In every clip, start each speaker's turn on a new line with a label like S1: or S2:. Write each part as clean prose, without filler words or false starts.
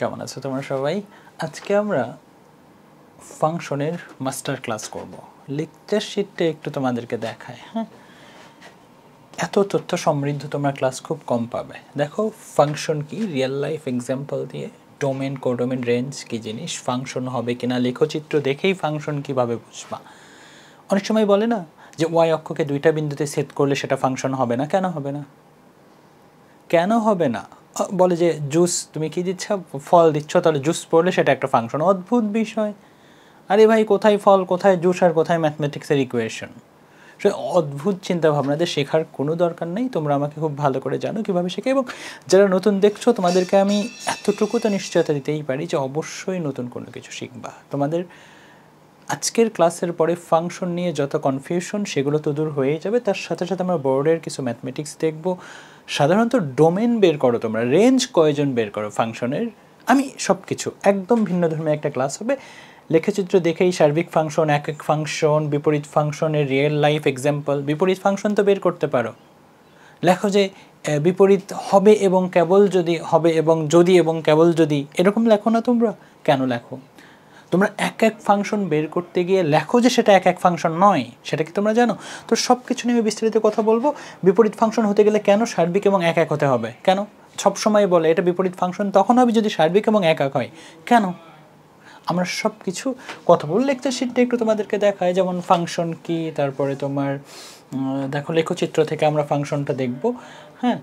S1: কেমন আছো তোমরা সবাই? আজকে আমরা ফাংশনের মাস্টার ক্লাস করব। লেকচার শিটটা একটু তোমাদেরকে দেখায়। হ্যাঁ, এত তথ্য সমৃদ্ধ তোমরা ক্লাস খুব কম পাবে। দেখো ফাংশন কি, রিয়েল লাইফ এক্সাম্পল দিয়ে, ডোমেন কোডোমেন রেঞ্জ কি জিনিস, ফাংশন হবে কিনা, লেখচিত্র দেখেই ফাংশন কিভাবে বুঝবা। অনেক সময় বলে না যে ওয়াই অক্ষকে দুইটা বিন্দুতে সেট করলে সেটা ফাংশন হবে না। কেন হবে না? কেন হবে না? বলে যে জুস তুমি কি দিচ্ছ, ফল দিচ্ছ, তাহলে জুস পড়লে সেটা একটা ফাংশন। অদ্ভুত বিষয়। আরে ভাই, কোথায় ফল, কোথায় জুস, আর কোথায় ম্যাথমেটিক্সের ইকুয়েশন? সে অদ্ভুত চিন্তাভাবনাদের শেখার কোনো দরকার নেই। তোমরা আমাকে খুব ভালো করে জানো কীভাবে শেখে, এবং যারা নতুন দেখছো তোমাদেরকে আমি এতটুকু তো নিশ্চয়তা দিতেই পারি যে অবশ্যই নতুন কোনো কিছু শিখবা। তোমাদের আজকের ক্লাসের পরে ফাংশন নিয়ে যত কনফিউশন সেগুলো তো দূর হয়েই যাবে। তার সাথে সাথে আমরা বোর্ডের কিছু ম্যাথমেটিক্স দেখব। সাধারণত ডোমেন বের করো তোমরা, রেঞ্জ কয়জন বের করো ফাংশনের, আমি সব কিছু একদম ভিন্ন ধর্মী একটা ক্লাস হবে। লেখচিত্র দেখেই সার্বিক ফাংশন, এক এক ফাংশন, বিপরীত ফাংশনের রিয়েল লাইফ এক্সাম্পল। বিপরীত ফাংশন তো বের করতে পারো। লেখো যে বিপরীত হবে এবং কেবল যদি, হবে এবং যদি এবং কেবল যদি, এরকম লেখো না তোমরা। কেন লেখো? তোমরা এক এক ফাংশন বের করতে গিয়ে লেখো যে সেটা এক এক ফাংশন নয়। সেটা কি তোমরা জানো? তো সব কিছু নিয়ে বিস্তারিত কথা বলবো। বিপরীত ফাংশন হতে গেলে কেন সার্বিক এবং এক এক হতে হবে? কেন সবসময় বলে এটা বিপরীত ফাংশন তখন হবে যদি সার্বিক এবং এক এক হয়। কেন? আমরা সব কিছু কথা বলবো। লেকচার শিটটা একটু তোমাদেরকে দেখায়, যেমন ফাংশন কি, তারপরে তোমার দেখো লেখচিত্র থেকে আমরা ফাংশনটা দেখব। হ্যাঁ,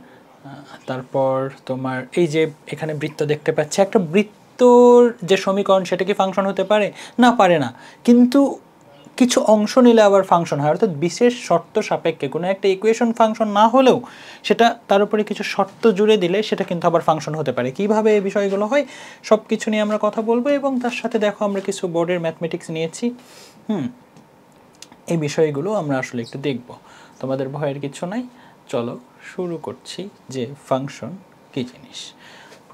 S1: তারপর তোমার এই যে এখানে বৃত্ত দেখতে পাচ্ছি, একটা বৃত্তর যে সমীকরণ সেটা কি ফাংশন হতে পারে? না, পারে না। কিন্তু কিছু অংশ নিলে আবার ফাংশন হয়, অর্থাৎ বিশেষ শর্ত সাপেক্ষে কোনো একটা ইকুয়েশন ফাংশন না হলেও সেটা তার উপরে কিছু শর্ত জুড়ে দিলে সেটা কিন্তু আবার ফাংশন হতে পারে। কিভাবে এই বিষয়গুলো হয় সব কিছু নিয়ে আমরা কথা বলবো, এবং তার সাথে দেখো আমরা কিছু বোর্ডের ম্যাথমেটিক্স নিয়েছি। এই বিষয়গুলো আমরা আসলে একটু দেখব। তোমাদের ভয়ের কিছু নাই, চলো শুরু করছি যে ফাংশন কী জিনিস।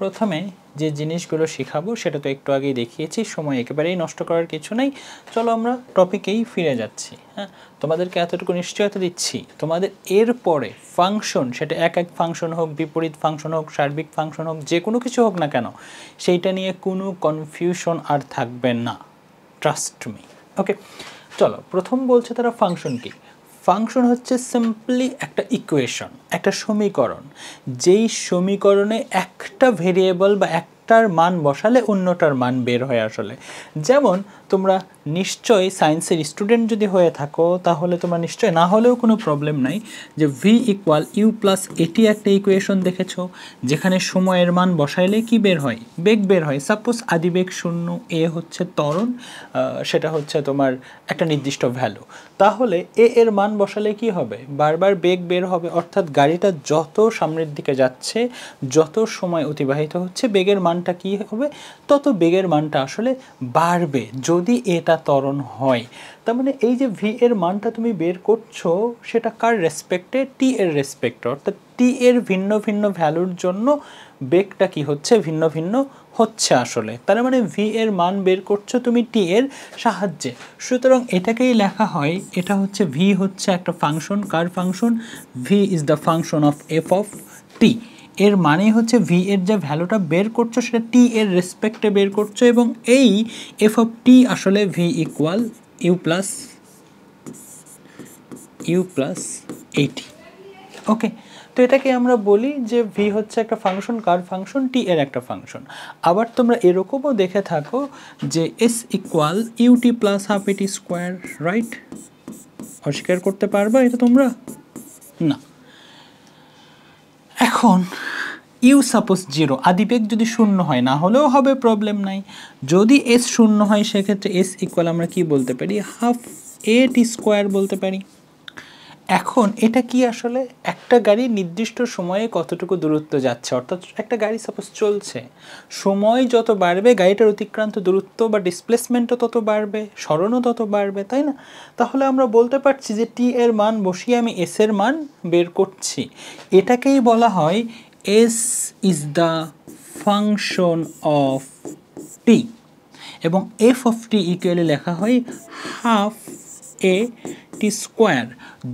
S1: প্রথমে যে জিনিসগুলো শেখাবো সেটা তো একটু আগেই দেখিয়েছি, সময় একেবারেই নষ্ট করার কিছু নেই। চলো আমরা টপিকেই ফিরে যাচ্ছি। হ্যাঁ, তোমাদেরকে এতটুকু নিশ্চয়তা দিচ্ছি, তোমাদের এরপরে ফাংশন, সেটা এক এক ফাংশন হোক, বিপরীত ফাংশন হোক, সার্বিক ফাংশন হোক, যে কোনো কিছু হোক না কেন, সেইটা নিয়ে কোনো কনফিউশন আর থাকবে না, ট্রাস্ট মি। ওকে, চলো প্রথম বলছে তারা ফাংশন কি। ফাংশন হচ্ছে সিম্পলি একটা ইকুয়েশন, একটা সমীকরণ, যেই সমীকরণে একটা ভেরিয়েবল বা একটার মান বসালে অন্যটার মান বের হয় আসলে। যেমন তোমরা নিশ্চয়ই সায়েন্সের স্টুডেন্ট যদি হয়ে থাকো তাহলে তোমরা নিশ্চয়ই, না হলেও কোনো প্রবলেম নাই, যে ভি ইকুয়াল ইউ প্লাস এটি একটা ইকুয়েশন দেখেছো, যেখানে সময়ের মান বসাইলে কি বের হয়? বেগ বের হয়। সাপোজ আদিবেগ 0, এ হচ্ছে ত্বরণ, সেটা হচ্ছে তোমার একটা নির্দিষ্ট ভ্যালু। তাহলে এ এর মান বসালে কি হবে? বারবার বেগ বের হবে, অর্থাৎ গাড়িটা যত সামনের দিকে যাচ্ছে, যত সময় অতিবাহিত হচ্ছে, বেগের মানটা কি হবে? তত বেগের মানটা আসলে বাড়বে যদি এটা ত্বরণ হয়। তার মানে এই যে ভি এর মানটা তুমি বের করছো সেটা কার রেসপেক্টে? টি এর রেসপেক্টে, অর্থাৎ টি এর ভিন্ন ভিন্ন ভ্যালুর জন্য বেগটা কি হচ্ছে? ভিন্ন ভিন্ন হচ্ছে আসলে। তার মানে ভি এর মান বের করছো তুমি টি এর সাহায্যে। সুতরাং এটাকেই লেখা হয়, এটা হচ্ছে ভি হচ্ছে একটা ফাংশন। কার function? V is the function of f of t. এর মানে হচ্ছে ভি এর যে ভ্যালুটা বের করছো সেটা টি এর রেসপেক্টে বের করছো, এবং এই এফ অফ টি আসলে ভি ইকুয়াল ইউ প্লাস এইটি। ওকে, তো এটাকে আমরা বলি যে ভি হচ্ছে একটা ফাংশন। কার ফাংশন? টি এর একটা ফাংশন। আবার তোমরা এরকমও দেখে থাকো যে s equal u t plus half a t square, right? অস্বীকার করতে পারবা এটা তোমরা? না। এখন ইউ সাপোজ 0, আদিবেগ যদি 0 হয়, না হলেও হবে, প্রবলেম নাই। যদি এস 0 হয় সেক্ষেত্রে এস ইকুয়াল আমরা কি বলতে পারি? হাফ এ টি স্কোয়ার বলতে পারি। এখন এটা কি আসলে? একটা গাড়ি নির্দিষ্ট সময়ে কতটুকু দূরত্ব যাচ্ছে, অর্থাৎ একটা গাড়ি সাপোজ চলছে, সময় যত বাড়বে গাড়িটার অতিক্রান্ত দূরত্ব বা ডিসপ্লেসমেন্টও তত বাড়বে, সরণও তত বাড়বে, তাই না? তাহলে আমরা বলতে পারছি যে টি এর মান বসিয়ে আমি এস এর মান বের করছি। এটাকেই বলা হয় s is the function of t, এবং এফ অফ টি ইকুয়ালি লেখা হয় হাফ এ টি স্কোয়ার।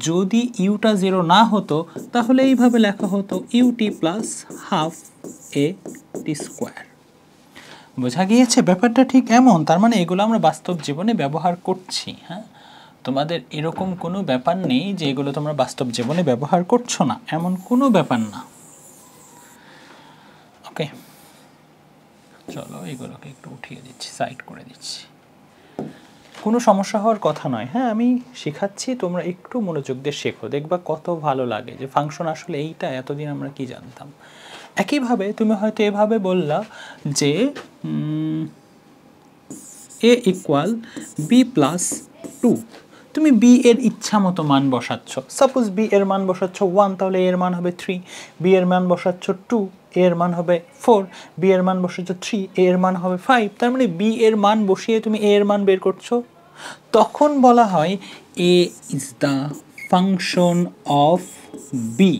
S1: যদি ইউটা 0 না হতো তাহলে এইভাবে লেখা হতো u t plus half a t square. বোঝা গিয়েছে ব্যাপারটা ঠিক এমন, তার মানে এগুলো আমরা বাস্তব জীবনে ব্যবহার করছি। হ্যাঁ, তোমাদের এরকম কোনো ব্যাপার নেই যে এগুলো তোমরা বাস্তব জীবনে ব্যবহার করছো না, এমন কোনো ব্যাপার না। ওকে, চলো এগুলোকে একটু উঠিয়ে দিচ্ছি, সাইড করে দিচ্ছি। কোনো সমস্যা হওয়ার কথা নয়। হ্যাঁ, আমি শেখাচ্ছি, তোমরা একটু মনোযোগ দিয়ে শেখো, দেখবা কত ভালো লাগে যে ফাংশন আসলে এইটা, এতদিন আমরা কি জানতাম। একইভাবে তুমি হয়তো এভাবে বললা যে a ইকুয়াল বি প্লাস 2, তুমি বি এর ইচ্ছা মতো মান বসাচ্ছ। সাপোজ বি এর মান বসাচ্ছ 1, তাহলে এর মান হবে 3। বি এর মান বসাচ্ছ 2, এর মান হবে 4। বি এর মান বসাচ্ছ 3, এর মান হবে 5। তার মানে বি এর মান বসিয়ে তুমি এ এর মান বের করছো, তখন বলা হয় a is the function of b.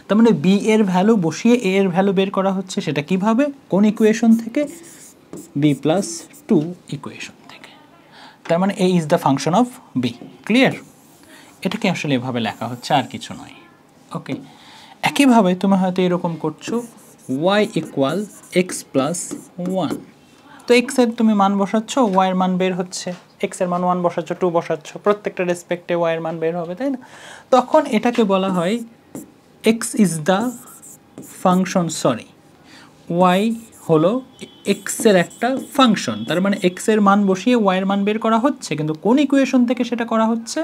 S1: তার মানে বি এর ভ্যালু বসিয়ে এ এর ভ্যালু বের করা হচ্ছে। সেটা কিভাবে, কোন ইকুয়েশন থেকে? বি প্লাস 2 ইকুয়েশন থেকে। তার মানে a is the function of b. Clear? এটাকে আসলে এভাবে লেখা হচ্ছে, আর কিছু নয়। ওকে, একইভাবে তুমি হয়তো এরকম করছো y ইকুয়াল এক্স প্লাস 1। তো এক্স এর তুমি মান বসাচ্ছ, ওয়াই এর মান বের হচ্ছে। এক্স এর মান 1 বসাচ্ছ, 2 বসাচ্ছ, প্রত্যেকটা রেসপেক্টে ওয়াই এর মান বের হবে, তাই না? তখন এটাকে বলা হয় x is the function, sorry, y হলো এক্সের একটা ফাংশন। তার মানে এক্সের মান বসিয়ে ওয়াইয়ের মান বের করা হচ্ছে, কিন্তু কোন ইকুয়েশন থেকে সেটা করা হচ্ছে?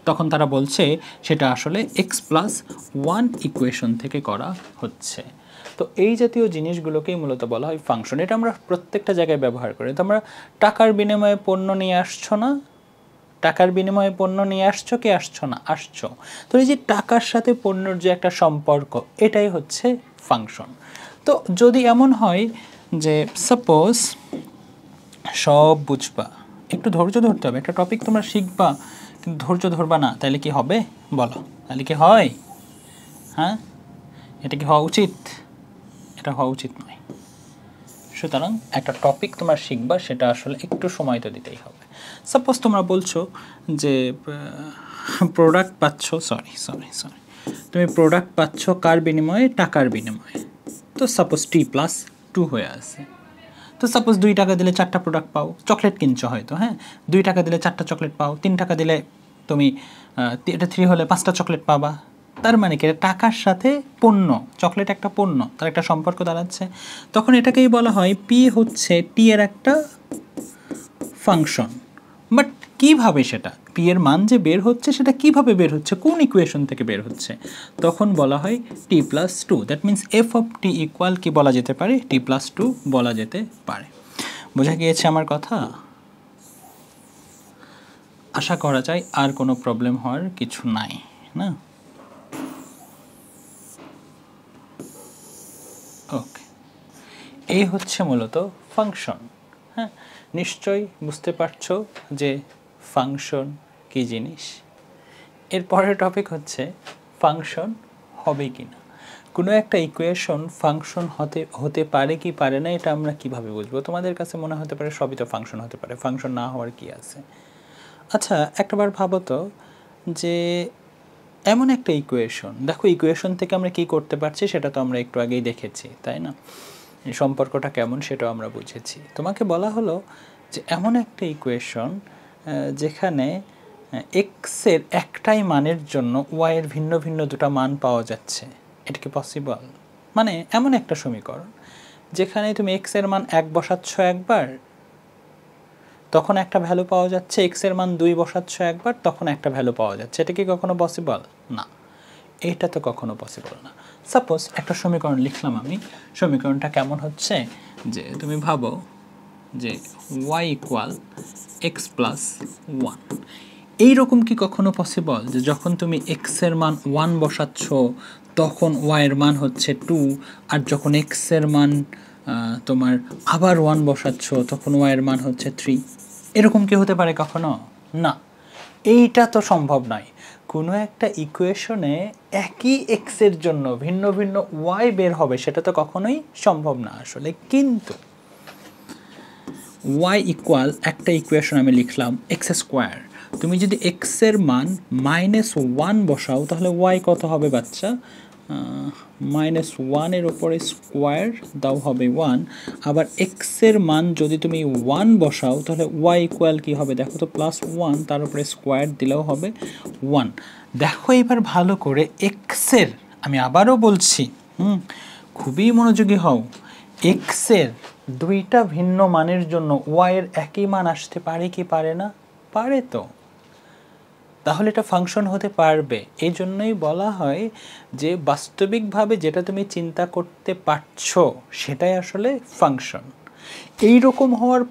S1: তখন তারা বলছে সেটা আসলে এক্স প্লাস 1 ইকুয়েশন থেকে করা হচ্ছে। তো এই জাতীয় জিনিসগুলোকেই মূলত বলা হয় ফাংশন। এটা আমরা প্রত্যেকটা জায়গায় ব্যবহার করি। তো আমরা টাকার বিনিময়ে পণ্য নিয়ে আসছো না, টাকার বিনিময়ে পণ্য নিয়ে আসছো কি আসছো না? আসছো। তো এই যে টাকার সাথে পণ্যর যে একটা সম্পর্ক, এটাই হচ্ছে ফাংশন। তো যদি এমন হয় যে সাপোজ সব বুঝবা, একটু ধৈর্য ধরতে হবে। একটা টপিক তোমরা শিখবা কিন্তু ধৈর্য ধরবা না, তাহলে কি হবে বলো? তাহলে কি হয়? হ্যাঁ, এটা কি হওয়া উচিত? এটা হওয়া উচিত নয়। সুতরাং একটা টপিক তোমরা শিখবা, সেটা আসলে একটু সময় তো দিতেই হবে। সাপোজ তোমরা বলছো যে প্রোডাক্ট পাচ্ছ, সরি, তুমি প্রোডাক্ট পাচ্ছ কার বিনিময়ে? টাকার বিনিময়ে। তো সাপোজ T+2 হয়ে আছে। তো সাপোজ 2 টাকা দিলে 4টা প্রোডাক্ট পাও, চকলেট কিনছো হয়তো। হ্যাঁ, 2 টাকা দিলে 4টা চকলেট পাও, 3 টাকা দিলে তুমি এটা 3 হলে 5টা চকলেট পাবা। তার মানে কি, টাকার সাথে পণ্য, চকলেট একটা পণ্য, তার একটা সম্পর্ক দাঁড়াচ্ছে। তখন এটাকেই বলা হয় পি হচ্ছে টি এর একটা ফাংশন। বাট কীভাবে সেটা, পি এর মান যে বের হচ্ছে সেটা কিভাবে বের হচ্ছে, কোন ইকুয়েশন থেকে বের হচ্ছে? তখন বলা হয় T+2। That means F of T equal কি বলা যেতে পারে? T+2 বলা যেতে পারে। বোঝা গিয়েছে আমার কথা? আশা করা যায় আর কোনো প্রবলেম হওয়ার কিছু নাই, না? ওকে, এই হচ্ছে মূলত ফাংশন। হ্যাঁ, নিশ্চয়ই বুঝতে পারছো যে ফাংশন কী জিনিস। এর পরের টপিক হচ্ছে ফাংশন হবে কি না। কোনো একটা ইকুয়েশন ফাংশন হতে পারে কি পারে না, এটা আমরা কিভাবে বুঝবো? তোমাদের কাছে মনে হতে পারে সবই তো ফাংশন হতে পারে, ফাংশন না হওয়ার কি আছে? আচ্ছা, একটাবার ভাবো তো যে এমন একটা ইকুয়েশন, দেখো ইকুয়েশন থেকে আমরা কি করতে পারছি সেটা তো আমরা একটু আগেই দেখেছি, তাই না? এই সম্পর্কটা কেমন সেটাও আমরা বুঝেছি। তোমাকে বলা হলো যে এমন একটা ইকুয়েশন যেখানে এক্সের একটাই মানের জন্য ওয়াইয়ের ভিন্ন ভিন্ন দুটো মান পাওয়া যাচ্ছে। এটা কি পসিবল? মানে এমন একটা সমীকরণ যেখানে তুমি এক্সের মান 1 বসাচ্ছ একবার, তখন একটা ভ্যালু পাওয়া যাচ্ছে, এক্সের মান 2 বসাচ্ছ একবার, তখন একটা ভ্যালু পাওয়া যাচ্ছে। এটা কি কখনো পসিবল? না, এটা তো কখনো পসিবল না। সাপোজ একটা সমীকরণ লিখলাম আমি। সমীকরণটা কেমন হচ্ছে যে তুমি ভাবো যে y ইকুয়াল এক্স প্লাস 1। এইরকম কি কখনো পসিবল যে যখন তুমি এক্সের মান 1 বসাচ্ছ তখন ওয়াইয়ের মান হচ্ছে 2, আর যখন এক্সের মান তোমার আবার 1 বসাচ্ছ তখন ওয়াইয়ের মান হচ্ছে 3? এরকম কি হতে পারে কখনো? না, এইটা তো সম্ভব নয়। কোনো একটা ইকুয়েশনে একই এক্সের জন্য ভিন্ন ভিন্ন ওয়াই বের হবে, সেটা তো কখনোই সম্ভব না আসলে। কিন্তু ওয়াই ইকুয়াল একটা ইকুয়েশন আমি লিখলাম এক্স স্কোয়ার। তুমি যদি এক্সের মান -1 বসাও তাহলে ওয়াই কত হবে বাচ্চা? -1 এর উপরে স্কোয়ার দাও হবে 1, আবার এক্স এর মান যদি তুমি 1 বসাও তাহলে ওয়াই ইকুয়াল কী হবে দেখো তো, +1 তার উপরে স্কোয়ার দিলেও হবে 1। দেখো এবার ভালো করে এক্সের, আমি আবারও বলছি, খুবই মনোযোগী হও, এক্সের দুইটা ভিন্ন মানের জন্য ওয়াইয়ের একই মান আসতে পারে কি পারে না? পারে তো, তাহলে এটা ফাংশন হতে পারবে। এই জন্যই বলা হয় যে বাস্তবিকভাবে যেটা তুমি চিন্তা করতে পারছো সেটাই আসলে ফাংশন। এই রকম হওয়ার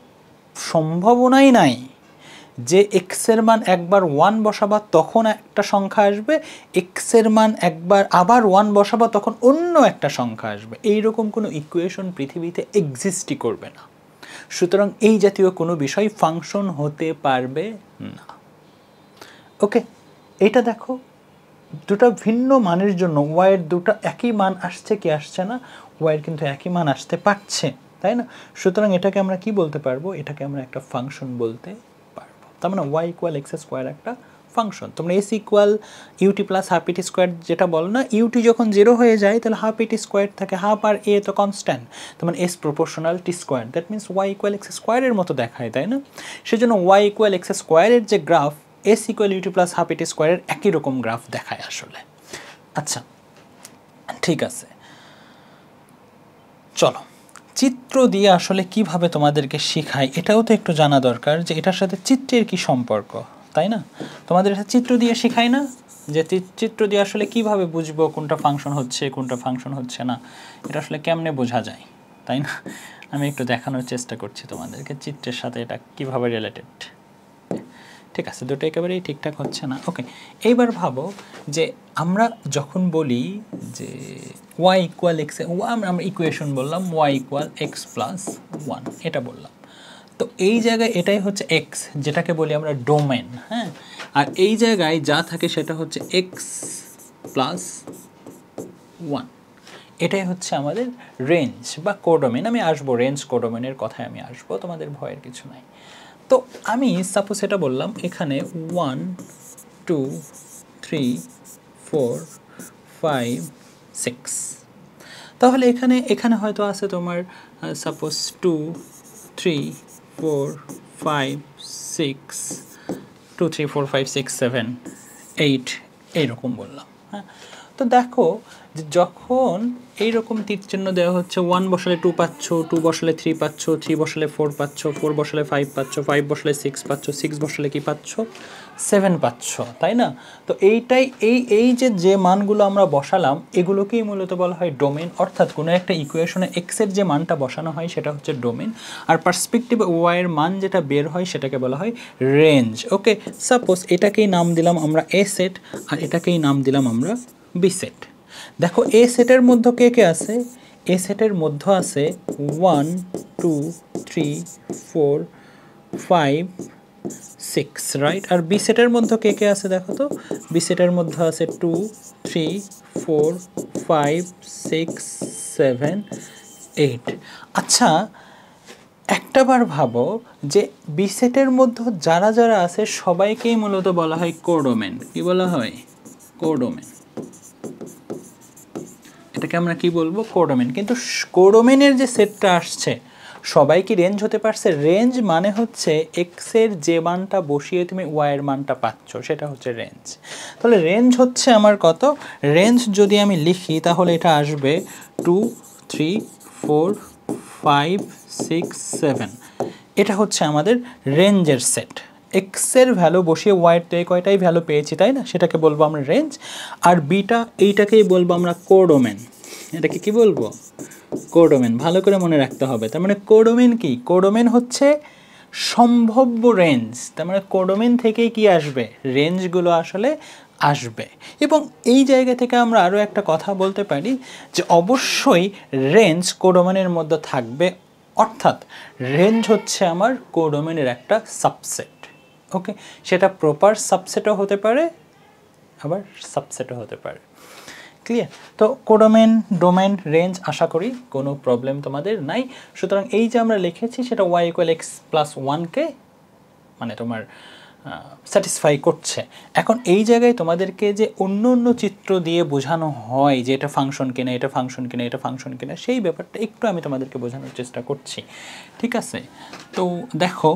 S1: সম্ভাবনাই নাই যে এক্সের মান একবার 1 বসাবা তখন একটা সংখ্যা আসবে, এক্সের মান একবার আবার 1 বসাবা তখন অন্য একটা সংখ্যা আসবে। এই রকম কোনো ইকুয়েশন পৃথিবীতে এক্সিস্টই করবে না। সুতরাং এই জাতীয় কোনো বিষয় ফাংশন হতে পারবে না। ওকে, এটা দেখো দুটো ভিন্ন মানের জন্য ওয়াইয়ের দুটো একই মান আসছে কি আসছে না? ওয়াইয়ের কিন্তু একই মান আসতে পারছে, তাই না? সুতরাং এটাকে আমরা কি বলতে পারবো? এটাকে আমরা একটা ফাংশন বলতে পারবো। তার মানে ওয়াই ইকুয়াল এক্স স্কোয়ার একটা ফাংশন। তোমরা s equal u t plus half a t square যেটা বলো না, ইউটি যখন 0 হয়ে যায় তাহলে হাফ ইটি স্কোয়ার থাকে, হাফ আর এ তো কনস্ট্যান্ট, তার মানে s proportional t square, that means y equal x স্কোয়ারের মতো দেখায়, তাই না? সেজন্য ওয়াই ইকুয়াল এক্স স্কোয়ারের যে graph, s equal u t plus half a t স্কোয়ারের একই রকম গ্রাফ দেখায় আসলে। আচ্ছা ঠিক আছে, চলো চিত্র দিয়ে আসলে কিভাবে তোমাদেরকে শেখায় এটাও তো একটু জানা দরকার, যে এটার সাথে চিত্রের কি সম্পর্ক, তাই না? তোমাদের এটা চিত্র দিয়ে শেখায় না, যে চিত্র দিয়ে আসলে কিভাবে বুঝবো কোনটা ফাংশন হচ্ছে কোনটা ফাংশন হচ্ছে না, এটা আসলে কেমনে বোঝা যায়, তাই না? আমি একটু দেখানোর চেষ্টা করছি তোমাদেরকে চিত্রের সাথে এটা কিভাবে রিলেটেড। ঠিক আছে, দুটো একেবারেই ঠিকঠাক হচ্ছে না। ওকে, এইবার ভাবো যে আমরা যখন বলি যে ওয়াই ইকুয়াল এক্স, আমরা ইকুয়েশন বললাম ওয়াই ইকুয়াল এক্স প্লাস 1, এটা বললাম। তো এই জায়গায় এটাই হচ্ছে এক্স, যেটাকে বলি আমরা ডোমেন, হ্যাঁ? আর এই জায়গায় যা থাকে সেটা হচ্ছে এক্স প্লাস 1, এটাই হচ্ছে আমাদের রেঞ্জ বা কোডোমেন। আমি আসবো রেঞ্জ কোডোমেনের কথায়, আমি আসবো, তোমাদের ভয়ের কিছু নাই। তো আমি সাপোজ এটা বললাম এখানে 1 2 3 4 5 6, তাহলে এখানে হয়তো আছে তোমার সাপোজ 2 3 4 5 6 2 3 4 5 6 7 8 এইরকম বললাম, হ্যাঁ? তো দেখো যে যখন এইরকম তীর চিহ্ন দেওয়া হচ্ছে, 1 বসালে 2 পাচ্ছ, 2 বসালে 3 পাচ্ছ, 3 বসালে 4 পাচ্ছ, 4 বসালে 5 পাচ্ছ, 5 বসালে 6 পাচ্ছ, 6 বসালে কি পাচ্ছ? 7 পাচ্ছ, তাই না? তো এইটাই এই যে মানগুলো আমরা বসালাম এগুলোকেই মূলত বলা হয় ডোমেন, অর্থাৎ কোনো একটা ইকুয়েশনে এক্সের যে মানটা বসানো হয় সেটা হচ্ছে ডোমেন, আর পার্সপেক্টিভ ওয়াইয়ের মান যেটা বের হয় সেটাকে বলা হয় রেঞ্জ। ওকে, সাপোজ এটাকেই নাম দিলাম আমরা এ সেট, আর এটাকেই নাম দিলাম আমরা বি সেট। দেখো এ সেটের মধ্যে কে কে আছে? এ সেটের মধ্যে আছে 1 2 3 4 5 6, রাইট? আর বি সেটের মধ্যে কে কে আছে দেখো তো, বি সেটের মধ্যে আছে 2 3 4 5 6 7 8। আচ্ছা একটাবার ভাবো যে বি সেটের মধ্যে যারা যারা আছে সবাইকেই মূলত বলা হয় কোডোমেন। কি বলা হয়? কোডোমেন। এটাকে আমরা কি বলবো? কোডোমেন। কিন্তু কোডোমেনের যে সেটটা আসছে সবাই কি রেঞ্জ হতে পারছে? রেঞ্জ মানে হচ্ছে এক্সের যে মানটা বসিয়ে তুমি ওয়াইয়ের মানটা পাচ্ছ সেটা হচ্ছে রেঞ্জ। তাহলে রেঞ্জ হচ্ছে আমার কত? রেঞ্জ যদি আমি লিখি তাহলে এটা আসবে 2 3 4 5 6 7, এটা হচ্ছে আমাদের রেঞ্জের সেট। এক্সের ভ্যালু বসিয়ে ওয়াইয়ের তো এই কয়টাই ভ্যালু পেয়েছি, তাই না? সেটাকে বলবো আমরা রেঞ্জ। আর বিটা এইটাকেই বলবো আমরা কোডোমেন। এটাকে কি বলবো? কোডোমেন। ভালো করে মনে রাখতে হবে। তার মানে কোডোমেন কি? কোডোমেন হচ্ছে সম্ভাব্য রেঞ্জ। তার মানে কোডোমেন থেকেই কি আসবে? রেঞ্জগুলো আসলে আসবে। এবং এই জায়গা থেকে আমরা আরও একটা কথা বলতে পারি যে অবশ্যই রেঞ্জ কোডোমেনের মধ্যে থাকবে, অর্থাৎ রেঞ্জ হচ্ছে আমার কোডোমেনের একটা সাবসেট। ওকে, সেটা প্রপার সাবসেটও হতে পারে আবার সাবসেটও হতে পারে। ক্লিয়ার? তো কোডোমেন, ডোমেন, রেঞ্জ, আশা করি কোনো প্রবলেম তোমাদের নাই। সুতরাং এই যে আমরা লিখেছি সেটা ওয়াই ইকুয়াল এক্স প্লাস 1কে মানে তোমার স্যাটিসফাই করছে। এখন এই জায়গায় তোমাদেরকে যে অন্য অন্য চিত্র দিয়ে বোঝানো হয় যে এটা ফাংশন কিনা, এটা ফাংশন কিনা, এটা ফাংশন কিনা, সেই ব্যাপারটা একটু আমি তোমাদেরকে বোঝানোর চেষ্টা করছি, ঠিক আছে? তো দেখো,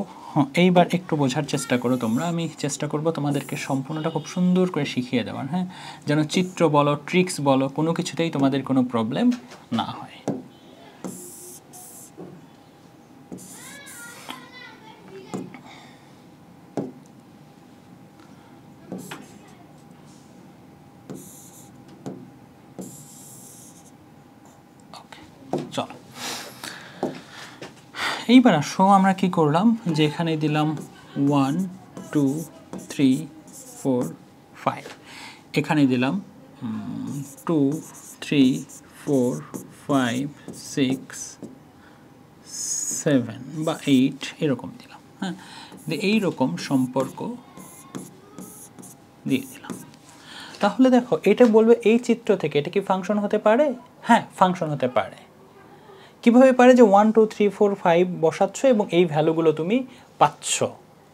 S1: এইবার একটু বোঝার চেষ্টা করো তোমরা। আমি চেষ্টা করব তোমাদেরকে সম্পূর্ণটা খুব সুন্দর করে শিখিয়ে দেওয়ার, হ্যাঁ, যেন চিত্র বলো, ট্রিক্স বলো, কোনো কিছুতেই তোমাদের কোনো প্রবলেম না হয়। চলো এইবার আসো, আমরা কি করলাম যে এখানে দিলাম 1 2 3 4 5, এখানে দিলাম 2 3 4 5 6 7 বা 8 এরকম দিলাম, হ্যাঁ, এইরকম সম্পর্ক দিয়ে দিলাম। তাহলে দেখো, এটা বলবে এই চিত্র থেকে এটা কি ফাংশন হতে পারে? হ্যাঁ, ফাংশন হতে পারে। কীভাবে পারে? যে 1 2 3 4 5 বসাচ্ছ এবং এই ভ্যালুগুলো তুমি পাচ্ছ,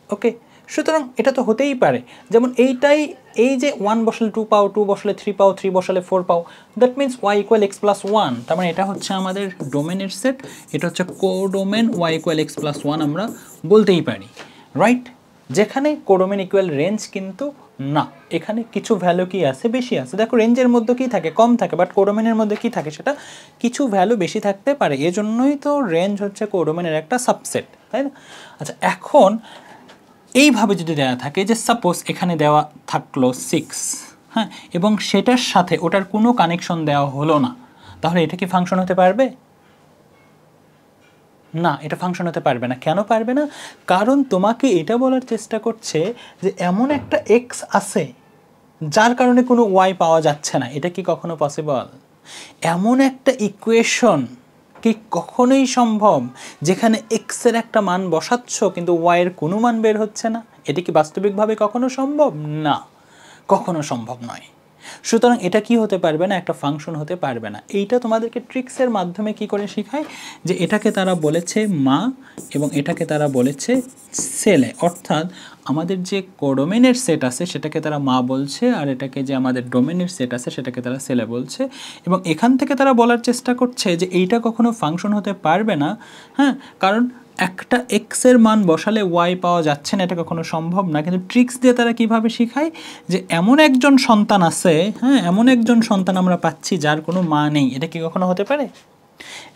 S1: ওকে। সুতরাং এটা তো হতেই পারে। যেমন এইটাই, এই যে 1 বসালে 2 পাও, 2 বসালে 3 পাও, 3 বসালে 4 পাও, that means y equal x plus 1। তার মানে এটা হচ্ছে আমাদের ডোমেনের সেট, এটা হচ্ছে codomain y equal x plus 1 আমরা বলতেই পারি, রাইট? যেখানে কোডোমেন ইকুয়াল রেঞ্জ কিন্তু না, এখানে কিছু ভ্যালু কি আছে, বেশি আছে। দেখো রেঞ্জের মধ্যে কি থাকে, কম থাকে, বাট কোডোমেনের মধ্যে কি থাকে, সেটা কিছু ভ্যালু বেশি থাকতে পারে। এজন্যই তো রেঞ্জ হচ্ছে কোডোমেনের একটা সাবসেট, তাই না? আচ্ছা, এখন এইভাবে যদি দেওয়া থাকে যে সাপোজ এখানে দেওয়া থাকলো 6, হ্যাঁ, এবং সেটার সাথে ওটার কোনো কানেকশন দেওয়া হলো না, তাহলে এটা কি ফাংশন হতে পারবে? না, এটা ফাংশন হতে পারবে না। কেন পারবে না? কারণ তোমাকে এটা বলার চেষ্টা করছে যে এমন একটা এক্স আছে যার কারণে কোনো ওয়াই পাওয়া যাচ্ছে না। এটা কি কখনো পসিবল? এমন একটা ইকুয়েশন কি কখনোই সম্ভব যেখানে এক্সের একটা মান বসাচ্ছ কিন্তু ওয়াইয়ের কোনো মান বের হচ্ছে না? এটা কি বাস্তবিকভাবে কখনো সম্ভব? না, কখনো সম্ভব নয়। সুতরাং এটা কি হতে পারবে না, একটা ফাংশন হতে পারবে না। এইটা তোমাদেরকে ট্রিক্সের মাধ্যমে কি করে শেখায়, যে এটাকে তারা বলেছে মা এবং এটাকে তারা বলেছে ছেলে। অর্থাৎ আমাদের যে কোডোমেনের সেট আছে সেটাকে তারা মা বলছে, আর এটাকে যে আমাদের ডোমেনের সেট আছে সেটাকে তারা ছেলে বলছে। এবং এখান থেকে তারা বলার চেষ্টা করছে যে এইটা কখনো ফাংশন হতে পারবে না, হ্যাঁ, কারণ একটা এক্সের মান বসালে ওয়াই পাওয়া যাচ্ছে না, এটা কখনো সম্ভব না। কিন্তু ট্রিক্স দিয়ে তারা কীভাবে শেখায়, যে এমন একজন সন্তান আছে, হ্যাঁ, এমন একজন সন্তান আমরা পাচ্ছি যার কোনো মা নেই। এটা কি কখনো হতে পারে?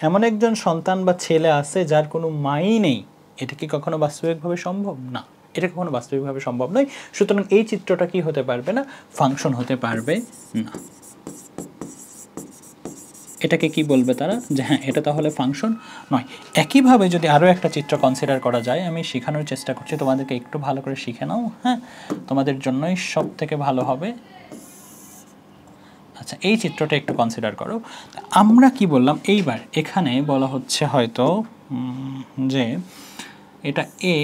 S1: এমন একজন সন্তান বা ছেলে আছে যার কোনো মাই নেই। এটা কি কখনো বাস্তবিকভাবে সম্ভব? না, এটা কখনো বাস্তবিকভাবে সম্ভব নয়। সুতরাং এই চিত্রটা কি হতে পারবে না, ফাংশন হতে পারবে না। এটাকে কি বলবে তারা, যে হ্যাঁ এটা তাহলে ফাংশন নয়। একইভাবে যদি আরও একটা চিত্র কনসিডার করা যায়, আমি শেখানোর চেষ্টা করছি তোমাদেরকে, একটু ভালো করে শিখে নাও, হ্যাঁ, তোমাদের জন্যই সব থেকে ভালো হবে। আচ্ছা, এই চিত্রটা একটু কনসিডার করো। আমরা কি বললাম, এইবার এখানে বলা হচ্ছে হয়তো যে এটা এ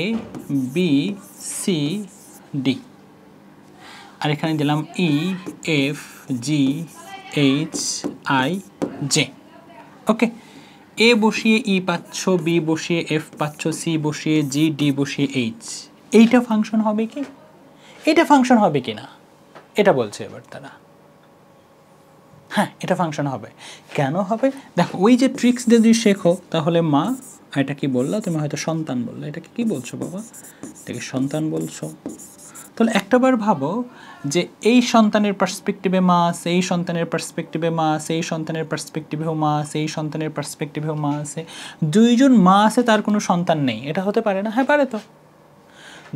S1: বি সি ডি, আর এখানে দিলাম e f g h i j, okay. A বসিয়ে ই পাচ্ছ, বি বসিয়ে এফ পাচ্ছ, সি বসিয়ে জি, ডি বসিয়ে এইচ। এইটা ফাংশন হবে কি? এটা ফাংশন হবে কি না, এটা বলছে এবার তারা। হ্যাঁ, এটা ফাংশন হবে। কেন হবে? দেখো, ওই যে ট্রিক্স যদি শেখো তাহলে মা, এটা কি বললা তুমি, হয়তো সন্তান বললে, এটাকে কি বলছো বাবা, এটাকে সন্তান বলছো। তাহলে একটাবার ভাবো যে এই সন্তানের পার্সপেক্টিভে মা আছে, এই সন্তানের পার্সপেক্টিভে মা আছে, এই সন্তানের পার্সপেক্টিভেও মা আছে, এই সন্তানের পার্সপেক্টিভেও মা আছে। দুইজন মা আছে, তার কোনো সন্তান নেই, এটা হতে পারে না? হ্যাঁ, পারে তো।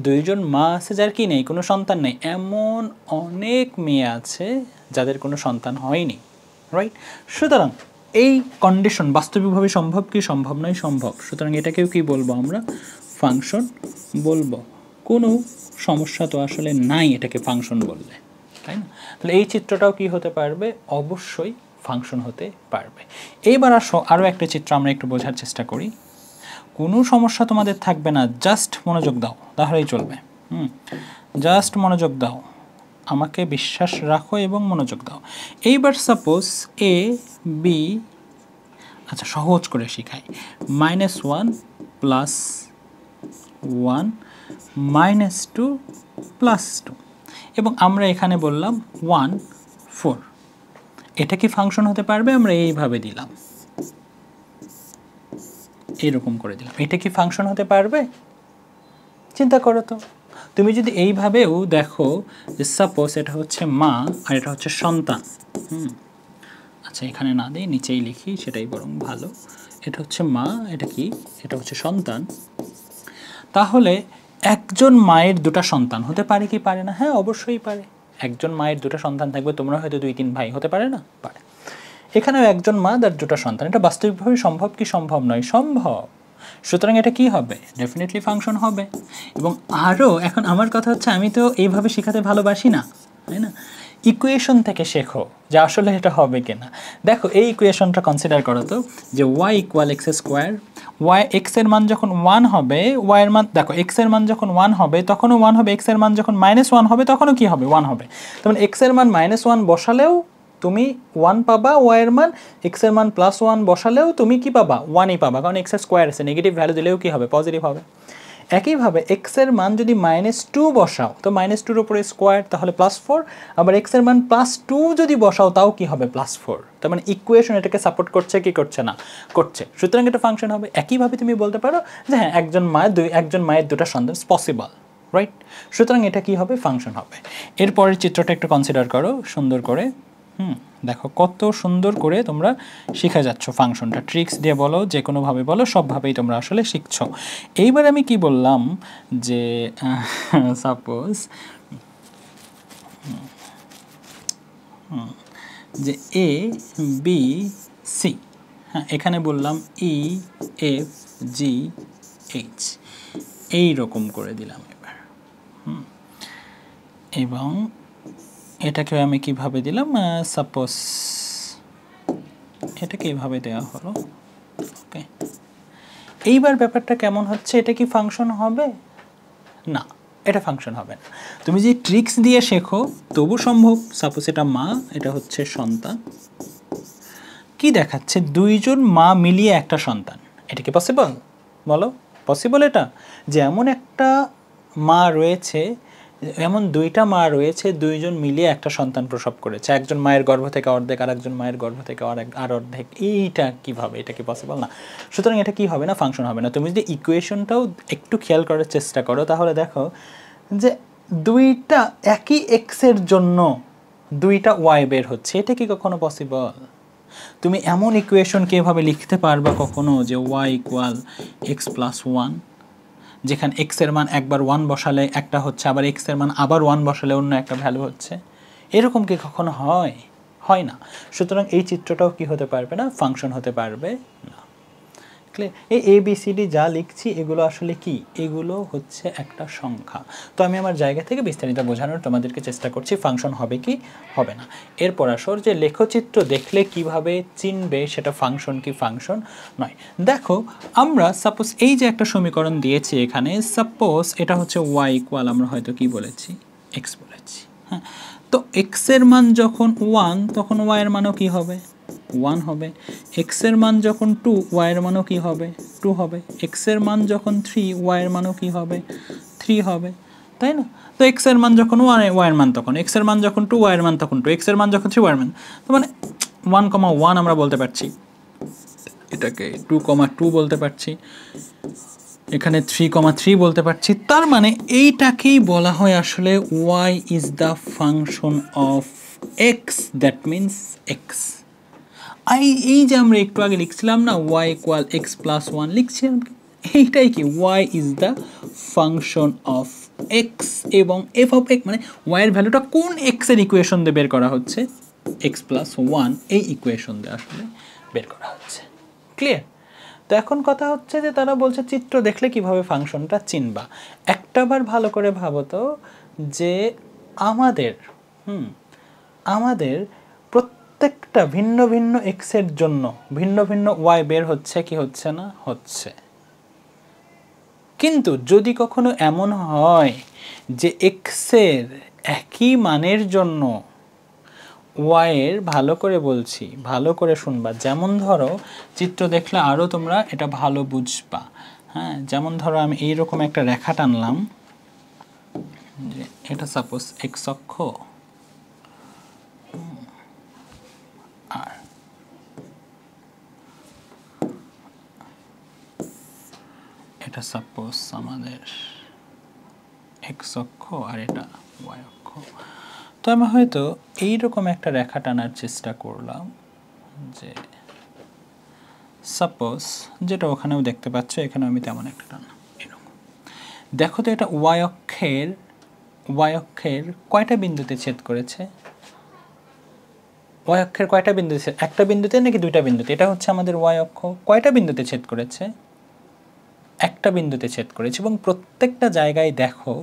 S1: দুইজন মা আছে যার কি নেই, কোনো সন্তান নেই। এমন অনেক মেয়ে আছে যাদের কোনো সন্তান হয়নি, রাইট? সুতরাং এই কন্ডিশন বাস্তবিকভাবে সম্ভব কি? সম্ভব নয়, সম্ভব। সুতরাং এটাকেও কি বলবো আমরা, ফাংশন বলবো। কোনো সমস্যা তো আসলে নাই এটাকে ফাংশন বললে, তাই না? তাহলে এই চিত্রটাও কি হতে পারবে, অবশ্যই ফাংশন হতে পারবে। এইবার আসো আরও একটা চিত্র আমরা একটু বোঝার চেষ্টা করি। কোনো সমস্যা তোমাদের থাকবে না, জাস্ট মনোযোগ দাও, তাহলেই চলবে। জাস্ট মনোযোগ দাও, আমাকে বিশ্বাস রাখো এবং মনোযোগ দাও। এইবার সাপোজ এ বি, আচ্ছা সহজ করে শিখাই, -1 + 1 -2 +2 এবং আমরা এখানে বললাম 1 4। এটা কি ফাংশন হতে পারবে? আমরা এইভাবে দিলাম, এরকম করে দিলাম, এটা কি ফাংশন হতে পারবে? চিন্তা করো তো। তুমি যদি এইভাবেও দেখো যে সাপোজ এটা হচ্ছে মা আর এটা হচ্ছে সন্তান, আচ্ছা এখানে না দিই, নিচেই লিখি, সেটাই বরং ভালো। এটা হচ্ছে মা, এটা কি? এটা হচ্ছে সন্তান। তাহলে একজন মায়ের দুটো সন্তান হতে পারে কি পারে না? হ্যাঁ, অবশ্যই পারে। একজন মায়ের দুটো সন্তান থাকবে, তোমরা হয়তো 2-3 ভাই, হতে পারে না? পারে। এখানেও একজন মা তার দুটো সন্তান, এটা বাস্তবিকভাবে সম্ভব কি সম্ভব নয়? সম্ভব। সুতরাং এটা কি হবে? ডেফিনেটলি ফাংশন হবে। এবং আরও এখন আমার কথা হচ্ছে, আমি তো এইভাবে শেখাতে ভালোবাসি না, তাই না? ইকুয়েশন থেকে শেখো যে আসলে এটা হবে কিনা। দেখো এই ইকুয়েশনটা কনসিডার করো তো, যে y = x², x এর মান যখন 1 হবে, y এর মান দেখো, x এর মান যখন 1 হবে তখনও 1 হবে, x এর মান যখন -1 হবে তখনও কি হবে? 1 হবে। তখন x এর মান -1 বসালেও তুমি 1 পাবা, y এর মান, x এর মান +1 বসালেও তুমি কি পাবা? 1ই পাবা, কারণ x এর স্কোয়ার আছে, নেগেটিভ ভ্যালু দিলেও কি হবে? পজিটিভ হবে। একইভাবে x এর মান যদি -2 বসাও তো -2 এর উপরে স্কোয়ার, তাহলে +4। আবার x এর মান +2 যদি বসাও তাও কি হবে? +4। তার মানে ইকুয়েশন এটাকে সাপোর্ট করছে কি করছে না? করছে। সুতরাং এটা ফাংশন হবে। একইভাবে তুমি বলতে পারো যে হ্যাঁ, একজন মায়ের দুটো সন্তান পসিবল, রাইট? সুতরাং এটা কি হবে? ফাংশন হবে। এরপরের চিত্রটা একটু কনসিডার করো সুন্দর করে। দেখো কত সুন্দর করে তোমরা শিখে যাচ্ছ ফাংশনটা, ট্রিক্স দিয়ে বলো, যে কোনোভাবে বলো, সবভাবেই তোমরা আসলে শিখছো। এইবার আমি কি বললাম যে সাপোজ যে এ বি সি, হ্যাঁ এখানে বললাম ই এফ জি এইচ, এই রকম করে দিলাম এবার। এবং এটাকে আমি কিভাবে দিলাম? সাপোজ এটাকে এইভাবে দেওয়া হলো, ওকে। এইবার ব্যাপারটা কেমন হচ্ছে? এটা কি ফাংশন হবে? না, এটা ফাংশন হবে না। তুমি যে ট্রিক্স দিয়ে শেখো তবু সম্ভব। সাপোজ এটা মা, এটা হচ্ছে সন্তান, কি দেখাচ্ছে? দুইজন মা মিলিয়ে একটা সন্তান। এটা কি পসিবল? বলো, পসিবল এটা? যে এমন একটা মা রয়েছে, এমন দুইটা মা রয়েছে, দুইজন মিলিয়ে একটা সন্তান প্রসব করেছে, একজন মায়ের গর্ভ থেকে অর্ধেক আর একজন মায়ের গর্ভ থেকে আর অর্ধেক। এইটা কিভাবে? এটা কি পসিবল? না। সুতরাং এটা কি হবে না? ফাংশন হবে না। তুমি যদি ইকুয়েশনটাও একটু খেয়াল করার চেষ্টা করো তাহলে দেখো যে দুইটা একই এক্সের জন্য দুইটা ওয়াই বের হচ্ছে। এটা কি কখনো পসিবল? তুমি এমন ইকুয়েশনকে এভাবে লিখতে পারবা কখনো যে y = x + 1, যেখানে x এর মান একবার 1 বসালে একটা হচ্ছে, আবার x এর মান আবার 1 বসালে অন্য একটা ভ্যালু হচ্ছে? এরকম কি কখনো হয়? হয় না। সুতরাং এই চিত্রটাও কি হতে পারবে না? ফাংশন হতে পারবে না। ক্লিয়ার? এই ABCD যা লিখছি এগুলো আসলে কি? এগুলো হচ্ছে একটা সংখ্যা। তো আমি আমার জায়গা থেকে বিস্তারিত বোঝানোর তোমাদেরকে চেষ্টা করছি ফাংশন হবে কি হবে না। এরপর আসর যে লেখচিত্র দেখলে কিভাবে চিনবে সেটা ফাংশন কি ফাংশন নয়। দেখো আমরা সাপোজ এই যে একটা সমীকরণ দিয়েছি এখানে, সাপোজ এটা হচ্ছে y = আমরা হয়তো কি বলেছি? x বলেছি, হ্যাঁ। তো x এর মান যখন 1 তখন y এর মানও কি হবে? 1 হবে। x এর মান যখন 2 y এর মানও কি হবে? 2 হবে। x এর মান যখন 3 y এর মানও কি হবে? 3 হবে, তাই না? তো x এর মান যখন 1 y এর মান তখন, x এর মান যখন 2 y এর মান তখন 2, x এর মান যখন 3 y এর মান, তো মানে 1,1 আমরা বলতে পারছি, এটাকে 2,2 বলতে পারছি, এখানে 3,3 বলতে পারছি। তার মানে এইটাকেই বলা হয় আসলে y is the function of x, that means x। এই যে আমরা একটু আগে লিখছিলাম না y = x + 1 লিখছিলাম, এইটাই কি? y is the function of x এবং f of x, মানে y এর ভ্যালুটা কোন x এর ইকুয়েশন দিয়ে বের করা হচ্ছে? x + 1 এই ইকুয়েশন দিয়ে আসলে বের করা হচ্ছে। ক্লিয়ার? তো এখন কথা হচ্ছে যে তারা বলছে চিত্র দেখলে কিভাবে ফাংশনটা চিনবা। একটাবার ভালো করে ভাবো তো যে আমাদের প্রত্যেকটা ভিন্ন ভিন্ন এক্সের জন্য ভিন্ন ভিন্ন ওয়াই বের হচ্ছে কি হচ্ছে না? হচ্ছে। কিন্তু যদি কখনো এমন হয় যে এক্সের একই মানের জন্য ওয়াইয়ের, ভালো করে বলছি, ভালো করে শুনবা, যেমন ধরো চিত্র দেখলে আরও তোমরা এটা ভালো বুঝবা, হ্যাঁ, যেমন ধরো আমি এইরকম একটা রেখা টানলাম, যে এটা সাপোজ এক্স অক্ষ, আর এটা সাপোজ আমাদের এক্স অক্ষ, আর এটা ওয়াই অক্ষ। তো আমি হয়তো এইরকম একটা রেখা টানার চেষ্টা করলাম, যে সাপোজ যেটা ওখানেও দেখতে পাচ্ছ, এখানেও আমি তেমন একটা টানলাম এরকম। দেখো তো এটা ওয়াই অক্ষের কয়টা বিন্দুতে ছেদ করেছে? ওয়াই অক্ষের কয়টা বিন্দুতে, একটা বিন্দুতে নাকি দুইটা বিন্দুতে? এটা হচ্ছে আমাদের ওয়াই অক্ষ, কয়টা বিন্দুতে ছেদ করেছে? একটা বিন্দুতে ছেদ করেছে। এবং প্রত্যেকটা জায়গায় দেখো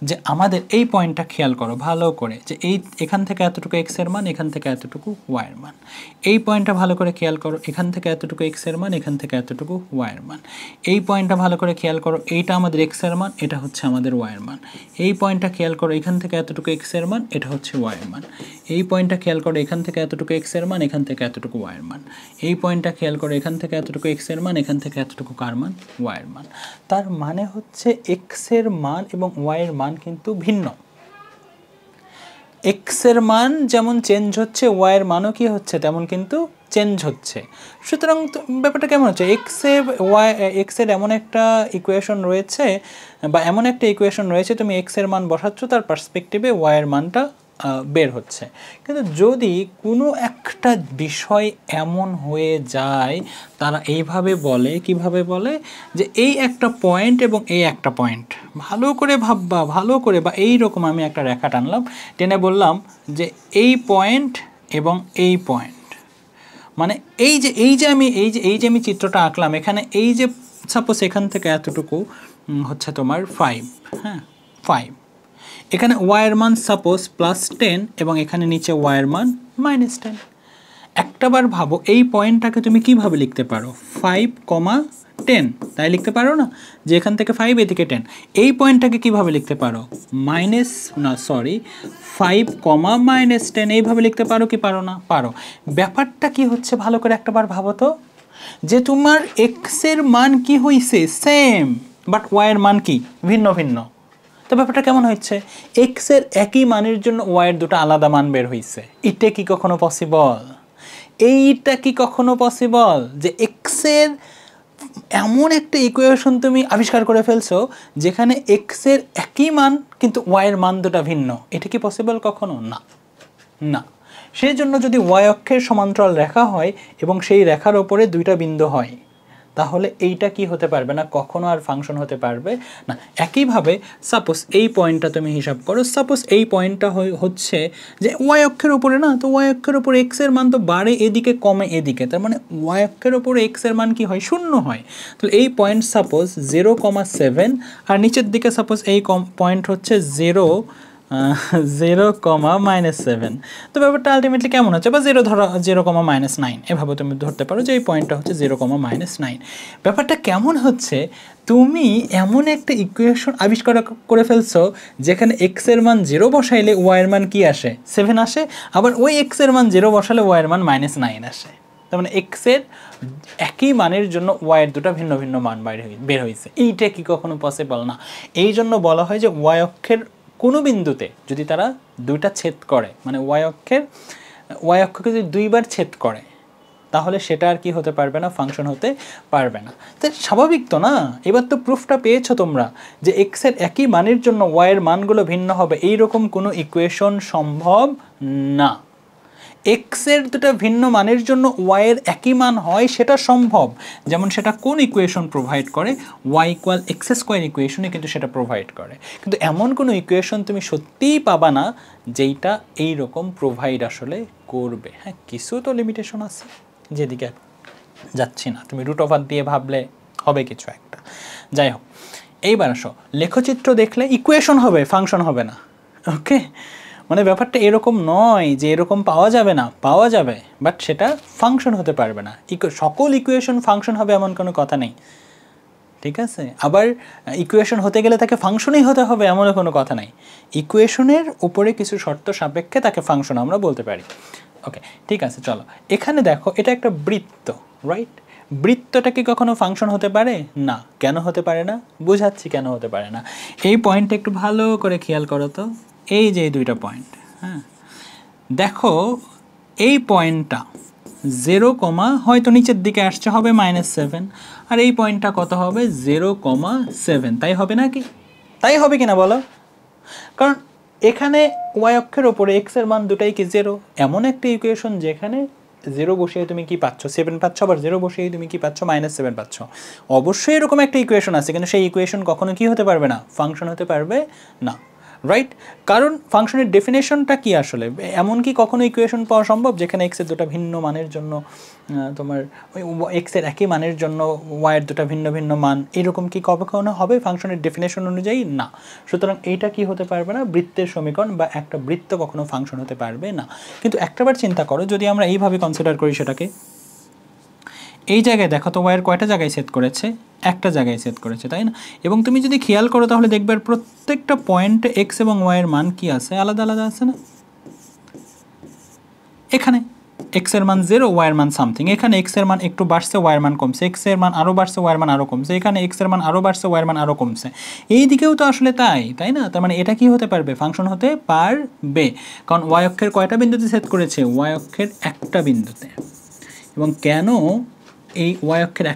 S1: যে আমাদের এই পয়েন্টটা খেয়াল করো ভালো করে, যে এই এখান থেকে এতটুকু এক্স এর মান, এখান থেকে এতটুকু ওয়াই এর মান। এই পয়েন্টটা ভালো করে খেয়াল করো, এখান থেকে এতটুকু এক্স এর মান, এখান থেকে এতটুকু ওয়াই এর মান। এই পয়েন্টটা ভালো করে খেয়াল করো, এইটা আমাদের এক্স এর মান, এটা হচ্ছে আমাদের ওয়াই এর মান। এই পয়েন্টটা খেয়াল করো, এখান থেকে এতটুকু এক্স এর মান, এটা হচ্ছে ওয়াই এর মান। এই পয়েন্টটা খেয়াল করো, এখান থেকে এতটুকু এক্স এর মান, এখান থেকে এতটুকু ওয়াই এর মান। এই পয়েন্টটা খেয়াল করো, এখান থেকে এতটুকু এক্স এর মান, এখান থেকে এতটুকু কার মান? ওয়াই এর মান। তার মানে হচ্ছে এক্স এর মান এবং ওয়াই এর মান কিন্তু ভিন্ন। এক্স এর মান যেমন চেঞ্জ হচ্ছে, ওয়াই এর মানও কি হচ্ছে তেমন কিন্তু চেঞ্জ হচ্ছে। সুতরাং ব্যাপারটা কেমন হচ্ছে, এক্স এর এমন একটা ইকুয়েশন রয়েছে, বা এমন একটা ইকুয়েশন রয়েছে, তুমি এক্স এর মান বসাচ্ছ, তার পার্সপেক্টিভে ওয়াই এর মানটা বের হচ্ছে। কিন্তু যদি কোনো একটা বিষয় এমন হয়ে যায়, তারা এইভাবে বলে, কিভাবে বলে, যে এই একটা পয়েন্ট এবং এই একটা পয়েন্ট, ভালো করে ভাববা, ভালো করে, বা এই রকম আমি একটা রেখা টানলাম, টেনে বললাম যে এই পয়েন্ট এবং এই পয়েন্ট, মানে এই যে আমি চিত্রটা আঁকলাম, এখানে এই যে সাপোজ এখান থেকে এতটুকু হচ্ছে তোমার 5, হ্যাঁ 5, এখানে ওয়াইয়ের মান সাপোজ +10 এবং এখানে নিচে ওয়াইয়ের মান -10। একটাবার ভাবো এই পয়েন্টটাকে তুমি কিভাবে লিখতে পারো? 5,10, তাই লিখতে পারো না, যে এখান থেকে 5 এদিকে 10। এই পয়েন্টটাকে কিভাবে লিখতে পারো? 5,-10 এইভাবে লিখতে পারো কি পারো না? পারো। ব্যাপারটা কি হচ্ছে ভালো করে একটাবার ভাবো তো, যে তোমার এক্স এর মান কি হইছে সেম, বাট ওয়াই এর মান কি ভিন্ন ভিন্ন। তো ব্যাপারটা কেমন হচ্ছে, এক্স এর একই মানের জন্য ওয়াই এর দুটো আলাদা মান বের হইছে। এটা কি কখনো পসিবল? এইটা কি কখনো পসিবল যে এক্স এর এমন একটা ইকুয়েশন তুমি আবিষ্কার করে ফেলছো যেখানে এক্স এর একই মান কিন্তু ওয়াই এর মান দুটো ভিন্ন? এটা কি পসিবল কখনো? না, না। সেই জন্য যদি ওয়াই অক্ষের সমান্তরাল রেখা হয় এবং সেই রেখার ওপরে দুইটা বিন্দু হয়, তাহলে এইটা কি হতে পারবে না, কখনো আর ফাংশন হতে পারবে না। একইভাবে সাপোজ এই পয়েন্টটা তুমি হিসাব করো, সাপোজ এই পয়েন্টটা হচ্ছে যে ওয়াই অক্ষের উপরে না, তো ওয়াই অক্ষের উপরে এক্স এর মান তো বাড়ে এদিকে, কমে এদিকে, তার মানে ওয়াই অক্ষের উপরে এক্স এর মান কি হয়? 0 হয়। তো এই পয়েন্ট সাপোজ 0,7, আর নিচের দিকে সাপোজ এই পয়েন্ট হচ্ছে 0,-7। তো ব্যাপারটা আলটিমেটলি কেমন হচ্ছে, বা 0 ধরো 0,-9, এভাবে তুমি ধরতে পারো যে এই পয়েন্টটা হচ্ছে 0,-9। ব্যাপারটা কেমন হচ্ছে, তুমি এমন একটা ইকুয়েশন আবিষ্কার করে ফেলছো যেখানে এক্স এর মান 0 বসাইলে ওয়াই এর মান কি আসে? 7 আসে। আবার ওই এক্স এর মান 0 বসালে ওয়াই এর মান -9 আসে। তার মানে এক্স এর একই মানের জন্য ওয়াই এর দুটো ভিন্ন ভিন্ন মান বের হয়েছে। এইটা কি কখনো পসিবল না। এই জন্য বলা হয় যে ওয়াই অক্ষের কোনো বিন্দুতে যদি তারা দুইটা ছেদ করে, মানে ওয়াই অক্ষকে যদি দুইবার ছেদ করে, তাহলে সেটা আর কি হতে পারবে না, ফাংশন হতে পারবে না। তো স্বাভাবিক তো না? এবার তো প্রুফটা পেয়েছো তোমরা যে এক্স এর একই মানের জন্য ওয়াই এর মানগুলো ভিন্ন হবে, এইরকম কোনো ইকুয়েশন সম্ভব না। এক্স এর দুটো ভিন্ন মানের জন্য ওয়াই এর একই মান হয় সেটা সম্ভব। যেমন সেটা কোন ইকুয়েশন প্রোভাইড করে? y=x² ইকুয়েশনে কিন্তু সেটা প্রোভাইড করে। কিন্তু এমন কোনো ইকুয়েশন তুমি সত্যিই পাবা না যেইটা এইরকম প্রোভাইড আসলে করবে। হ্যাঁ, কিছু তো লিমিটেশন আছে, যেদিকে যাচ্ছি না। তুমি √ওভার দিয়ে ভাবলে হবে কিছু একটা। যাই হোক, এইবার আসো, লেখচিত্র দেখলে ইকুয়েশন হবে, ফাংশন হবে না। ওকে, মানে ব্যাপারটা এরকম নয় যে এরকম পাওয়া যাবে না, পাওয়া যাবে, বাট সেটা ফাংশন হতে পারবে না। সকল ইকুয়েশন ফাংশন হবে এমন কোনো কথা নেই, ঠিক আছে? আবার ইকুয়েশন হতে গেলে তাকে ফাংশনই হতে হবে এমনও কোনো কথা নাই। ইকুয়েশনের উপরে কিছু শর্ত সাপেক্ষে তাকে ফাংশন আমরা বলতে পারি। ওকে, ঠিক আছে, চলো এখানে দেখো, এটা একটা বৃত্ত, রাইট? বৃত্তটা কি কখনো ফাংশন হতে পারে না? কেন হতে পারে না? বুঝাচ্ছি কেন হতে পারে না। এই পয়েন্টটা একটু ভালো করে খেয়াল করো তো, এই যে দুইটা পয়েন্ট, হ্যাঁ দেখো এই পয়েন্টটা 0, হয়তো নিচের দিকে আসছে হবে -7, আর এই পয়েন্টটা কত হবে 0,7, তাই হবে নাকি? তাই হবে কিনা বলো? কারণ এখানে ওয়াই অক্ষের ওপরে এক্স এর মান দুটাই কি 0, এমন একটা ইকুয়েশন যেখানে 0 বসিয়ে তুমি কি পাচ্ছ 7 পাচ্ছ, আবার 0 বসিয়ে তুমি কি পাচ্ছ -7 পাচ্ছ। অবশ্যই এরকম একটা ইকুয়েশন আছে, কিন্তু সেই ইকুয়েশন কখনো কি হতে পারবে না? ফাংশন হতে পারবে না, রাইট? কারণ ফাংশনের ডেফিনেশনটা কি আসলে? এমন কি কখনো ইকুয়েশন পাওয়া সম্ভব যেখানে এক্সের দুটো ভিন্ন মানের জন্য তোমার ওই এক্সের একই মানের জন্য ওয়াইয়ের দুটো ভিন্ন ভিন্ন মান, এরকম কি কখনো হবে ফাংশনের ডেফিনেশন অনুযায়ী? না। সুতরাং এইটা কি হতে পারবে না? বৃত্তের সমীকরণ বা একটা বৃত্ত কখনো ফাংশন হতে পারবে না। কিন্তু একটাবার চিন্তা করো, যদি আমরা এইভাবে কনসিডার করি সেটাকে, এই জায়গায় দেখো তো ওয়াইয়ের কয়টা জায়গায় সেট করেছে? একটা জায়গায় সেট করেছে, তাই না? এবং তুমি যদি খেয়াল করো তাহলে দেখবে প্রত্যেকটা পয়েন্টে এক্স এবং ওয়াইয়ের মান কি আছে? আলাদা আলাদা আছে না? এখানে এক্সের মান 0, ওয়াইয়ের মান সামথিং, এখানে এক্সের মান একটু বাড়ছে, ওয়াইয়ের মান কমছে, এক্সের মান আরও বাড়ছে, ওয়াইয়ের মান আরও কমছে, এখানে এক্সের মান আরও বাড়ছে, ওয়াইয়ের মান আরও কমছে। এই দিকেও তো আসলে তাই না? তার মানে এটা কি হতে পারবে? ফাংশন হতে পারবে, কারণ ওয়াই অক্ষের কয়টা বিন্দুতে সেট করেছে? ওয়াই অক্ষের একটা বিন্দুতে। এবং কেন এই ওয়াই অক্ষের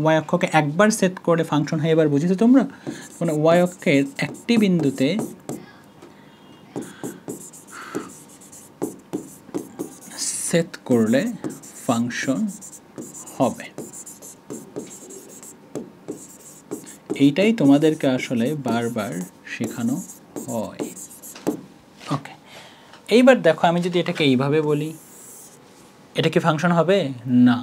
S1: ওয়াই অক্ষকে একবার সেট করে ফাংশন হয়, এবার বুঝেছো তোমরা? মানে ওয়াই অক্ষের একটি বিন্দুতে সেট করলে ফাংশন হবে, এইটাই তোমাদেরকে আসলে বারবার শেখানো হয়। ওকে, এইবার দেখো আমি যদি এটাকে এইভাবে বলি, এটা কি ফাংশন হবে? না।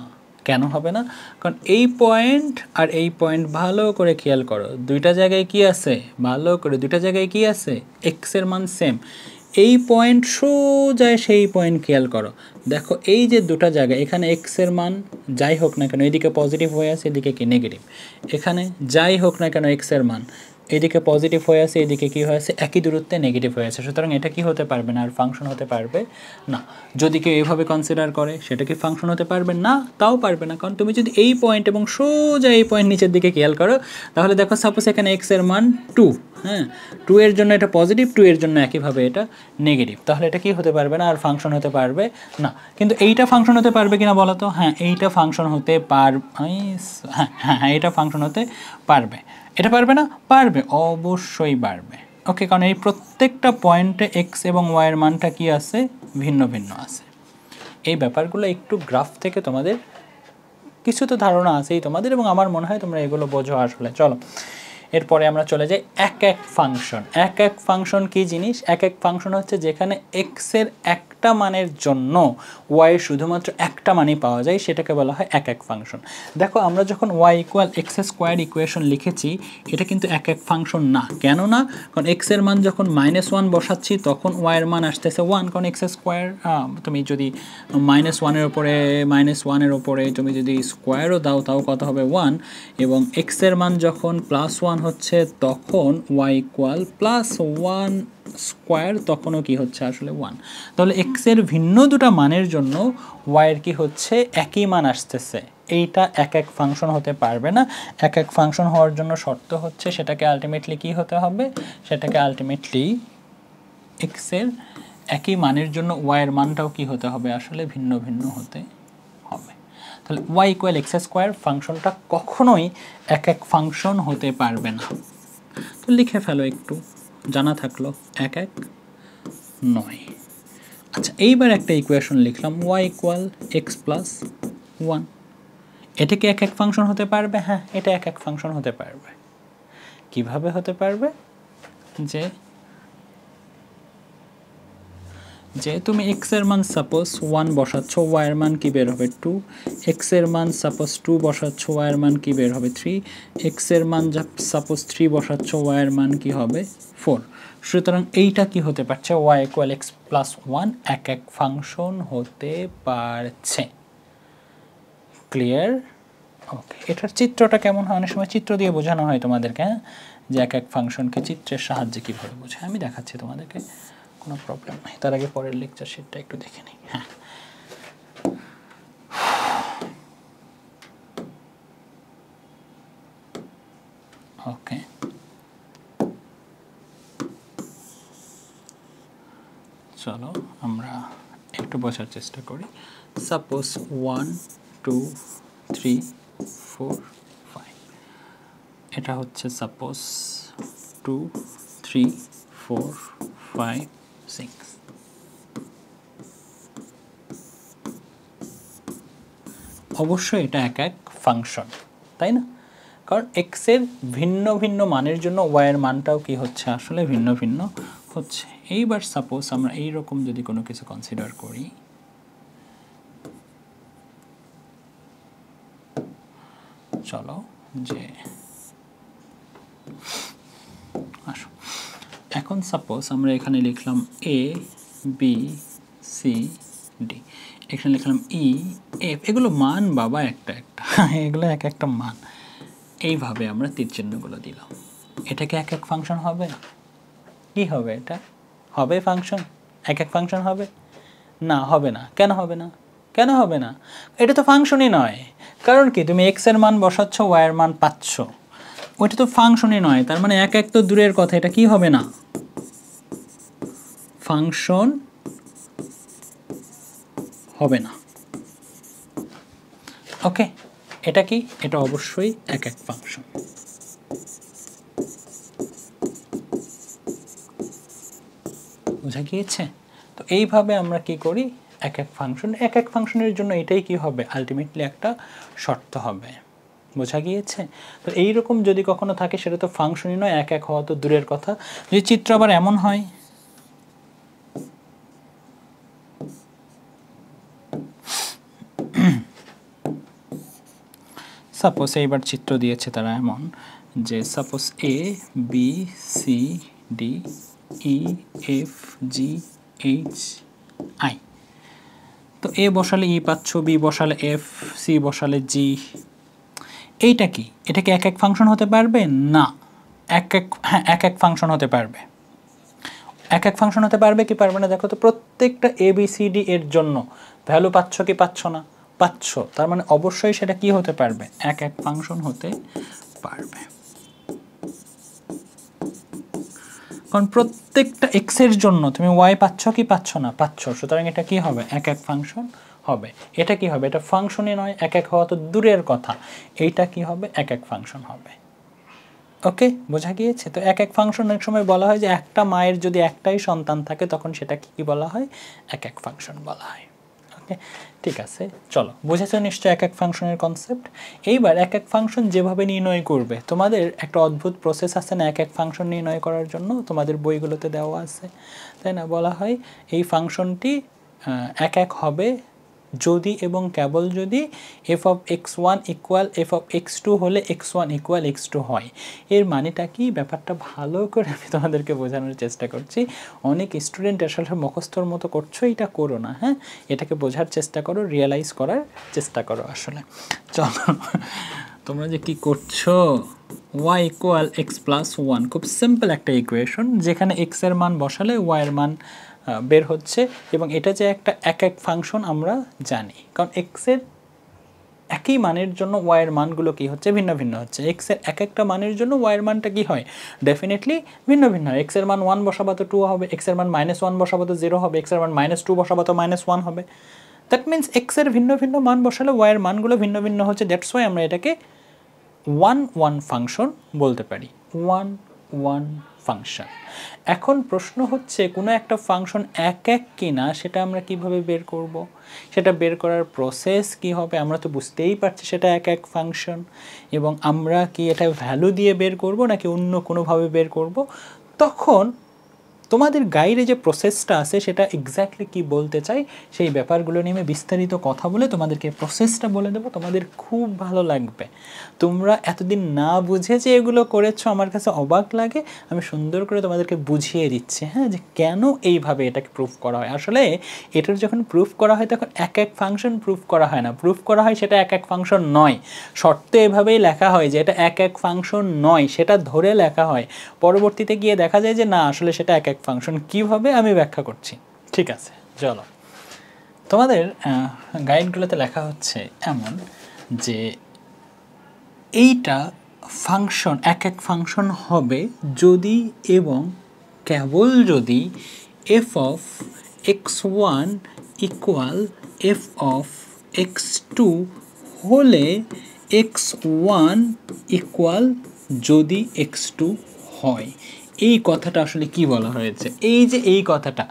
S1: কেন হবে না? কারণ এই পয়েন্ট আর এই পয়েন্ট ভালো করে খেয়াল করো, দুইটা জায়গায় কি আছে? ভালো করে দুইটা জায়গায় কি আছে? এক্সের মান সেম। এই পয়েন্ট সোজা সেই পয়েন্ট খেয়াল করো, দেখো এই যে দুটা জায়গা, এখানে এক্সের মান যাই হোক না কেন এদিকে পজিটিভ হয়ে আছে, এদিকে কি নেগেটিভ, এখানে যাই হোক না কেন এক্সের মান এদিকে পজিটিভ হয়ে আছে, এদিকে কী হয়েছে? একই দূরত্বে নেগেটিভ হয়ে আছে। সুতরাং এটা কি হতে পারবে না? আর ফাংশন হতে পারবে না। যদি কেউ এভাবে কনসিডার করে সেটা কি ফাংশন হতে পারবে না? তাও পারবে না, কারণ তুমি যদি এই পয়েন্ট এবং সোজা এই পয়েন্ট নিচের দিকে খেয়াল করো, তাহলে দেখো সাপোজ এখানে এক্সের মান 2, হ্যাঁ 2 এর জন্য এটা পজিটিভ, 2 এর জন্য একইভাবে এটা নেগেটিভ, তাহলে এটা কি হতে পারবে না? আর ফাংশন হতে পারবে না। কিন্তু এইটা ফাংশন হতে পারবে কিনা বলো তো? হ্যাঁ এইটা ফাংশন হতে হ্যাঁ এটা ফাংশন হতে পারবে। এটা পারবে না? পারবে, অবশ্যই পারবে। ওকে, কারণ এই প্রত্যেকটা পয়েন্টে এক্স এবং ওয়াইয়ের মানটা কি আছে? ভিন্ন ভিন্ন আছে। এই ব্যাপারগুলো একটু গ্রাফ থেকে তোমাদের কিছু তো ধারণা আছেই তোমাদের, এবং আমার মনে হয় তোমরা এগুলো বোঝো আসলে। চলো এরপরে আমরা চলে যাই এক এক ফাংশন। এক এক ফাংশন কি জিনিস? এক এক ফাংশন হচ্ছে যেখানে এক্সের একটা মানের জন্য ওয়াইয়ের শুধুমাত্র একটা মানই পাওয়া যায়, সেটাকে বলা হয় এক এক ফাংশন। দেখো আমরা যখন y equal x square equation লিখেছি, এটা কিন্তু এক এক ফাংশন না। কেন না? কারণ এক্সের মান যখন -1 বসাচ্ছি তখন ওয়াইয়ের মান আসতেছে 1, কারণ এক্স স্কোয়ার তুমি যদি -1 এর ওপরে তুমি যদি স্কোয়ারও দাও তাও কত হবে? 1। এবং এক্সের মান যখন +1 হচ্ছে তখন ওয়াই ইকুয়াল +1 স্কোয়ার, তখনও কি হচ্ছে আসলে 1। তাহলে এক্সের ভিন্ন দুটা মানের জন্য ওয়াইয়ের কি হচ্ছে? একই মান আসতেছে। এইটা এক এক ফাংশন হতে পারবে না। এক এক ফাংশন হওয়ার জন্য শর্ত হচ্ছে সেটাকে আলটিমেটলি কি হতে হবে? সেটাকে আলটিমেটলি এক্সের একই মানের জন্য ওয়াইয়ের মানটাও কি হতে হবে? আসলে ভিন্ন ভিন্ন হতে হবে। তাহলে ওয়াই ইকুয়াল এক্স স্কোয়ার ফাংশনটা কখনোই এক এক ফাংশন হতে পারবে না। তো লিখে ফেলো, একটু জানা থাকলো, এক এক নয়। আচ্ছা, এইবার একটা ইকুয়েশন লিখলাম ওয়াই ইকুয়াল এক্স প্লাস 1। এটা কি এক এক ফাংশন হতে পারবে? হ্যাঁ, এটা এক এক ফাংশন হতে পারবে। কিভাবে হতে পারবে? যে তুমি এক্স এর মান সাপোজ 1 বসাচ্ছ, ওয়াইয়ের মান কি বের হবে? 2। এক্স এর মান সাপোজ 2 বসাচ্ছ, ওয়াইয়ের মান কি বের হবে? 3। এক্স এর মান সাপোজ 3 বসাচ্ছ, ওয়াইয়ের মান কি হবে? 4। সুতরাং এইটা কি হতে পারছে? ওয়াই ইকুয়াল এক্স প্লাস 1 এক এক ফাংশন হতে পারছে। ক্লিয়ার? ওকে, এটার চিত্রটা কেমন হয়? অনেক সময় চিত্র দিয়ে বোঝানো হয় তোমাদেরকে, হ্যাঁ, যে এক এক ফাংশনকে চিত্রের সাহায্যে কীভাবে বোঝায়। আমি দেখাচ্ছি তোমাদেরকে, কোনো প্রবলেম নেই। তার আগে পরের লেকচার শিটটা একটু দেখে নিই। হ্যাঁ, ওকে, চলো আমরা একটু বোঝার চেষ্টা করি। সাপোজ 1 2 3 4 5, এটা হচ্ছে সাপোজ 2 3 4 5 6। অবশ্যই এটা এক এক ফাংশন, তাই না? কারণ এক্স এর ভিন্ন ভিন্ন মানের জন্য ওয়াই এর মানটাও কি হচ্ছে, আসলে ভিন্ন ভিন্ন হচ্ছে। এইবার সাপোজ আমরা এইরকম যদি কোনো কিছু কনসিডার করি, চলো যে আসো, এখন সাপোজ আমরা এখানে লিখলাম এ বি সি ডি, এখানে লিখলাম ই এফ, এগুলো মান বাবা একটা একটা এগুলো এক একটা মান। এইভাবে আমরা তীর চিহ্নগুলো দিলাম। এটাকে এক এক ফাংশন হবে? কি হবে এটা? হবে ফাংশন? এক এক ফাংশন হবে? না, হবে না। কেন হবে না? কেন হবে না? এটা তো ফাংশনই নয়। কারণ কি, তুমি এক্স এর মান বসাচ্ছ, ওয়াই এর মান পাচ্ছ, ওইটা তো ফাংশনই নয়। তার মানে এক এক তো দূরের কথা, এটা কি হবে না? ফাংশন হবে না। ওকে, এটা কি? এটা অবশ্যই এক এক ফাংশন। বোঝা গিয়েছে? তো এইভাবে আমরা কি করি, এক এক ফাংশন, এক এক ফাংশনের জন্য এটাই কি হবে, আলটিমেটলি একটা শর্ত হবে। বোঝা গিয়েছে? তো এইরকম যদি কখনো থাকে সেটা তো ফাংশনই নয়, এক এক হওয়া তো দূরের কথা। যদি চিত্র আবার এমন হয়, সাপোজ এইবার চিত্র দিয়েছে তারা এমন যে suppose a b c d e f g h i, তো এ বসালে ই পাচ্ছ, বি বসালে এফ, সি বসালে জি। এইটা কি? এটা কি এক এক ফাংশন হতে পারবে? না। হ্যাঁ, এক এক ফাংশন হতে পারবে। এক এক ফাংশন হতে পারবে কি পারবে না দেখো তো। প্রত্যেকটা এ বি সি ডি এর জন্য ভ্যালু পাচ্ছ কি পাচ্ছ না? পাচ্ছ। তার মানে অবশ্যই সেটা কি হতে পারবে, এক এক ফাংশন হতে পারবে। কারণ প্রত্যেকটা এক্স এর জন্য তুমি ওয়াই পাচ্ছ কি পাচ্ছ না? পাচ্ছ। সুতরাং এটা কি হবে, এক এক ফাংশন হবে। এটা কি হবে, এটা ফাংশনই নয়, এক এক হওয়া তো দূরের কথা। এইটা কি হবে, এক এক ফাংশন হবে। ওকে, বোঝা গিয়েছে? তো এক এক ফাংশন অনেক সময় বলা হয় যে একটা মায়ের যদি একটাই সন্তান থাকে তখন সেটা কি বলা হয়, এক এক ফাংশন বলা হয়। ওকে, ঠিক আছে, চলো বুঝেছো নিশ্চয় এক এক ফাংশনের কনসেপ্ট। এইবার এক এক ফাংশন যেভাবে নির্ণয় করবে, তোমাদের একটা অদ্ভুত প্রসেস আছে না এক এক ফাংশন নির্ণয় করার জন্য, তোমাদের বইগুলোতে দেওয়া আছে, তাই না? বলা হয় এই ফাংশনটি এক এক হবে যদি এবং কেবল যদি f of x one equal f of x two হলে x one equal x two হয়। এর মানেটা কি, ব্যাপারটা ভালো করে আমি তোমাদেরকে বোঝানোর চেষ্টা করছি। অনেক স্টুডেন্ট আসলে মুখস্থর মতো করছো, এটা করো না, হ্যাঁ, এটাকে বোঝার চেষ্টা করো, রিয়েলাইজ করার চেষ্টা করো। আসলে চলো, তোমরা যে কি করছো, y equal x plus one, খুব সিম্পল একটা ইকুয়েশন, যেখানে এক্স এর মান বসালে ওয়াই এর মান বের হচ্ছে। এবং এটা যে একটা এক এক ফাংশন আমরা জানি, কারণ এক্সের একই মানের জন্য ওয়াইয়ের মানগুলো কি হচ্ছে, ভিন্ন ভিন্ন হচ্ছে। এক্সের এক একটা মানের জন্য ওয়াইয়ের মানটা কি হয়, ডেফিনেটলি ভিন্ন ভিন্ন হয়। এক্সের মান 1 বসাবো তো 2 হবে, এক্সের মান -1 বসাবো তো 0 হবে, এক্সের মান -2 বসাবো তো -1 হবে। দ্যাট মিনস এক্সের ভিন্ন ভিন্ন মান বসালে ওয়াইয়ের মানগুলো ভিন্ন ভিন্ন হচ্ছে। দ্যাটস ওয়াই আমরা এটাকে 1 ফাংশন বলতে পারি, 1 ফাংশন। এখন প্রশ্ন হচ্ছে কোনো একটা ফাংশন এক এক কিনা সেটা আমরা কিভাবে বের করব, সেটা বের করার প্রসেস কি হবে। আমরা তো বুঝতেই পারছি সেটা এক এক ফাংশন, এবং আমরা কি এটা ভ্যালু দিয়ে বের করব নাকি অন্য কোনোভাবে বের করব। তখন তোমাদের গাইডে যে প্রসেসটা আছে সেটা এক্স্যাক্টলি কি বলতে চাই সেই ব্যাপারগুলো নিয়ে আমি বিস্তারিত কথা বলে তোমাদেরকে প্রসেসটা বলে দেবো। তোমাদের খুব ভালো লাগবে। তোমরা এতদিন না বুঝে যে এগুলো করেছো আমার কাছে অবাক লাগে। আমি সুন্দর করে তোমাদেরকে বুঝিয়ে দিচ্ছি, হ্যাঁ, যে কেন এইভাবে এটাকে প্রুফ করা হয়। আসলে এটার যখন প্রুফ করা হয় তখন এক এক ফাংশন প্রুফ করা হয় না, প্রুফ করা হয় সেটা এক এক ফাংশন নয়। শর্তে এভাবেই লেখা হয় যে এটা এক এক ফাংশন নয়, সেটা ধরে লেখা হয়। পরবর্তীতে গিয়ে দেখা যায় যে না, আসলে সেটা এক এক ফাংশন। কিভাবে আমি ব্যাখ্যা করছি, ঠিক আছে? চলো, তোমাদের গাইডগুলোতে লেখা হচ্ছে এমন যে এইটা ফাংশন এক এক ফাংশন হবে যদি এবং কেবল যদি f of x one equal f of x two হলে এক্স ওয়ান ইকুয়াল যদি এক্স টু হয়। এই কথাটা আসলে কি বলা হয়েছে, এই যে এই কথাটা,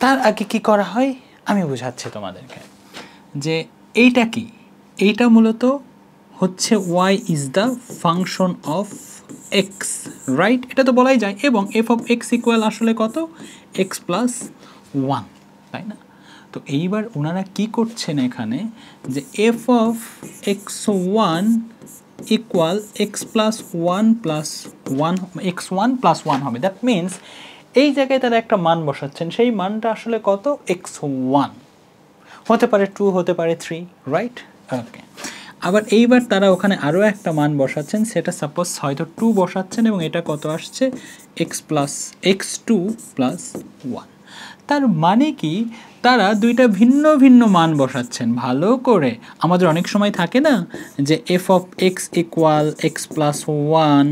S1: তার আগে কি করা হয় আমি বোঝাচ্ছি তোমাদেরকে যে এইটা কি, এইটা মূলত হচ্ছে y is the function of x, right? এটা তো বলাই যায়। এবং এফ অফ এক্স ইকুয়াল আসলে কত, এক্স প্লাস ওয়ান, তাই না? তো এইবার ওনারা কি করছেন এখানে, যে f of x one equal x plus one plus one, x one plus one হবে। দ্যাট মিনস এই জায়গায় তারা একটা মান বসাচ্ছেন, সেই মানটা আসলে কত, এক্স ওয়ান, হতে পারে টু, হতে পারে থ্রি, রাইট? ওকে। আবার এইবার তারা ওখানে আরও একটা মান বসাচ্ছেন, সেটা সাপোজ হয়তো টু বসাচ্ছেন এবং এটা কত আসছে, x plus x two plus one. তার মানে কি, তারা দুইটা ভিন্ন ভিন্ন মান বসাচ্ছেন। ভালো করে আমাদের অনেক সময় থাকে না যে f of x equal x plus one,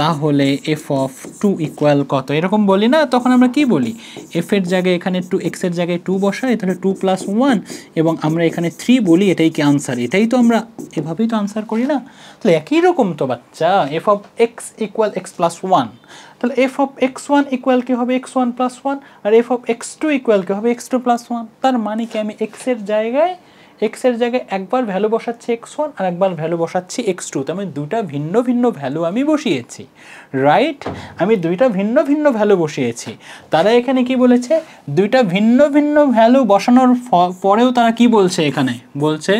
S1: তাহলে এফ অফ টু ইকুয়াল কত, এরকম বলি না? তখন আমরা কি বলি, এফের জায়গায় এখানে টু, এক্সের জায়গায় টু বসাই, তাহলে টু প্লাস ওয়ান, এবং আমরা এখানে থ্রি বলি, এটাই কি আনসার? এটাই তো আমরা এভাবেই তো আনসার করি না? তাহলে একই রকম তো বাচ্চা, f of x equal x plus one, তাহলে f of x one equal কি হবে, এক্স ওয়ান প্লাস ওয়ান, আর f of x two equal কি হবে, এক্স টু প্লাস ওয়ান। তার মানে কি, আমি এক্সের জায়গায় একবার ভ্যালু বসাচ্ছি এক্স ওয়ান আর একবার ভ্যালু বসাচ্ছি এক্স টু, তার মানে দুটা ভিন্ন ভিন্ন ভ্যালু আমি বসিয়েছি, রাইট? আমি দুইটা ভিন্ন ভিন্ন ভ্যালু বসিয়েছি। তারা এখানে কি বলেছে, দুইটা ভিন্ন ভিন্ন ভ্যালু বসানোর পরেও তারা কি বলছে, এখানে বলছে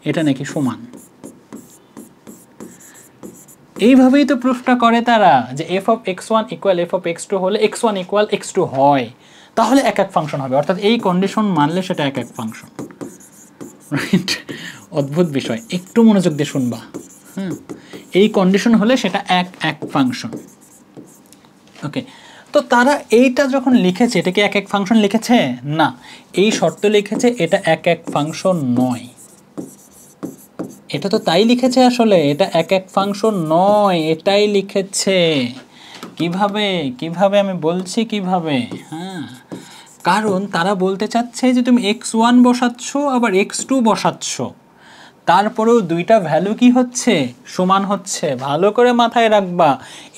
S1: এটা নাকি সমান। এইভাবেই তো প্রুফটা করে তারা, যে f of x one equal f of x two হলে x one equal x two হয়, তাহলে এক এক ফাংশন হবে, অর্থাৎ এই কন্ডিশন মানলে সেটা এক এক ফাংশন, রাইট? অদ্ভুত বিষয়, একটু মনোযোগ দিয়ে শুনবা। এই কন্ডিশন হলে সেটা এক এক ফাংশন। ওকে, তো তারা এইটা যখন লিখেছে, এটা কি এক এক ফাংশন লিখেছে? না, এই শর্ত লিখেছে এটা এক এক ফাংশন নয়। এটা তো তাই লিখেছে, আসলে এটা এক এক ফাংশন নয়, এটাই লিখেছে। কিভাবে কিভাবে আমি বলছি কিভাবে, হ্যাঁ, কারণ তারা বলতে চাচ্ছে যে তুমি এক্স ওয়ান বসাচ্ছ আবার এক্স টু বসাচ্ছ, তারপরেও দুইটা ভ্যালু কি হচ্ছে, সমান হচ্ছে। ভালো করে মাথায় রাখবা,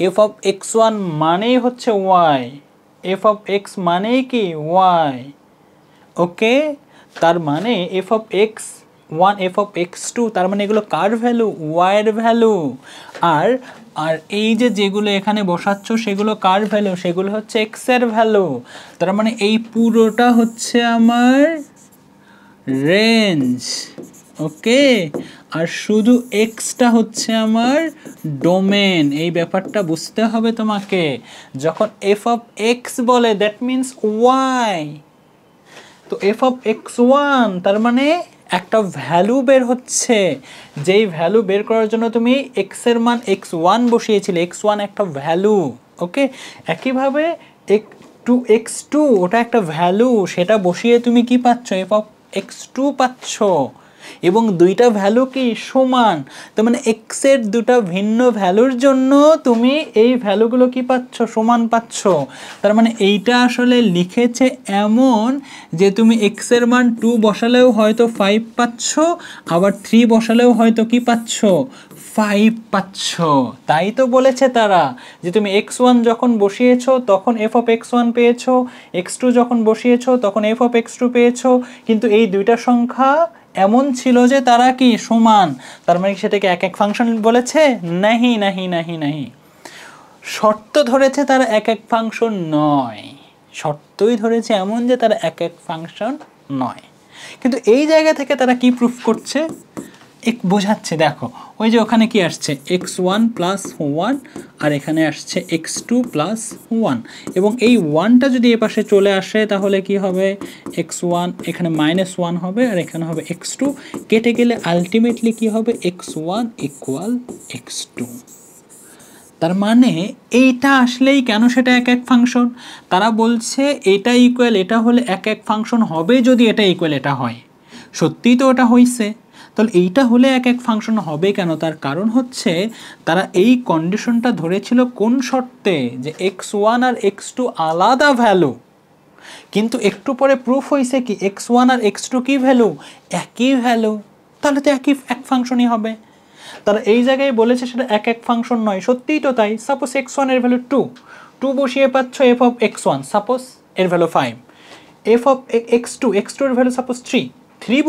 S1: এফ অফ এক্স ওয়ান মানেই হচ্ছে ওয়াই, এফ অফ এক্স মানেই কি ওয়াই, ওকে? তার মানে f of x one, f of x two, তার মানে এগুলো কার ভ্যালু, ওয়াইয়ের ভ্যালু। আর আর এই যে যেগুলো এখানে বসাচ্ছ সেগুলো কার ভ্যালু, সেগুলো হচ্ছে এক্সের ভ্যালু। তার মানে এই পুরোটা হচ্ছে আমার রেঞ্জ, ওকে? আর শুধু এক্সটা হচ্ছে আমার ডোমেন। এই ব্যাপারটা বুঝতে হবে তোমাকে। যখন এফ অফ এক্স বলে দ্যাট মিনস ওয়াই, তো এফ অফ এক্স ওয়ান তার মানে একটা ভ্যালু বের হচ্ছে, যেই ভ্যালু বের করার জন্য তুমি এক্সের মান এক্স ওয়ান বসিয়েছিলে, এক্স ওয়ান একটা ভ্যালু, ওকে? একইভাবে এক্স টু ওটা একটা ভ্যালু, সেটা বসিয়ে তুমি কি পাচ্ছ, এফ অফ এক্স টু পাচ্ছ, এবং দুইটা ভ্যালু কি সমান। তার মানে এক্সের দুটা ভিন্ন ভ্যালুর জন্য তুমি এই ভ্যালুগুলো কি পাচ্ছ, সমান পাচ্ছ। তার মানে এইটা আসলে লিখেছে এমন যে তুমি এক্সের মান 2 বসালেও হয়তো 5 পাচ্ছ, আবার 3 বসালেও হয়তো কি পাচ্ছ, 5 পাচ্ছ। তাই তো বলেছে তারা যে তুমি এক্স ওয়ান যখন বসিয়েছো তখন এফ অফ এক্স ওয়ান পেয়েছো, এক্স টু যখন বসিয়েছো তখন এফ অফ এক্স টু পেয়েছো, কিন্তু এই দুইটা সংখ্যা এমন ছিল যে তারা কি সমান। তার মানে সেটাকে এক এক ফাংশন বলেছে? নাহি নাহি নাহি নাহি, শর্ত ধরেছে তারা এক এক ফাংশন নয়, শর্তই ধরেছে এমন যে তারা এক এক ফাংশন নয়। কিন্তু এই জায়গা থেকে তারা কি প্রুফ করছে, এক বোঝাচ্ছে। দেখো ওই যে ওখানে কি আসছে, এক্স ওয়ান প্লাস ওয়ান, আর এখানে আসছে এক্স টু প্লাস ওয়ান, এবং এই ওয়ানটা যদি এ পাশে চলে আসে তাহলে কি হবে, এক্স ওয়ান এখানে মাইনাস ওয়ান হবে, আর এখানে হবে এক্স টু, কেটে গেলে আলটিমেটলি কি হবে, x one equal x two. তার মানে এইটা আসলেই কেন সেটা এক এক ফাংশন, তারা বলছে এটা ইকুয়াল এটা হলে এক এক ফাংশন হবে যদি এটা ইকুয়াল এটা হয়। সত্যিই তো ওটা হয়েছে। তাহলে এইটা হলে এক এক ফাংশন হবে কেন? তার কারণ হচ্ছে তারা এই কন্ডিশনটা ধরেছিল কোন শর্তে, যে x1 আর x2 আলাদা ভ্যালু, কিন্তু একটু পরে প্রুফ হয়েছে কি x1 আর x2 কি ভ্যালু, একই ভ্যালু, তাহলে তো একই এক ফাংশনই হবে। তারা এই জায়গায় বলেছে সেটা এক এক ফাংশন নয়, সত্যিই তো তাই। সাপোজ x1 এর ভ্যালু 2 বসিয়ে পাচ্ছ f অফ x1, সাপোজ এর ভ্যালু 5, f অফ x2 এর ভ্যালু সাপোজ 3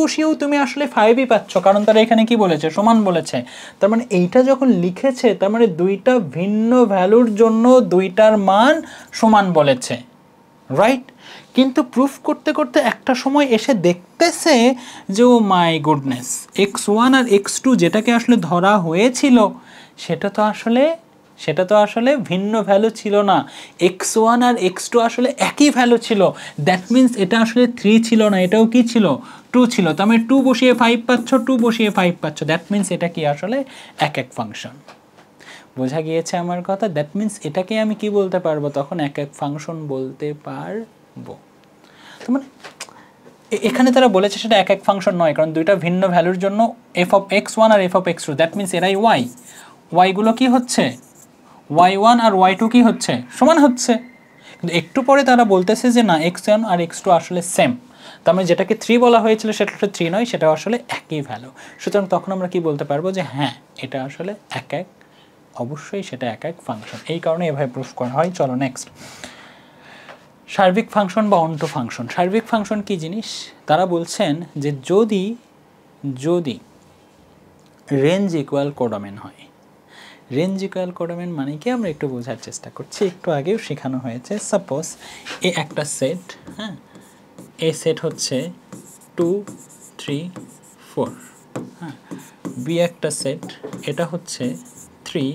S1: বসিয়েও তুমি আসলে 5ই পাচ্ছ, কারণ তারা এখানে কি বলেছে, সমান বলেছে। তার মানে এইটা যখন লিখেছে তার মানে দুইটা ভিন্ন ভ্যালুর জন্য দুইটার মান সমান বলেছে, রাইট? কিন্তু প্রুফ করতে করতে একটা সময় এসে দেখতেছে যে ও my goodness, x1 R x2 যেটাকে আসলে ধরা হয়েছিল সেটা তো আসলে ভিন্ন ভ্যালু ছিল না, x1 আর x2 আসলে একই ভ্যালু ছিল। দ্যাট মিন্স এটা আসলে 3 ছিল না, এটাও কি ছিল, 2 ছিল। তার মানে 2 বসিয়ে 5 পাচ্ছ, 2 বসিয়ে 5 পাচ্ছ, দ্যাট মিন্স এটা কি আসলে এক এক ফাংশন। বোঝা গিয়েছে আমার কথা? দ্যাট মিন্স এটাকে আমি কি বলতে পারবো তখন, এক এক ফাংশন বলতে পারবো। তো মানে এখানে তারা বলেছে সেটা এক এক ফাংশন নয়, কারণ দুইটা ভিন্ন ভ্যালুর জন্য f অফ x1 আর f of x2, that means এরাই y গুলো কি হচ্ছে, y1 আর y2 কি হচ্ছে, সমান হচ্ছে। কিন্তু একটু পরে তারা বলতেছে যে না, x1 আর x2 আসলে সেম, তার মানে যেটাকে 3 বলা হয়েছিল সেটা 3 নয়, সেটা আসলে একই ভ্যালু। সুতরাং তখন আমরা কি বলতে পারবো যে হ্যাঁ এটা আসলে অবশ্যই সেটা এক এক ফাংশন। এই কারণে এভাবে প্রুফ করা হয়। চলো নেক্সট, সার্বিক ফাংশন বা অন্টো ফাংশন। সার্বিক ফাংশন কি জিনিস? তারা বলছেন যে যদি রেঞ্জ ইকুয়াল কোডোমেন হয়। রেঞ্জ ইকুয়াল কোডোমেন মানে কি আমরা একটু বোঝার চেষ্টা করছি, একটু আগেও শেখানো হয়েছে। সাপোজ এ একটা সেট, হ্যাঁ, এ সেট হচ্ছে 2 3 4, হ্যাঁ, বি একটা সেট, এটা হচ্ছে 3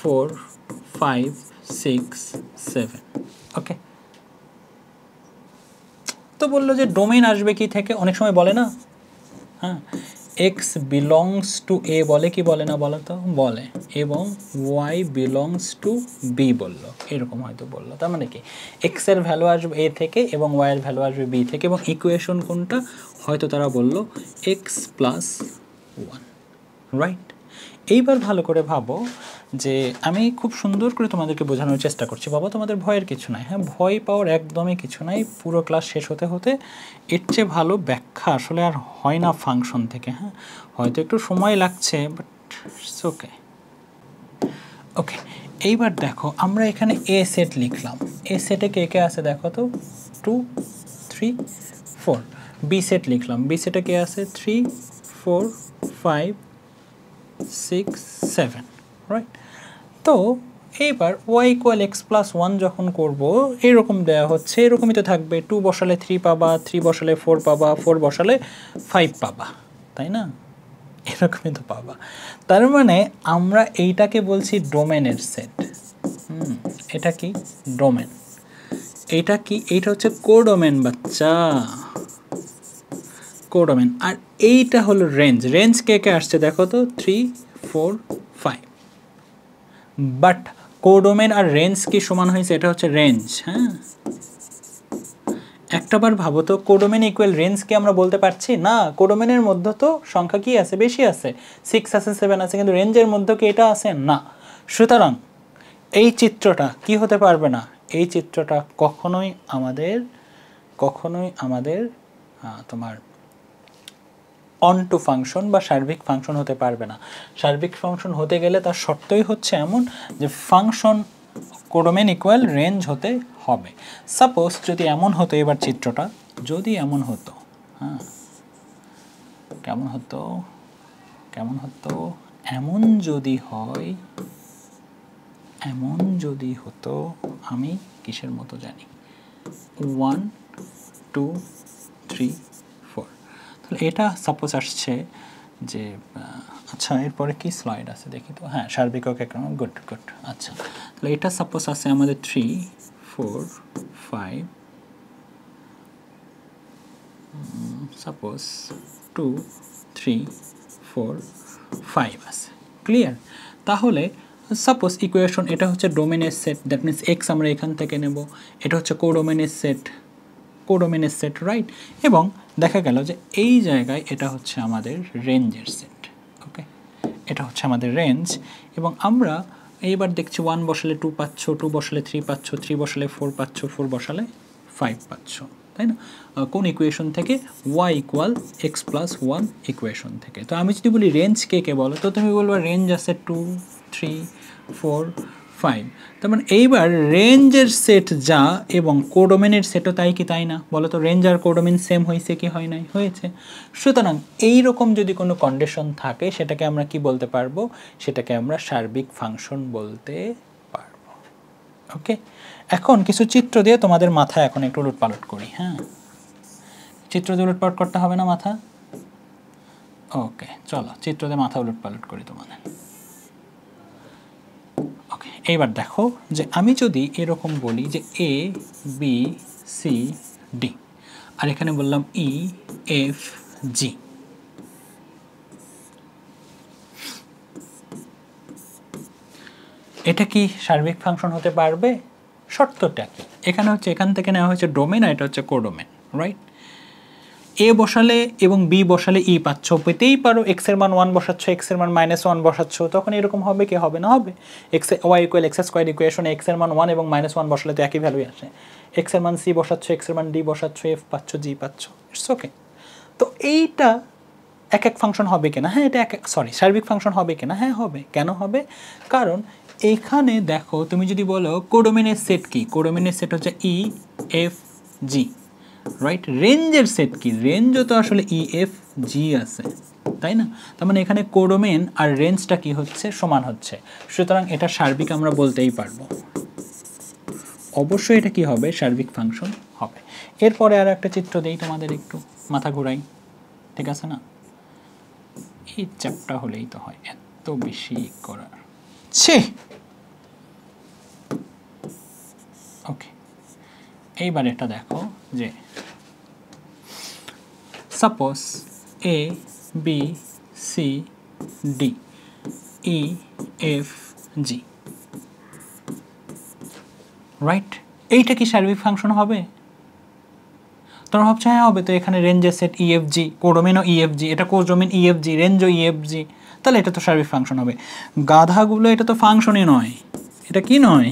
S1: 4 5 6 7, ওকে। তো বললো যে ডোমেন আসবে কি থেকে, অনেক সময় বলে না, হ্যাঁ, এক্স বিলংস টু এ বলে কি বলে না বলো তো, বলে, এবং ওয়াই বিলংস টু বি বললো, এরকম হয়তো বললো। তার মানে কি এক্সের ভ্যালু আসবে এ থেকে এবং ওয়াইয়ের ভ্যালু আসবে বি থেকে, এবং ইকুয়েশন কোনটা, হয়তো তারা বললো এক্স প্লাস 1, রাইট? এইবার ভালো করে ভাবো যে আমি খুব সুন্দর করে তোমাদেরকে বোঝানোর চেষ্টা করছি, বাবা তোমাদের ভয়ের কিছু নাই, হ্যাঁ, ভয় পাওয়ার একদমই কিছু নাই। পুরো ক্লাস শেষ হতে হতে এর চেয়ে ভালো ব্যাখ্যা আসলে আর হয় না ফাংশন থেকে, হ্যাঁ, হয়তো একটু সময় লাগছে, বাট ওকে। ওকে, এইবার দেখো আমরা এখানে এ সেট লিখলাম, এ সেটে কে কে আছে দেখো তো, 2 3 4। বি সেট লিখলাম, বি সেটে কে আছে 3 4 5 6 7, রাইট? তো এইবার y ইকুয়াল এক্স প্লাস 1 যখন করবো, এরকম দেওয়া হচ্ছে, এরকমই তো থাকবে। 2 বসালে 3 পাবা, 3 বসালে 4 পাবা, 4 বসালে 5 পাবা, তাই না? এরকমই তো পাবা। তার মানে আমরা এইটাকে বলছি ডোমেনের সেট। এটা কি ডোমেন, এইটা কি, এইটা হচ্ছে কোডোমেন বাচ্চা, কোডোমেন। আর এইটা হলো রেঞ্জ। রেঞ্জ কে কে আসছে দেখো তো, 3 4 5। বাট কোডোমেন আর রেঞ্জ কি সমান হয়েছে, এটা হচ্ছে রেঞ্জ, হ্যাঁ। একটাবার ভাবো তো, কোডোমেন ইকুয়াল রেঞ্জ কি আমরা বলতে পারছি না? কোডোমেনের মধ্যে তো সংখ্যা কি আছে, বেশি আছে, 6 আছে 7 আছে, কিন্তু রেঞ্জের মধ্যে কি এটা আছে না। সুতরাং এই চিত্রটা কি হতে পারবে না, এই চিত্রটা কখনোই আমাদের তোমার অনটু ফাংশন বা সার্বিক ফাংশন হতে পারবে না। সার্বিক ফাংশন হতে গেলে তার শর্তই হচ্ছে এমন যে ফাংশন কোডোমেন ইকুয়াল রেঞ্জ হতে হবে। সাপোজ যদি এমন হতো, এবার চিত্রটা যদি এমন হতো, হ্যাঁ, কেমন হতো, এমন যদি হতো, আমি কিসের মতো জানি, 1 2 3 4, তাহলে এটা সাপোজ আসছে যে, আচ্ছা এরপরে কি স্লাইড আছে দেখি তো, হ্যাঁ, সার্বিক একরকম, গুড। আচ্ছা, তাহলে এটা সাপোজ আছে আমাদের 3 4 5, সাপোজ 2 3 4 5 আছে, ক্লিয়ার? তাহলে সাপোজ ইকুয়েশন, এটা হচ্ছে ডোমেনের সেট, দ্যাট মিনস এক্স আমরা এখান থেকে নেব, এটা হচ্ছে কোডোমেনের সেট, রাইট? এবং দেখা গেল যে এই জায়গায় এটা হচ্ছে আমাদের রেঞ্জের সেট। ওকে, এটা হচ্ছে আমাদের রেঞ্জ, এবং আমরা এইবার দেখছি 1 বসালে 2 পাচ্ছ, 2 বসালে 3 পাচ্ছ, 3 বসালে 4 পাচ্ছ, 4 বসালে 5 পাচ্ছ, তাই না? কোন ইকুয়েশন থেকে? y equal x plus 1 equation থেকে। তো আমি যদি বলি রেঞ্জ কে কে বলো, তো তুমি বলবো রেঞ্জ আছে 2, 3, 4, 5। তার মানে এইবার রেঞ্জের সেট যা এবং কোডোমেনের সেটও তাই কি তাই না? বলো তো, রেঞ্জ আর কোডোমেন সেম হয়েছে কি হয় নাই? হয়েছে। সুতরাং এইরকম যদি কোনো কন্ডিশন থাকে সেটাকে আমরা কি বলতে পারবো? সেটাকে আমরা সার্বিক ফাংশন বলতে পারবো। ওকে, এখন কিছু চিত্র দিয়ে তোমাদের মাথায় এখন একটু উলটপালট করি। হ্যাঁ, চিত্র দিয়ে উলটপালট করতে হবে না মাথা? ওকে, চলো চিত্র দিয়ে মাথা উলটপালট করি তোমাদের। ওকে, এইবার দেখো যে আমি যদি এরকম বলি যে এ বি সি ডি, আর এখানে বললাম ই এফ জি, এটা কি সার্বিক ফাংশন হতে পারবে? শর্তটা কি? এখানে হচ্ছে এখান থেকে নেওয়া হয়েছে ডোমেন, আর এটা হচ্ছে কোডোমেন, রাইট? এ বসালে এবং বি বসালে ই পাচ্ছ, পেতেই পারো। এক্স এর মান 1 বসাচ্ছ, এক্স এর মান -1 বসাচ্ছ, তখন এরকম হবে কি হবে না? হবে। X y equal x square ইকুয়েশনে এক্স এর মান 1 এবং -1 বসালে তো একই ভ্যালুই আসে। এক্স এর মান সি বসাচ্ছ, এক্স এর মান ডি বসাচ্ছ, এফ পাচ্ছ, জি পাচ্ছ, ইটস ওকে। তো এইটা এক এক ফাংশন হবে কিনা? হ্যাঁ, এটা সার্বিক ফাংশন হবে কিনা? হ্যাঁ হবে। কেন হবে? কারণ এইখানে দেখো, তুমি যদি বলো কোডোমেনের সেট কি, কোডোমেনের সেট হচ্ছে ই এফ জি, রাইট? রেঞ্জের সেট কি? রেঞ্জও তো আসলে ই এফ জি আছে, তাই না? তার মানে এখানে কোডোমেন আর রেঞ্জটা কি হচ্ছে? সমান হচ্ছে। সুতরাং এটা সার্বিক আমরা বলতেই পারবো। অবশ্যই এটা কি হবে? সার্বিক ফাংশন হবে। এরপরে আর একটা চিত্র দেই তোমাদের, একটু মাথা ঘুরাই, ঠিক আছে না? এই চ্যাপটা হলেই তো হয়, এত বেশি করার ছে। ওকে, এইবার এটা দেখো যে suppose a b c d e f g, right? এইটা কি সার্বিক ফাংশন হবে? তোমরা ভাবছো হ্যাঁ হবে। তো এখানে রেঞ্জের সেট ইএফজি, কোডোমেনও ইএফজি, এটা কোডোমেন ইএফজি, রেঞ্জও ইএফজি, তাহলে এটা তো সার্বিক ফাংশন হবে। গাধাগুলো, এটা তো ফাংশনই নয়। এটা কি নয়?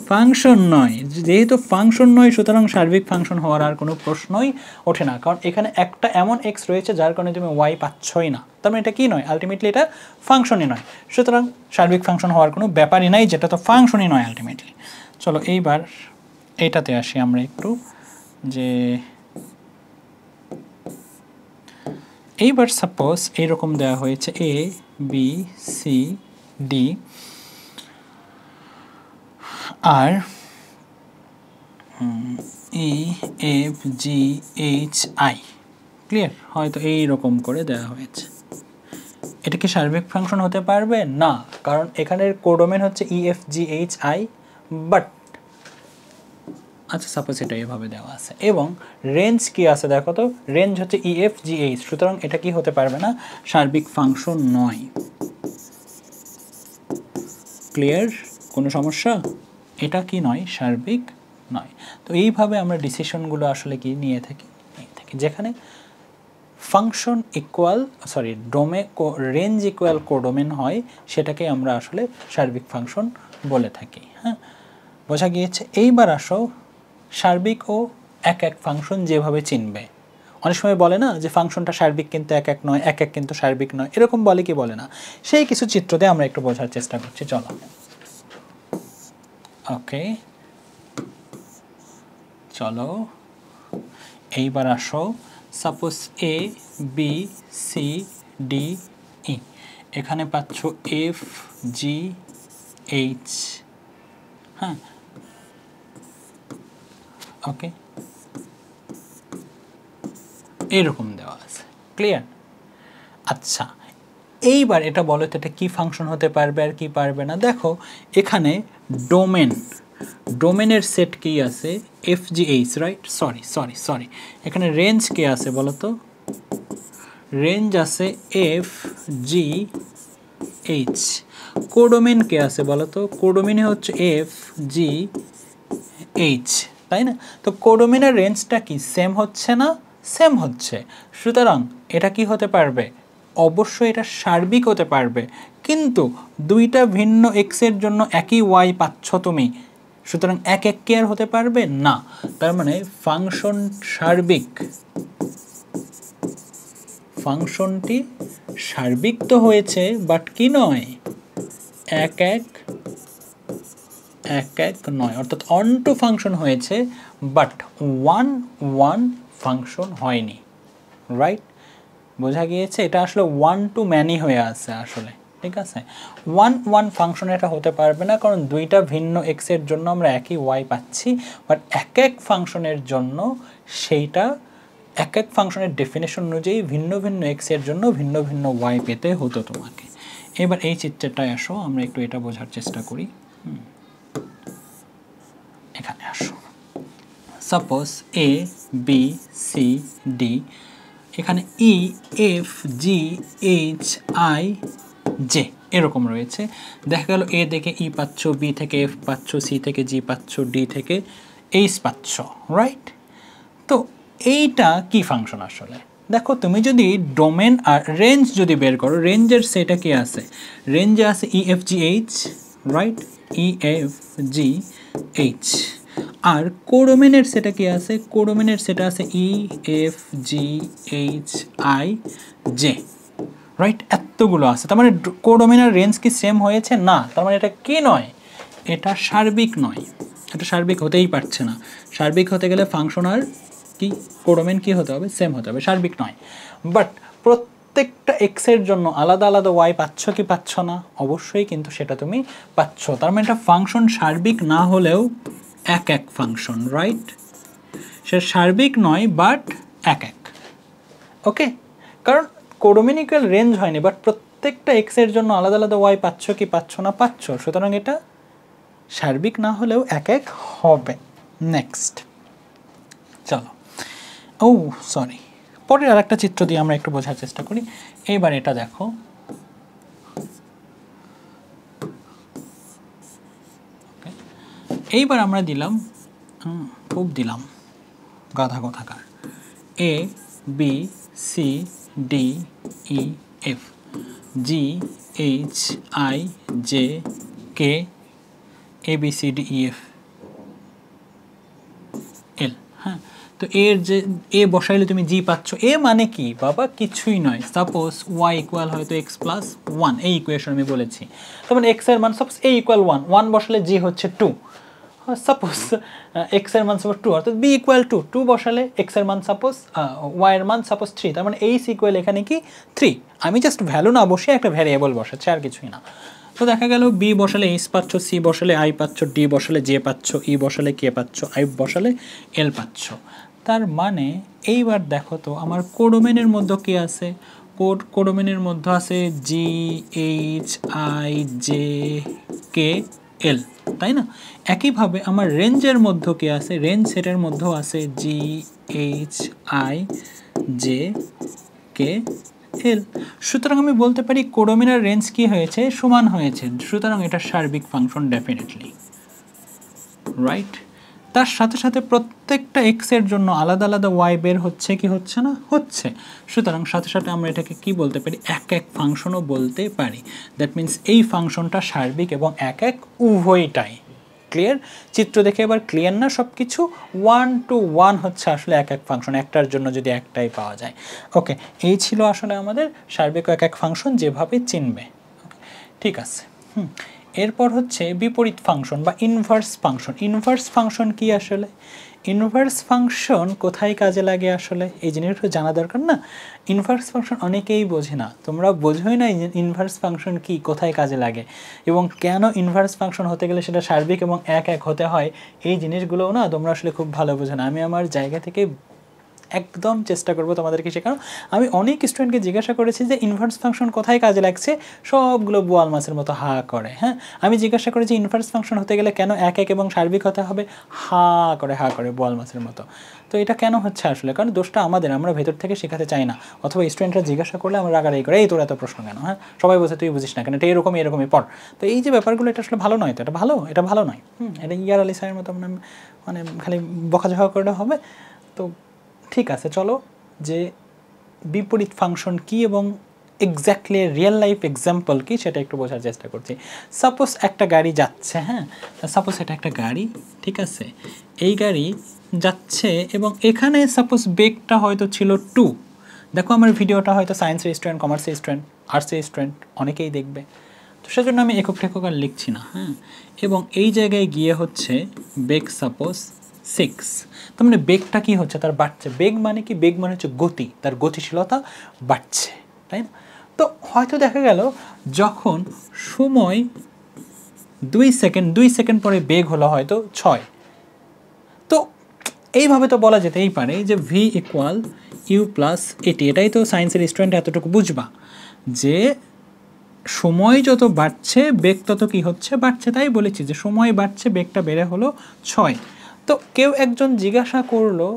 S1: ফাংশন নয়। যেহেতু ফাংশন নয়, সুতরাং সার্বিক ফাংশন হওয়ার আর কোনো প্রশ্নই ওঠে না, কারণ এখানে একটা এমন এক্স রয়েছে যার কারণে তুমি ওয়াই পাচ্ছই না। তার মানে এটা কি নয়? আলটিমেটলি এটা ফাংশনই নয়। সুতরাং সার্বিক ফাংশন হওয়ার কোনো ব্যাপারই নাই, যেটা তো ফাংশনই নয় আলটিমেটলি। চলো এইবার এইটাতে আসি আমরা একটু, যে এইবার সাপোজ এইরকম দেওয়া হয়েছে এ বি সি ডি আর e f g h i, clear? হয়তো এইরকম করে দেওয়া হয়েছে। এটা কি সার্বিক ফাংশন হতে পারবে? না, কারণ এখানের কোডোমেন হচ্ছে ই f g h I, but আচ্ছা সাপোজ এটা এভাবে দেওয়া আছে, এবং রেঞ্জ কি আছে দেখো তো, রেঞ্জ হচ্ছে ই এফ জি এইচ, সুতরাং এটা কি হতে পারবে না? সার্বিক ফাংশন নয়। ক্লিয়ার? কোনো সমস্যা? এটা কি নয়? সার্বিক নয়। তো এইভাবে আমরা ডিসিশনগুলো আসলে কি নিয়ে থাকি, যেখানে function equal range equal codomain হয়, সেটাকে আমরা আসলে সার্বিক ফাংশন বলে থাকি। হ্যাঁ, বোঝা গিয়েছে? এইবার আসো সার্বিক ও এক এক ফাংশন যেভাবে চিনবে। অনেক সময় বলে না যে ফাংশনটা সার্বিক কিন্তু এক এক নয়, এক এক কিন্তু সার্বিক নয়, এরকম বলে কি বলে না? সেই কিছু চিত্র দিয়ে আমরা একটু বোঝার চেষ্টা করছি, চলো। ওকে, চলো এইবার আসো, suppose a b c d ই, এখানে পাচ্ছ এফ জি এইচ। হ্যাঁ, ওকে, এরকম দেওয়া আছে, ক্লিয়ার? আচ্ছা, এইবার এটা বলো তো, এটা কি ফাংশন হতে পারবে আর কি পারবে না? দেখো এখানে ডোমেনের সেট কি আছে? F g h, right? Sorry, এখানে রেঞ্জ কে আছে বলো তো? রেঞ্জ আছে এফ জি এইচ। কোডোমেন কে আছে বলো তো? কোডোমেনে হচ্ছে এফ জি এইচ, তাই না? তো কোডোমেনের রেঞ্জটা কি সেম হচ্ছে না? সেম হচ্ছে, সুতরাং এটা কি হতে পারবে, অবশ্যই এটা সার্বিক হতে পারবে। কিন্তু দুইটা ভিন্ন এক্সের জন্য একই ওয়াই পাচ্ছ তুমি, সুতরাং এক এক কি আর হতে পারবে না। তার মানে ফাংশন সার্বিক, ফাংশনটি সার্বিক তো হয়েছে বাট কি নয়, এক এক নয়, অর্থাৎ অন টু ফাংশন হয়েছে বাট ওয়ান ওয়ান ফাংশন হয়নি, রাইট? বোঝা গিয়েছে, এটা আসলে ওয়ান টু ম্যানি হয়ে আছে আসলে, ঠিক আছে। ওয়ান ওয়ান ফাংশন এটা হতে পারবে না, কারণ দুইটা ভিন্ন এক্সের জন্য আমরা একই ওয়াই পাচ্ছি, বাট এক এক ফাংশনের জন্য সেইটা এক এক ফাংশনের ডেফিনেশন অনুযায়ী ভিন্ন ভিন্ন এক্সের জন্য ভিন্ন ভিন্ন ওয়াই পেতে হতো তোমাকে। এবার এই চিত্রটায় আসো, আমরা একটু এটা বোঝার চেষ্টা করি। এখানে আসো, suppose a b c D, এখানে ই f g h i J এরকম রয়েছে। দেখা গেল এ থেকে ই পাচ্ছ, বি থেকে এফ পাচ্ছ, সি থেকে জি পাচ্ছ, ডি থেকে এইচ পাচ্ছ, রাইট? তো এইটা কি ফাংশন আসলে? দেখো, তুমি যদি ডোমেন আর রেঞ্জ যদি বের করো, রেঞ্জের সেটা কি আছে, রেঞ্জে আছে e f g h, right? E f g h. আর কোডোমেনের সেটা কি আছে, কোডোমেনের সেটা আছে e f g h i j, right? এতগুলো আছে, তার মানে কোডোমেনের রেঞ্জ কি সেম হয়েছে? না, তার মানে এটা কি নয়, এটা সার্বিক নয়, এটা সার্বিক হতেই পারছে না। সার্বিক হতে গেলে ফাংশন আর কি কোডোমেন কি হতে হবে, সেম হতে হবে, সার্বিক নয়। বাট প্রত্যেকটা এক্সের জন্য আলাদা আলাদা ওয়াই পাচ্ছ কি পাচ্ছ না? অবশ্যই কিন্তু সেটা তুমি পাচ্ছ। তার মানে এটা ফাংশন সার্বিক না হলেও এক এক ফাংশন, রাইট? সে সার্বিক নয় বাট এক এক, ওকে? কারণ কোডোমেনিক্যাল রেঞ্জ হয়নি, বাট প্রত্যেকটা এক্সের জন্য আলাদা আলাদা ওয়াই পাচ্ছ কি পাচ্ছ না? পাচ্ছ, সুতরাং এটা সার্বিক না হলেও এক এক হবে। নেক্সট চলো, ও সরি, পরের আর একটা চিত্র দিয়ে আমরা একটু বোঝার চেষ্টা করি। এইবার এটা দেখো, এইবার আমরা দিলাম, খুব দিলাম গাধা কথাকার, a b c d e f g h i j k a b c d e f l. হ্যাঁ, তো এর যে এ বসাইলে তুমি জি পাচ্ছ, এ মানে কি বাবা? কিছুই নয়। সাপোজ ওয়াই ইকুয়াল হয়তো এক্স প্লাস ওয়ান, এই ইকুয়েশন আমি বলেছি। তখন এক্স এর মান সাপোজ এ ইকুয়াল ওয়ান, ওয়ান বসালে জি হচ্ছে টু। সাপোজ এক্স এর মান সাপোজ টু, অর্থাৎ বি ইকুয়াল টু, টু বসালে এক্স এর মান সাপোজ ওয়াই এর মান সাপোজ থ্রি, তার মানে এইচ ইকুয়াল এখানে কি থ্রি। আমি জাস্ট ভ্যালু না বসিয়ে একটা ভ্যারিয়েবল বসাচ্ছি, আর কিছুই না। তো দেখা গেল বি বসালে এইচ পাচ্ছ, সি বসালে আই পাচ্ছ, ডি বসালে জে পাচ্ছ, ই বসালে কে পাচ্ছ, আই বসালে এল পাচ্ছ। তার মানে এইবার দেখো তো আমার কোডোমেনের মধ্যে কি আছে, কোডোমেনের মধ্যে আছে g h i j k l, তাই না? একইভাবে আমার রেঞ্জের মধ্যে কি আছে, রেঞ্জ সেটের মধ্যেও আছে g h i j k l. সুতরাং আমি বলতে পারি কোডোমেনের রেঞ্জ কি হয়েছে, সমান হয়েছে, সুতরাং এটা সার্বিক ফাংশন ডেফিনেটলি, রাইট? তার সাথে সাথে প্রত্যেকটা এক্সের জন্য আলাদা আলাদা ওয়াই বের হচ্ছে কি হচ্ছে না? হচ্ছে। সুতরাং সাথে সাথে আমরা এটাকে কি বলতে পারি, এক এক ফাংশনও বলতে পারি। দ্যাট মিন্স এই ফাংশনটা সার্বিক এবং এক এক উভয়টাই। ক্লিয়ার? চিত্র দেখে এবার ক্লিয়ার না সব কিছু? ওয়ান টু ওয়ান হচ্ছে আসলে এক এক ফাংশন, একটার জন্য যদি একটাই পাওয়া যায়। ওকে, এই ছিল আসলে আমাদের সার্বিক এক এক ফাংশন যেভাবে চিনবে। ঠিক আছে। এরপর হচ্ছে বিপরীত ফাংশন বা ইনভার্স ফাংশন। ইনভার্স ফাংশন কি আসলে? ইনভার্স ফাংশন কোথায় কাজে লাগে আসলে এই জিনিসটা একটু জানা দরকার না? ইনভার্স ফাংশন অনেকেই বোঝে না, তোমরা বোঝোই না ইনভার্স ফাংশন কি, কোথায় কাজে লাগে এবং কেন ইনভার্স ফাংশন হতে গেলে সেটা সার্বিক এবং এক এক হতে হয়, এই জিনিসগুলোও না তোমরা আসলে খুব ভালো বোঝো না। আমি আমার জায়গা থেকে একদম চেষ্টা করবো তোমাদেরকে শেখানো। আমি অনেক স্টুডেন্টকে জিজ্ঞাসা করেছি যে ইনভার্স ফাংশন কোথায় কাজে লাগছে, সবগুলো বোয়াল মাছের মতো হা করে। হ্যাঁ, আমি জিজ্ঞাসা করেছি ইনভার্স ফাংশন হতে গেলে কেন এক এক এবং সার্বিক হতে হবে, হা করে বোয়াল মাছের মতো। তো এটা কেন হচ্ছে আসলে? কারণ দোষটা আমাদের, আমরা ভেতর থেকে শেখাতে চাই না, অথবা স্টুডেন্টরা জিজ্ঞাসা করলে আমরা রাগারাগি করে এই তোর এত প্রশ্ন কেন? হ্যাঁ, সবাই বলছে তুই বুঝিস না কেন, এটা এরকমই পড়। তো এই যে ব্যাপারগুলো, এটা আসলে ভালো নয়। তো এটা ভালো নয়। এটা ইয়ার আলী স্যারের মতো মানে খালি বকাঝকা করলে হবে? তো ঠিক আছে, চলো যে বিপরীত ফাংশন কি এবং এক্স্যাক্টলি রিয়েল লাইফ এক্সাম্পল কি সেটা একটু বোঝার চেষ্টা করছি। সাপোজ একটা গাড়ি যাচ্ছে, হ্যাঁ, সাপোজ এটা একটা গাড়ি, ঠিক আছে, এই গাড়ি যাচ্ছে এবং এখানে সাপোজ বেগটা হয়তো ছিল 2। দেখো আমার ভিডিওটা হয়তো সায়েন্সের স্টুডেন্ট, কমার্সের স্টুডেন্ট, আর্টসের স্টুডেন্ট অনেকেই দেখবে, তো সেজন্য আমি একক টেকক আর লিখছি না, হ্যাঁ। এবং এই জায়গায় গিয়ে হচ্ছে বেগ সাপোজ 6, তার মানে বেগটা কী হচ্ছে, তার বাড়ছে। বেগ মানে কি, বেগ মানে হচ্ছে গতি, তার গতিশীলতা বাড়ছে, তাই না? তো হয়তো দেখা গেল যখন সময় 2 সেকেন্ড পরে বেগ হলো হয়তো 6। তো এইভাবে তো বলা যেতেই পারে যে ভি ইকুয়াল ইউ প্লাস এটি। এটাই তো সায়েন্সের স্টুডেন্ট এতটুকু বুঝবা যে সময় যত বাড়ছে বেগ তত কী হচ্ছে, বাড়ছে। তাই বলেছি যে সময় বাড়ছে, বেগটা বেড়ে হলো 6। তো কেউ একজন জিজ্ঞাসা করলো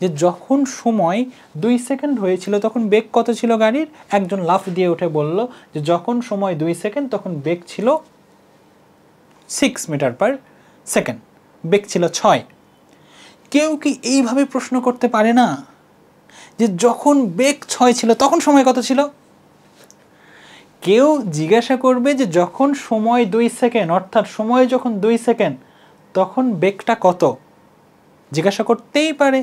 S1: যে যখন সময় 2 সেকেন্ড হয়েছিল তখন বেগ কত ছিল গাড়ির? একজন লাফ দিয়ে উঠে বলল যে যখন সময় 2 সেকেন্ড তখন বেগ ছিল 6 মিটার পার সেকেন্ড, বেগ ছিল 6। কেউ কি এইভাবে প্রশ্ন করতে পারে না যে যখন বেগ 6 ছিল তখন সময় কত ছিল? কেউ জিজ্ঞাসা করবে যে যখন সময় 2 সেকেন্ড, অর্থাৎ সময় যখন 2 সেকেন্ড তখন বেগটা কত, জিজ্ঞাসা করতেই পারে।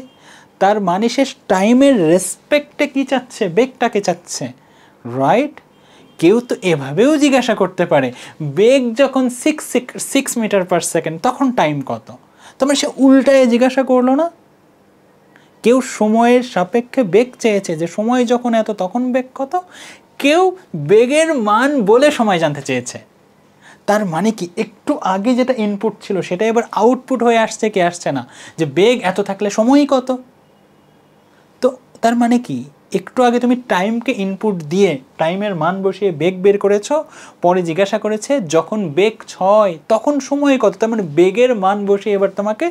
S1: তার মানে সে টাইমের রেসপেক্টে কী চাচ্ছে, বেগটাকে চাচ্ছে, রাইট? কেউ তো এভাবেও জিজ্ঞাসা করতে পারে বেগ যখন 6 মিটার পার সেকেন্ড তখন টাইম কত। তবে সে উল্টায় জিজ্ঞাসা করলো না। কেউ সময়ের সাপেক্ষে বেগ চেয়েছে যে সময় যখন এত তখন বেগ কত, কেউ বেগের মান বলে সময় জানতে চেয়েছে। তার মানে কি একটু আগে যেটা ইনপুট ছিল সেটা এবার আউটপুট হয়ে আসছে কি আসছে না, যে বেগ এত থাকলে সময়ই কত। তো তার মানে কি একটু আগে তুমি টাইমকে ইনপুট দিয়ে টাইমের মান বসিয়ে বেগ বের করেছো, পরে জিজ্ঞাসা করেছে যখন বেগ 6 তখন সময় কত, তার মানে বেগের মান বসিয়ে এবার তোমাকে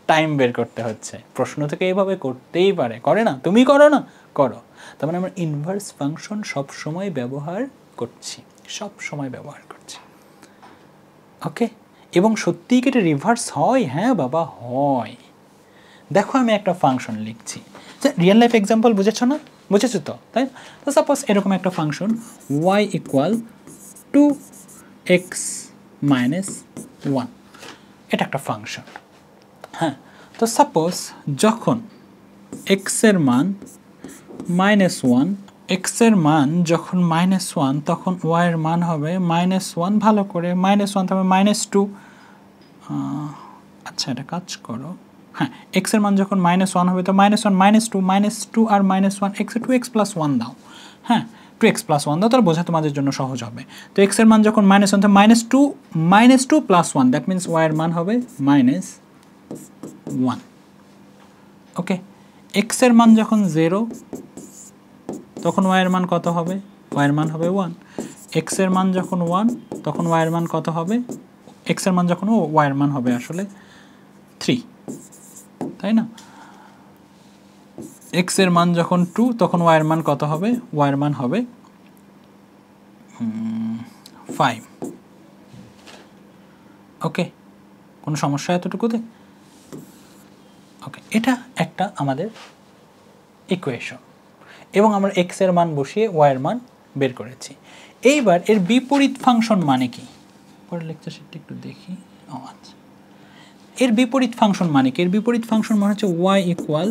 S1: টাইম বের করতে হচ্ছে। প্রশ্ন থেকে এইভাবে করতেই পারে, করে না? তুমি করো না? করো। তার মানে আমরা ইনভার্স ফাংশন সব সময় ব্যবহার করছি, সব সময় ব্যবহার করছি, ওকে। এবং সত্যিই কি এটা রিভার্স হয়? হ্যাঁ বাবা, হয়। দেখো আমি একটা ফাংশন লিখছি, রিয়েল লাইফ এক্সাম্পল বুঝেছো না? বুঝেছো তো, তাই? তো সাপোজ এরকম একটা function y equal 2x minus 1, এটা একটা ফাংশন, হ্যাঁ। তো সাপোজ যখন x এর মান -1, x এর মান যখন -1 তখন y এর মান হবে -1, ভালো করে -1 তবে -2। আচ্ছা এটা কাজ করো, হ্যাঁ, x এর মান যখন -1 হবে তো -1 -2 আর -1 x এ 2x প্লাস 1 দাও, হ্যাঁ, 2x প্লাস 1 দাও, তাহলে বোঝা তোমাদের জন্য সহজ হবে। তো x এর মান যখন -1 তো -2 প্লাস 1, দ্যাট মিনস y এর মান হবে -1, ওকে। x এর মান যখন 0 তখন y এর মান কত হবে? y এর মান হবে 1। x এর মান যখন 1 তখন y এর মান কত হবে? x এর মান যখন y এর মান হবে আসলে 3, তাই না? x এর মান যখন 2 তখন y এর মান কত হবে? y এর মান হবে 5, ওকে। কোনো সমস্যা এতটুকুতে? ওকে, এটা একটা আমাদের ইকুয়েশন এবং আমরা x এর মান বসিয়ে y এর মান বের করেছি। এইবার এর বিপরীত ফাংশন মানে কি? পরে লেকচার শিটটা একটু দেখি। ও আচ্ছা, এর বিপরীত ফাংশন মানে কি? এর বিপরীত ফাংশন মানে হচ্ছে y ইকুয়াল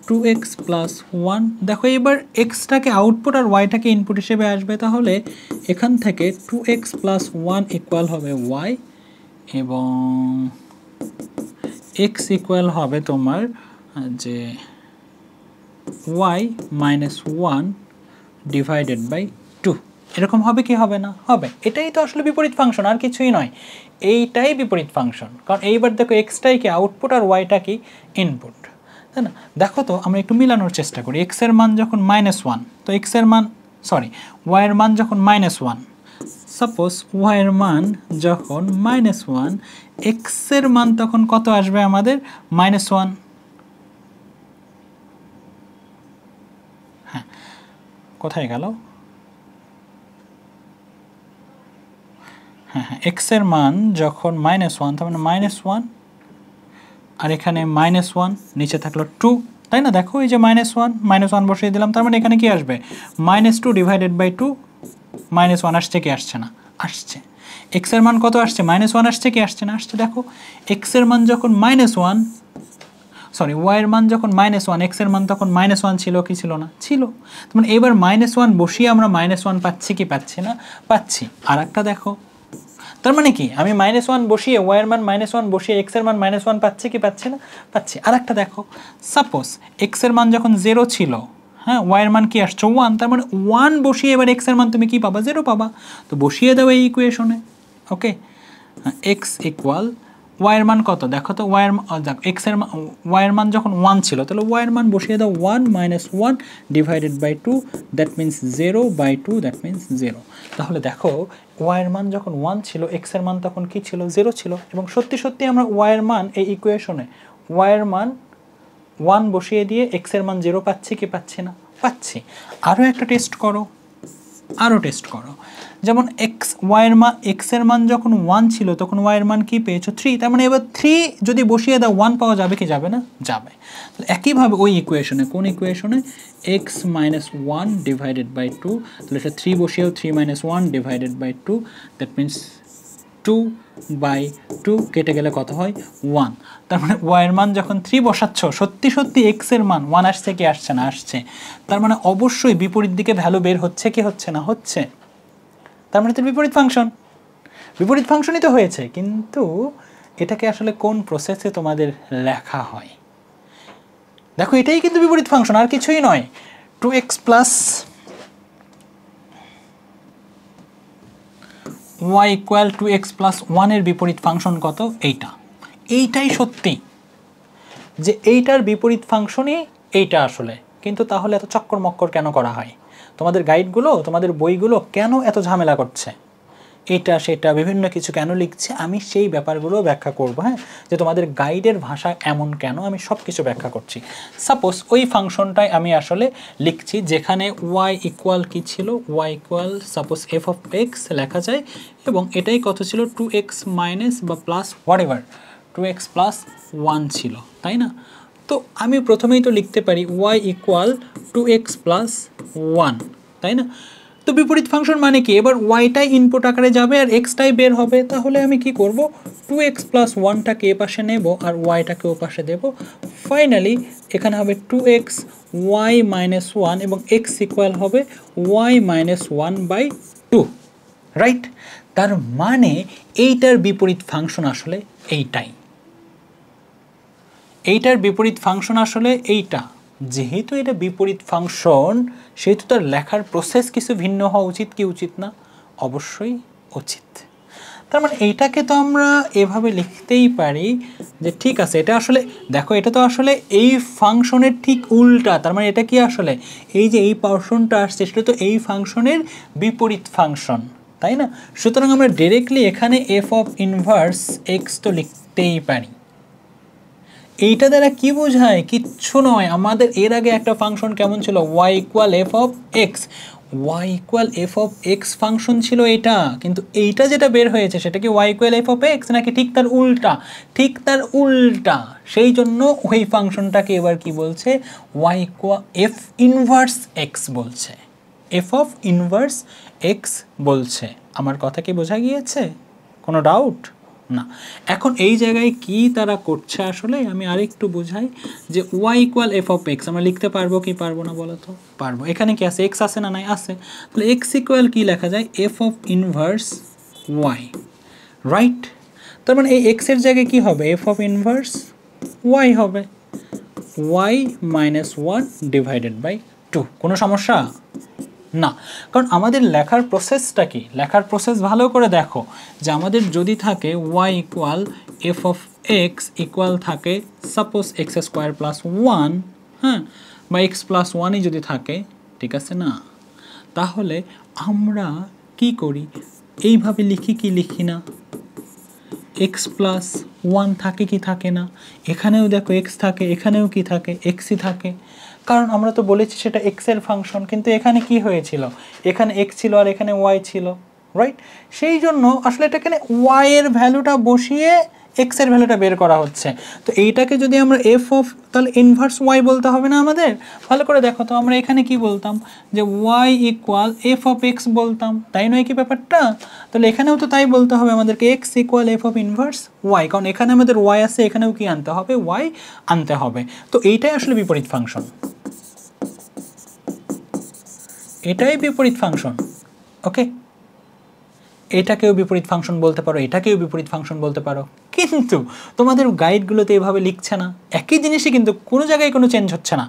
S1: 2x প্লাস 1। দেখো এবার এক্সটাকে আউটপুট আর ওয়াইটাকে ইনপুট হিসেবে আসবে, তাহলে এখান থেকে 2x প্লাস 1 ইকুয়াল হবে y এবং x ইকুয়াল হবে তোমার যে y মাইনাস 1 ডিভাইডেড বাই 2। এরকম হবে কি হবে না? হবে। এটাই তো আসলে বিপরীত ফাংশন, আর কিছুই নয়, এইটাই বিপরীত ফাংশন। কারণ এইবার দেখো এক্সটাই কি আউটপুট আর ওয়াইটা কি ইনপুট, তাই না? দেখো তো আমরা একটু মিলানোর চেষ্টা করি। এক্স এর মান যখন -1 তো এক্স এর মান ওয়াই এর মান যখন -1, সাপোজ ওয়াই এর মান যখন -1, এক্স এর মান তখন কত আসবে আমাদের? -1। হ্যাঁ, কোথায় গেল? হ্যাঁ হ্যাঁ, এক্স এর মান যখন -1 তার মানে -1 আর এখানে -1, নিচে থাকলো 2, তাই না? দেখো এই যে -1 বসিয়ে দিলাম, তার মানে এখানে কি আসবে -2 ডিভাইডেড বাই 2, -1 আসছে কি আসছে না? আসছে। এক্স এর মান কত আসছে? -1 আসছে কি আসছে না? আসছে। দেখো এক্স এর মান যখন -1, সরি ওয়াই এর মান যখন -1, এক্স এর মান তখন -1 ছিল কি ছিল না? ছিল। মানে এবার -1 বসিয়ে আমরা -1 পাচ্ছি কি পাচ্ছি না? পাচ্ছি। আর একটা দেখো, তার মানে কি আমি -1 বসিয়ে ওয়াই এর মান -1 বসিয়ে এক্স এর মান -1 পাচ্ছি কি পাচ্ছি না? পাচ্ছি। আর একটা দেখো, সাপোজ এক্স এর মান যখন 0 ছিল, হ্যাঁ, ওয়াই এর মান কি আসছে 1, তার মানে 1 বসিয়ে এবার এক্স এর মান তুমি কি পাবা? 0 পাবা। তো বসিয়ে দাও এই ইকুয়েশনে। ওকে, এক্স ইকুয়াল ওয়াই এর মান কত? দেখো তো ওয়াই এর দেখো এক্স এর ওয়াই এর মান যখন 1 ছিল, তাহলে ওয়াই এর মান বসিয়ে দাও 1 - 1 divided by 2, that means 0/2, that means 0। তাহলে দেখো ওয়াই এর মান যখন 1 ছিল, এক্স এর মান তখন কি ছিল? 0 ছিল। এবং সত্যি সত্যি আমরা ওয়াই এর মান এই ইকুয়েশনে ওয়াই এর মান 1 বসিয়ে দিয়ে এক্স এর মান 0 পাচ্ছি কি পাচ্ছি না? পাচ্ছি। আরও একটা টেস্ট করো, যেমন এক্স এর মান যখন 1 ছিল তখন ওয়াই এর মান কি পেয়েছো? 3। তার মানে এবার 3 যদি বসিয়ে দাও 1 পাওয়া যাবে কি যাবে না? যাবে। একইভাবে ওই ইকুয়েশনে, কোন ইকুয়েশনে? এক্স - 1 ডিভাইডেড বাই 2, তাহলে এটা 3 বসিয়েও 3 - 1 ডিভাইডেড বাই 2, দ্যাট মিনস 2/2 কেটে গেলে কত হয়? 1। তার মানে ওয়াই এর মান যখন 3 বসাচ্ছ, সত্যি সত্যি এক্স এর মান 1 আসছে কি আসছে না? আসছে। তার মানে অবশ্যই বিপরীত দিকে ভ্যালু বের হচ্ছে কি হচ্ছে না? হচ্ছে। তার মানে তো বিপরীত ফাংশনই তো হয়েছে। কিন্তু এটাকে আসলে কোন প্রসেসে তোমাদের লেখা হয়? দেখো এটাই কিন্তু বিপরীত ফাংশন, আর কিছুই নয়। 2x plus y equal 2x plus 1 এর বিপরীত ফাংশন কত? এইটাই সত্যি যে এইটার বিপরীত ফাংশনই এইটা আসলে। কিন্তু তাহলে এত চক্কর মক্কর কেন করা হয়? তোমাদের গাইডগুলো, তোমাদের বইগুলো কেন এত ঝামেলা করছে? এটা সেটা বিভিন্ন কিছু কেন লিখছে? আমি সেই ব্যাপারগুলো ব্যাখ্যা করব। হ্যাঁ, যে তোমাদের গাইডের ভাষা এমন কেন, আমি সব কিছু ব্যাখ্যা করছি। সাপোজ ওই ফাংশনটাই আমি আসলে লিখছি যেখানে y ইকুয়াল কি ছিল? y equal suppose F of x লেখা যায়, এবং এটাই কত ছিল? 2x মাইনাস বা প্লাস হোয়াটএভার 2x প্লাস 1 ছিল, তাই না? তো আমি প্রথমেই তো লিখতে পারি y ইকুয়াল 2x প্লাস 1, তাই না? তো বিপরীত ফাংশন মানে কি? এবার ওয়াইটাই ইনপুট আকারে যাবে আর এক্সটাই বের হবে। তাহলে আমি কি করব? 2x প্লাস 1টাকে এ পাশে নেব আর ওয়াইটাকে ও পাশে দেব। ফাইনালি এখানে হবে 2x y মাইনাস 1 এবং এক্স ইকুয়াল হবে y মাইনাস 1/2, রাইট? তার মানে এইটার বিপরীত ফাংশন আসলে এইটার বিপরীত ফাংশন আসলে এইটা। যেহেতু এটা বিপরীত ফাংশন, সেহেতু তার লেখার প্রসেস কিছু ভিন্ন হওয়া উচিত কি উচিত না? অবশ্যই উচিত। তার মানে এইটাকে তো আমরা এভাবে লিখতেই পারি যে ঠিক আছে, এটা আসলে দেখো এটা তো আসলে এই ফাংশনের ঠিক উল্টা। তার মানে এটা কি আসলে এই যে এই পোরশনটা আসছে সেটা তো এই ফাংশনের বিপরীত ফাংশন, তাই না? সুতরাং আমরা ডিরেক্টলি এখানে এফ অফ ইনভার্স এক্স তো লিখতেই পারি। এইটা দ্বারা কি বোঝায়? কিচ্ছু নয়। আমাদের এর আগে একটা ফাংশন কেমন ছিল? y equal f of x, y equal f of x function ছিল এটা। কিন্তু এইটা যেটা বের হয়েছে সেটা কি y equal f of x নাকি ঠিক তার উল্টা? ঠিক তার উল্টা। সেই জন্য ওই ফাংশনটাকে এবার কি বলছে? y equal F inverse x বলছে, এফ অফ ইনভার্স এক্স বলছে। আমার কথা কি বোঝা গিয়েছে? কোনো ডাউট না? এখন এই জায়গায় কি তারা করছে আসলে আমি আরেকটু বোঝাই যে y equal f of x আমরা লিখতে পারবো কি পারবো না বলো তো? পারবো। এখানে কি আছে? এক্স আছে না? নাই, আছে। তাহলে এক্স ইকুয়াল কি লেখা যায়? F of inverse y, right? তার মানে এই এক্স এর জায়গায় কি হবে? এফ অফ ইনভার্স ওয়াই হবে, ওয়াই মাইনাস 1 ডিভাইডেড বাই 2। কোনো সমস্যা না? কারণ আমাদের লেখার প্রসেসটা কি? লেখার প্রসেস ভালো করে দেখো যে আমাদের যদি থাকে y equal f of x equal থাকে সাপোজ এক্স স্কোয়ার প্লাস 1, হ্যাঁ, বা এক্স প্লাস 1ই যদি থাকে, ঠিক আছে না? তাহলে আমরা কি করি? এইভাবে লিখি কি লিখি না? এক্স প্লাস 1 থাকে কি থাকে না? এখানেও দেখো এক্স থাকে, এখানেও কি থাকে? এক্সই থাকে। কারণ আমরা তো বলেছি সেটা এক্স এর ফাংশন, কিন্তু এখানে কি হয়েছিল? এখানে এক্স ছিল আর এখানে ওয়াই ছিল, রাইট? সেই জন্য আসলে এটা এখানে ওয়াই এর ভ্যালুটা বসিয়ে এক্স এর ভ্যালুটা বের করা হচ্ছে। তো এইটাকে যদি আমরা এফ অফ তাহলে ইনভার্স ওয়াই বলতে হবে না আমাদের? ভালো করে দেখো তো, আমরা এখানে কি বলতাম যে y equal f of x বলতাম, তাই নয় কি ব্যাপারটা? তাহলে এখানেও তো তাই বলতে হবে আমাদেরকে, x equal f of inverse y, কারণ এখানে আমাদের ওয়াই আছে, এখানেও কি আনতে হবে? ওয়াই আনতে হবে। তো এইটাই আসলে বিপরীত ফাংশন, এটাই বিপরীত ফাংশন। ওকে, এটাকেও বিপরীত ফাংশন বলতে পারো, এটাকেও বিপরীত ফাংশন বলতে পারো, কিন্তু তোমাদের গাইডগুলোতে এভাবে লিখছে না। একই জিনিসই কিন্তু, কোনো জায়গায় কোনো চেঞ্জ হচ্ছে না,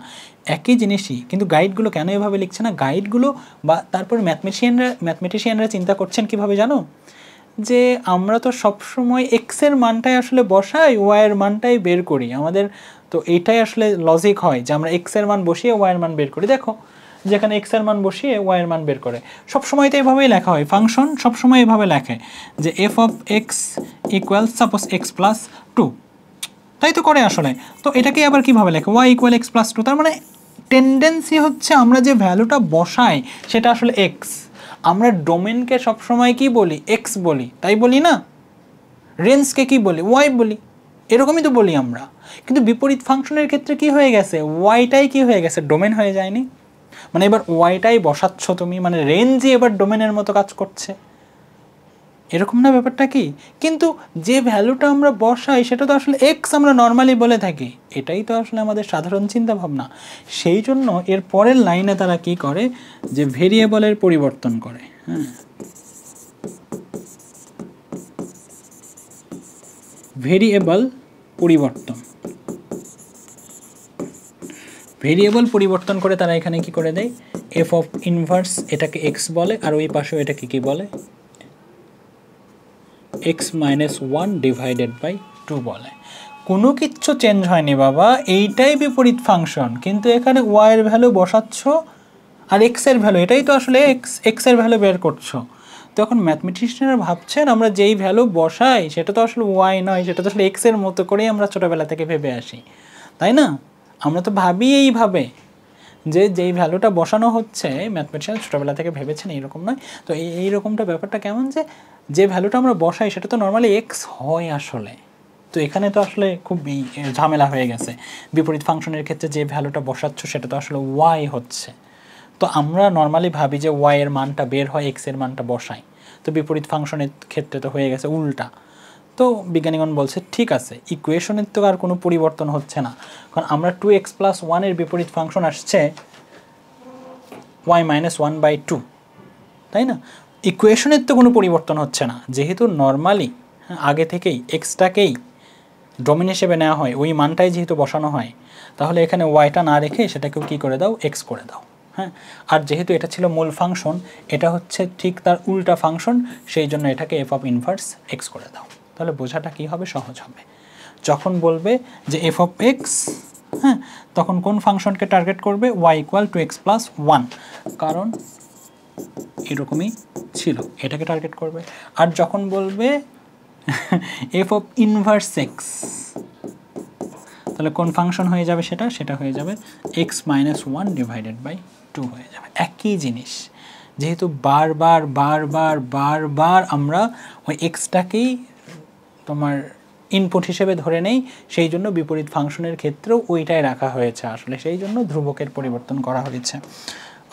S1: একই জিনিসই, কিন্তু গাইডগুলো কেন এভাবে লিখছে না? গাইডগুলো বা তারপর ম্যাথমেটিশিয়ানরা চিন্তা করছেন কিভাবে জানো? যে আমরা তো সবসময় এক্সের মানটাই আসলে বসাই, ওয়াইয়ের মানটাই বের করি, আমাদের তো এইটাই আসলে লজিক হয় যে আমরা এক্সের মান বসিয়ে ওয়াইয়ের মান বের করি। দেখো যেখানে এক্স এর মান বসিয়ে ওয়াই এর মান বের করে, সবসময় তো এভাবেই লেখা হয়, ফাংশন সবসময় এভাবে লেখে যে f of x equal suppose x plus two, তাই তো করে আসলে। তো এটাকে আবার কীভাবে লেখে? Y equal x plus two, তার মানে টেন্ডেন্সি হচ্ছে আমরা যে ভ্যালুটা বসাই সেটা আসলে এক্স। আমরা ডোমেনকে সবসময় কি বলি? এক্স বলি, তাই বলি না? রেঞ্জকে কি বলি? ওয়াই বলি, এরকমই তো বলি আমরা। কিন্তু বিপরীত ফাংশনের ক্ষেত্রে কি হয়ে গেছে? ওয়াইটাই কি হয়ে গেছে? ডোমেন হয়ে যায়নি? মানে এবার ওয়াইটাই বসাচ্ছ তুমি, মানে রেঞ্জই এবার ডোমেনের মতো কাজ করছে, এরকম না ব্যাপারটা কি? কিন্তু যে ভ্যালুটা আমরা বসাই সেটা তো আসলে এক্স আমরা নর্মালি বলে থাকি, এটাই তো আসলে আমাদের সাধারণ চিন্তা ভাবনা। সেই জন্য এর পরের লাইনে তারা কি করে, যে ভেরিয়েবলের পরিবর্তন করে। হ্যাঁ, ভেরিয়েবল পরিবর্তন, ভেরিয়েবল পরিবর্তন করে তারা এখানে কি করে দেয়? এফ অফ ইনভার্স এটাকে এক্স বলে, আর ওই পাশেও এটাকে কি বলে? X minus one divided by two বলে। কোনো কিচ্ছু চেঞ্জ হয়নি বাবা, এইটাই বিপরীত ফাংশন, কিন্তু এখানে ওয়াইয়ের ভ্যালু বসাচ্ছ আর এক্সের ভ্যালু, এটাই তো আসলে এক্সের ভ্যালু বের করছো। তখন ম্যাথমেটিশিয়ানরা ভাবছেন আমরা যেই ভ্যালু বসাই সেটা তো আসলে ওয়াই নয়, সেটা তো আসলে এক্সের মতো করেই আমরা ছোটোবেলা থেকে ভেবে আসি, তাই না? আমরা তো ভাবি এইভাবে যে যেই ভ্যালুটা বসানো হচ্ছে, ম্যাথমেটিশিয়ান ছোটোবেলা থেকে ভেবেছেন এইরকম নয়। তো এইরকমটা ব্যাপারটা কেমন, যে ভ্যালুটা আমরা বসাই সেটা তো নর্মালি এক্স হয় আসলে। তো এখানে তো আসলে খুব ঝামেলা হয়ে গেছে, বিপরীত ফাংশনের ক্ষেত্রে যে ভ্যালুটা বসাচ্ছ সেটা তো আসলে ওয়াই হচ্ছে। তো আমরা নর্মালি ভাবি যে ওয়াই এর মানটা বের হয়, এক্স এর মানটা বসাই, তো বিপরীত ফাংশনের ক্ষেত্রে তো হয়ে গেছে উল্টা। তো বিজ্ঞানীগণ বলছে ঠিক আছে, ইকুয়েশনের তো আর কোনো পরিবর্তন হচ্ছে না, কারণ আমরা 2x প্লাস 1 বিপরীত ফাংশন আসছে y মাইনাস 1/2, তাই না? ইকুয়েশনের তো কোনো পরিবর্তন হচ্ছে না, যেহেতু নর্মালি আগে থেকেই এক্সটাকেই ডোমেন হিসেবে নেওয়া হয়, ওই মানটাই যেহেতু বসানো হয়, তাহলে এখানে ওয়াইটা না রেখে সেটাকেও কী করে দাও? এক্স করে দাও। হ্যাঁ, আর যেহেতু এটা ছিল মূল ফাংশন, এটা হচ্ছে ঠিক তার উল্টা ফাংশন, সেই জন্য এটাকে এফ অফ ইনভার্স এক্স করে দাও। তাহলে বোঝাটা কী হবে? সহজ হবে। যখন বলবে যে এফ অফ এক্স, হ্যাঁ, তখন কোন ফাংশনকে টার্গেট করবে? Y equal two x plus one, কারণ এরকমই ছিল, এটাকে টার্গেট করবে। আর যখন বলবে এফ অফ ইনভার্স এক্স, তাহলে কোন ফাংশন হয়ে যাবে? সেটা হয়ে যাবে x minus one divided by two হয়ে যাবে। একই জিনিস, যেহেতু বারবার বারবার বারবার আমরা ওই এক্সটাকেই তোমার ইনপুট হিসেবে ধরে নেই, সেই জন্য বিপরীত ফাংশনের ক্ষেত্রেও ওইটাই রাখা হয়েছে আসলে, সেই জন্য ধ্রুবকের পরিবর্তন করা হয়েছে।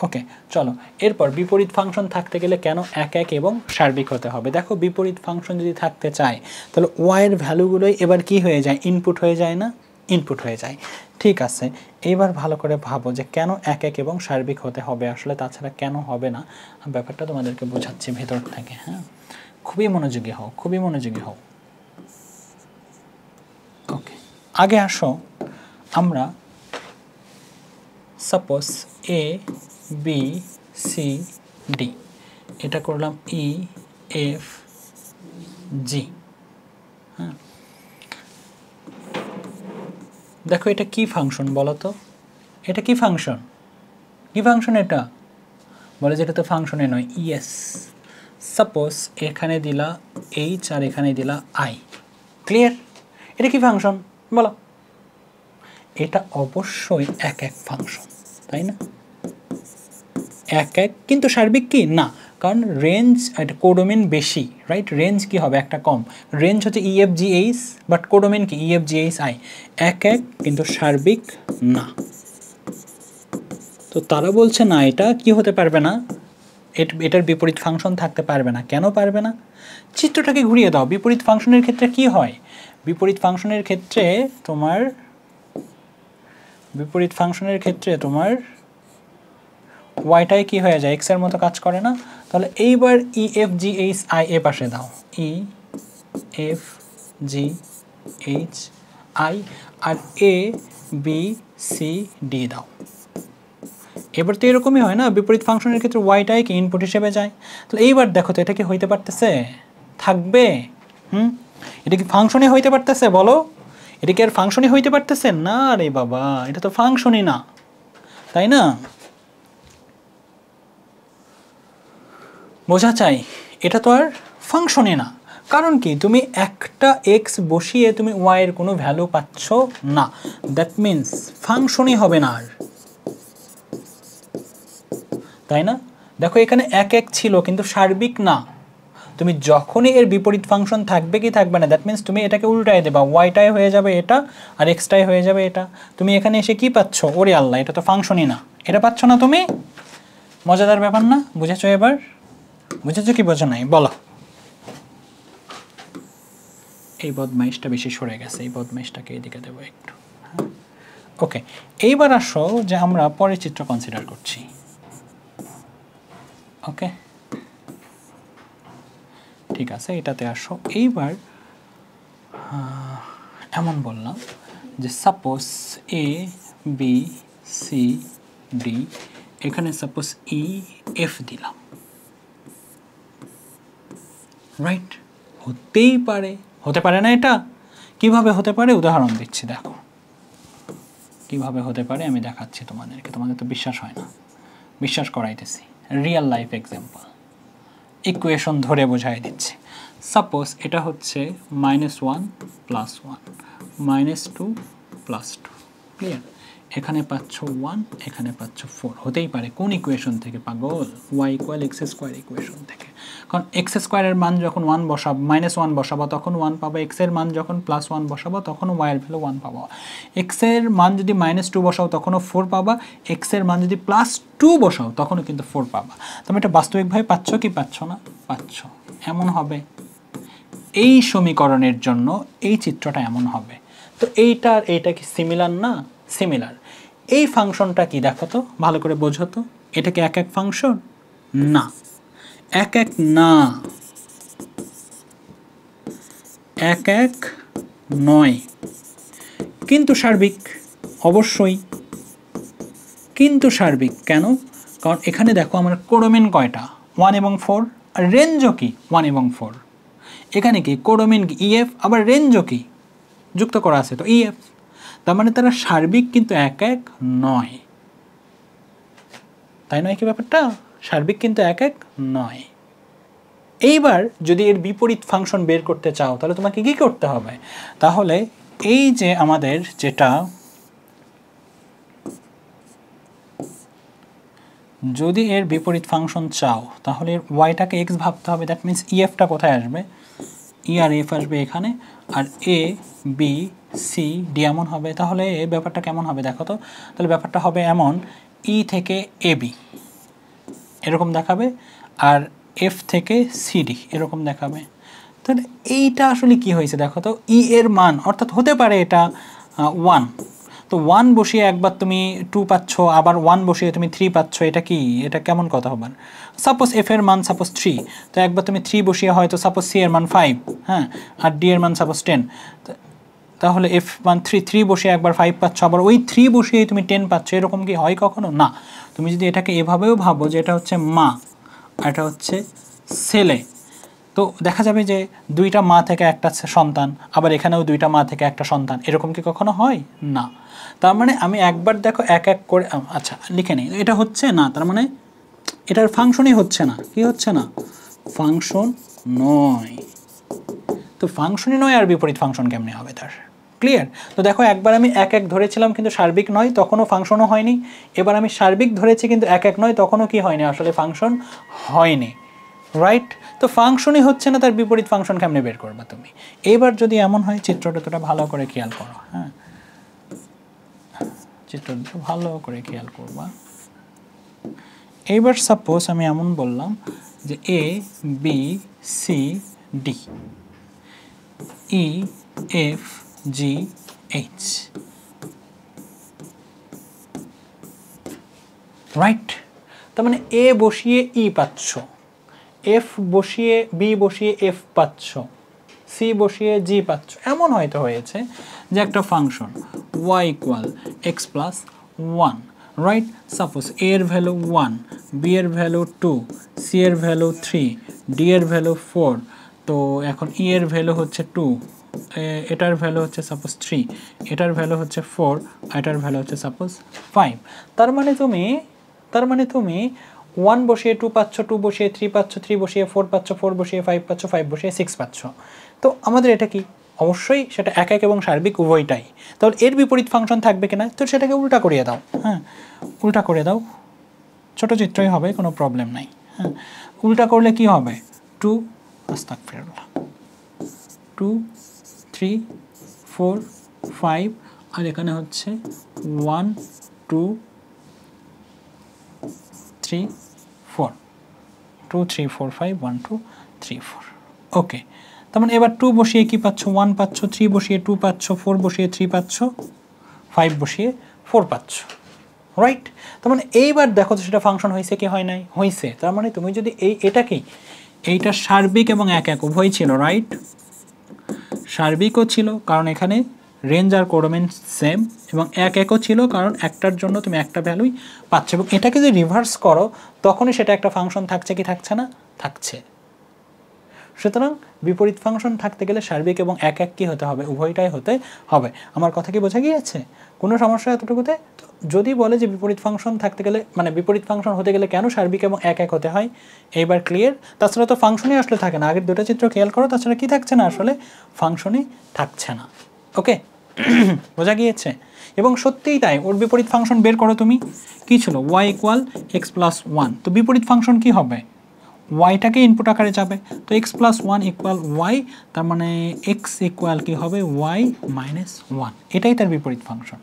S1: ওকে, চলো এরপর বিপরীত ফাংশন থাকতে গেলে কেন এক এক এবং সার্বিক হতে হবে? দেখো, বিপরীত ফাংশন যদি থাকতে চায় তাহলে ওয়াইয়ের ভ্যালুগুলোই এবার কি হয়ে যায়? ইনপুট হয়ে যায় না? ইনপুট হয়ে যায়। ঠিক আছে, এইবার ভালো করে ভাবো যে কেন এক এক এবং সার্বিক হতে হবে আসলে, তাছাড়া কেন হবে না, ব্যাপারটা তোমাদেরকে বোঝাচ্ছি ভেতর থেকে। হ্যাঁ, খুবই মনোযোগী হও, খুবই মনোযোগী হও। ওকে, আগে আসো আমরা suppose a b c D, এটা করলাম ই এফ জি। হ্যাঁ, দেখো এটা কি ফাংশন বলো তো? এটা কি ফাংশন? কি ফাংশন এটা? বলে যে এটা তো ফাংশনে নয়। ইয়েস, সাপোজ এখানে দিলা এইচ আর এখানে দিলা আই, ক্লিয়ার? এটা কি ফাংশন বলো? এটা অবশ্যই এক এক ফাংশন, তাই না? এক এক, কিন্তু সার্বিক কি না, কারণ রেঞ্জ এটা কোডোমেন বেশি, রাইট? রেঞ্জ কি হবে? একটা কম। রেঞ্জ হচ্ছে EFGH, বাট কোডোমেন কি EFGHI, এক এক, কিন্তু সার্বিক না। তো তারা বলছে না, এটা কি হতে পারবে না, এটার বিপরীত ফাংশন থাকতে পারবে না। কেন পারবে না? চিত্রটাকে ঘুরিয়ে দাও। বিপরীত ফাংশনের ক্ষেত্রে কি হয়? বিপরীত ফাংশনের ক্ষেত্রে তোমার ওয়াইটাই কি হয়ে যায়? এক্স এর মতো কাজ করে না? তাহলে এইবার EFGHI এ পাশে দাও, EFGHI, আর ABCD দাও। এবার তো এরকমই হয় না, বিপরীত ফাংশনের ক্ষেত্রে ওয়াইটাই কি ইনপুট হিসেবে যায়। তাহলে এইবার দেখো তো, এটা কি হইতে পারতেছে? থাকবে? এটা কি ফাংশনে হইতে পারতেছে? বলো, এটা কি আর ফাংশনে হইতে পারতেছে? না রে বাবা, এটা তো ফাংশনই না, তাই না? বোঝা চাই, এটা তো আর ফাংশনই না। কারণ কি? তুমি একটা এক্স বসিয়ে তুমি ওয়াই এর কোনো ভ্যালু পাচ্ছ না, দ্যাট মিনস ফাংশনই হবে না আর, তাই না? দেখো এখানে এক এক ছিল কিন্তু সার্বিক না। তুমি যখনই এর বিপরীত ফাংশন থাকবে কি থাকবে না, দ্যাট মিনস তুমি এটাকে উল্টায় দেবা, ওয়াইটাই হয়ে যাবে এটা আর এক্সটাই হয়ে যাবে এটা। তুমি এখানে এসে কি পাচ্ছ? ওরে আল্লাহ, এটা তো ফাংশনই না। এটা পাচ্ছ না তুমি? মজাদার ব্যাপার না? বুঝেছো এবার? বুঝেছো কি বোঝো নাই বলো? এই বদমাইশটা বেশি সরে গেছে, এই বদমাইশটাকে এদিকে দেবো একটু। ওকে, এইবার আসো যে আমরা পরের চিত্র কনসিডার করছি। ওকে, ঠিক আছে, এটাতে আসো। এইবার এমন বললাম যে সাপোজ ABCD, এখানে সাপোজ EF দিলাম, রাইট? হতেই পারে, হতে পারে না? এটা কিভাবে হতে পারে উদাহরণ দিচ্ছি, দেখো কিভাবে হতে পারে আমি দেখাচ্ছি তোমাদেরকে। তোমাদের তো বিশ্বাস হয় না, বিশ্বাস করাইতেছি, রিয়েল লাইফ এক্সাম্পল, ইকুয়েশন ধরে বোঝাই দিচ্ছি। সাপোজ এটা হচ্ছে -1 + 1 -2 + 2, ক্লিয়ার? এখানে পাচ্ছ 1, এখানে পাচ্ছ 4। হতেই পারে কোন ইকুয়েশন থেকে পাগল? y = x² ইকুয়েশন থেকে। কারণ x² এর মান যখন 1 বসাবো, -1 বসাবো তখন 1 পাবো, x এর মান যখন +1 বসাবো তখন y এর ভ্যালু 1 পাবো, x এর মান যদি -2 বসাও তখনও 4 পাবা, x এর মান যদি +2 বসাও তখনও কিন্তু 4 পাবা। তুমি এটা বাস্তবিকভাবে পাচ্ছ কি পাচ্ছ না? পাচ্ছ। এমন হবে এই সমীকরণের জন্য, এই চিত্রটা এমন হবে। তো এইটা আর এইটা কি সিমিলার না? সিমিলার। এই ফাংশনটা কি দেখো তো, ভালো করে বোঝো তো, এটা কি এক এক ফাংশন? না, এক এক না, এক এক নয়, কিন্তু সার্বিক, অবশ্যই কিন্তু সার্বিক। কেন? কারণ এখানে দেখো আমার কোডোমেন কয়টা? 1 এবং 4, আর রেঞ্জও কি 1 এবং 4। এখানে কি কোডোমেন কি EF, আবার রেঞ্জও কি যুক্ত করা আছে, তো EF। তার মানে তারা সার্বিক কিন্তু এক এক নয়, তাই নয় কি ব্যাপারটা? সার্বিক কিন্তু এক এক নয়। এইবার যদি এর বিপরীত ফাংশন বের করতে চাও তাহলে তোমাকে কি করতে হবে? তাহলে এই যে আমাদের যেটা, যদি এর বিপরীত ফাংশন চাও তাহলে এর ওয়াইটাকে এক্স ভাবতে হবে, দ্যাট মিনস EFটা কোথায় আসবে? E আর F আসবে এখানে, আর ABCD এমন হবে। তাহলে এই ব্যাপারটা কেমন হবে দেখো তো? তাহলে ব্যাপারটা হবে এমন, E থেকে AB এরকম দেখাবে, আর F থেকে CD এরকম দেখাবে। তাহলে এইটা আসলে কি হয়েছে দেখো তো? E এর মান, অর্থাৎ হতে পারে এটা 1, তো 1 বসিয়ে একবার তুমি 2 পাচ্ছ, আবার 1 বসিয়ে তুমি 3 পাচ্ছ, এটা কি? এটা কেমন কথা হবে? সাপোজ F এর মান সাপোজ 3, তো একবার তুমি 3 বসিয়ে হয়তো সাপোজ C এর মান 5, হ্যাঁ, আর D এর মান সাপোজ 10, তাহলে F মান 3 বসিয়ে একবার 5 পাচ্ছ, আবার ওই 3 বসিয়ে তুমি 10 পাচ্ছ, এরকম কি হয় কখনো? না। তুমি যদি এটাকে এভাবেও ভাবো যে এটা হচ্ছে মা, এটা হচ্ছে ছেলে, তো দেখা যাবে যে দুইটা মা থেকে একটা সন্তান, আবার এখানেও দুইটা মা থেকে একটা সন্তান, এরকম কি কখনো হয়? না। তার মানে আমি একবার দেখো এক এক করে, আচ্ছা লিখে নিই, এটা হচ্ছে না, তার মানে এটার ফাংশনই হচ্ছে না। কি হচ্ছে না? ফাংশন নয়। তো ফাংশনই নয় আর বিপরীত ফাংশন কেমনে হবে তার? ক্লিয়ার? তো দেখো একবার আমি এক এক ধরেছিলাম কিন্তু সার্বিক নয়, তখনও ফাংশনও হয়নি। এবার আমি সার্বিক ধরেছি কিন্তু এক এক নয়, তখনও কি হয়নি? আসলে ফাংশন হয়নি। রাইট। তো ফাংশনই হচ্ছে না, তার বিপরীত ফাংশন কেমনে বের করবা তুমি? এইবার যদি এমন হয়, চিত্রটা তোটা ভালো করে খেয়াল করো, হ্যাঁ, চিত্রটা ভালো করে খেয়াল করবা। এইবার সাপোজ আমি এমন বললাম যে a b c d e f g h, right. তার মানে এ বসিয়ে ই পাচ্ছ, এফ বসিয়ে বি বসিয়ে এফ পাচ্ছ, সি বসিয়ে জি পাচ্ছ। এমন হয়তো হয়েছে যে একটা function y equal x plus one, right. Suppose a এর ভ্যালু 1, বি এর ভ্যালু 2, সি এর ভ্যালু 3, ডি এর ভ্যালু 4। তো এখন ই এর ভ্যালু হচ্ছে 2, এটার ভ্যালু হচ্ছে সাপোজ 3, এটার ভ্যালু হচ্ছে 4, এটার ভ্যালু হচ্ছে সাপোজ 5। তার মানে তুমি 1 বসিয়ে 2 পাচ্ছ, 2 বসিয়ে 3 পাচ্ছ, 3 বসিয়ে 4 পাচ্ছ, 4 বসিয়ে 5 পাচ্ছ, 5 বসিয়ে 6 পাচ্ছ। তো আমাদের এটা কি? অবশ্যই সেটা একক এবং সার্বিক উভয়টাই। তাহলে এর বিপরীত ফাংশন থাকবে কিনা? তো সেটাকে উল্টা করিয়ে দাও, হ্যাঁ, উল্টা করে দাও, ছোট চিত্রই হবে, কোনো প্রবলেম নাই। হ্যাঁ, উল্টা করলে কি হবে? 2 আস্তাগফিরুল্লাহ 2 3 4 5, আর এখানে হচ্ছে 1 2 3 4, 2 3 4 5 1 2 3 4। ওকে, তার মানে এবার 2 বসিয়ে কি পাচ্ছ? 1 পাচ্ছ, 3 বসিয়ে 2 পাচ্ছ, 4 বসিয়ে 3 পাচ্ছ, 5 বসিয়ে 4 পাচ্ছ, রাইট। তার মানে এইবার দেখো তো সেটা ফাংশন হয়েছে কি হয় নাই? হয়েছে। তার মানে তুমি যদি এটাকেই, এইটা সার্বিক এবং এক এক উভয় ছিল, রাইট, সার্বিকও ছিল কারণ এখানে রেঞ্জ আর কোডোমেন সেম, এবং এক একও ছিল কারণ একটার জন্য তুমি একটা ভ্যালুই পাচ্ছ, এবং এটাকে যদি রিভার্স করো তখনই সেটা একটা ফাংশন থাকছে কি থাকছে না? থাকছে। সুতরাং বিপরীত ফাংশন থাকতে গেলে সার্বিক এবং এক এক কি হতে হবে? উভয়টাই হতে হবে। আমার কথা কি বোঝা গিয়েছে? কোনো সমস্যা এতটুকুতে? যদি বলে যে বিপরীত ফাংশন থাকতে গেলে, মানে বিপরীত ফাংশন হতে গেলে কেন সার্বিক এবং এক এক হতে হয়, এইবার ক্লিয়ার? তাছাড়া তো ফাংশনই আসলে থাকে না। আগের দুটো চিত্র খেয়াল করো, তাছাড়া কি থাকছে না? আসলে ফাংশনই থাকছে না। ওকে, বোঝা গিয়েছে? এবং সত্যিই তাই, ওর বিপরীত ফাংশন বের করো তুমি। কী ছিল? y equal x plus one. তো বিপরীত ফাংশন কি হবে? ওয়াইটাকে ইনপুট আকারে যাবে, তো x plus one equal y, তার মানে এক্স ইকুয়াল কী হবে? Y minus one. এটাই তার বিপরীত ফাংশন।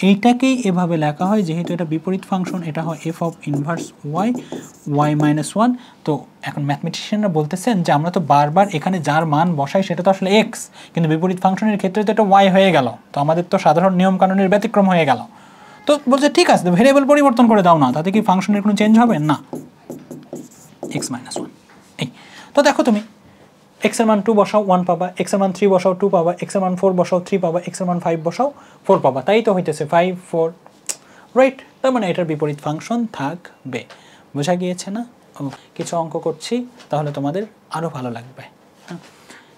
S1: এইটাকেই এভাবে লেখা হয়, যেহেতু এটা বিপরীত ফাংশন, এটা হয় f of inverse y, y minus one. তো এখন ম্যাথমেটিশিয়ানরা বলতেছেন যে আমরা তো বারবার এখানে যার মান বসাই সেটা তো আসলে এক্স, কিন্তু বিপরীত ফাংশনের ক্ষেত্রে তো এটা ওয়াই হয়ে গেল, তো আমাদের তো সাধারণ নিয়মকানুনের ব্যতিক্রম হয়ে গেল। তো বলছে ঠিক আছে, ভেরিয়েবল পরিবর্তন করে দাও না, তাতে কি ফাংশনের কোনো চেঞ্জ হবে না? X minus one. এই তো দেখো তুমি এক্সের মান 2 বসাও 1 পাবা, এক্সের মান 3 বসাও 2 পাবা, এক্সের মান 4 বসাও 3 পাবা, এক্সের মান 5 বসাও 4 পাবা। তাই তো হইতেছে 5 4, রাইট। তার মানে এটার বিপরীত ফাংশন থাকবে। বোঝা গিয়েছে না? কিছু অঙ্ক করছি, তাহলে তোমাদের আরও ভালো লাগবে। হ্যাঁ,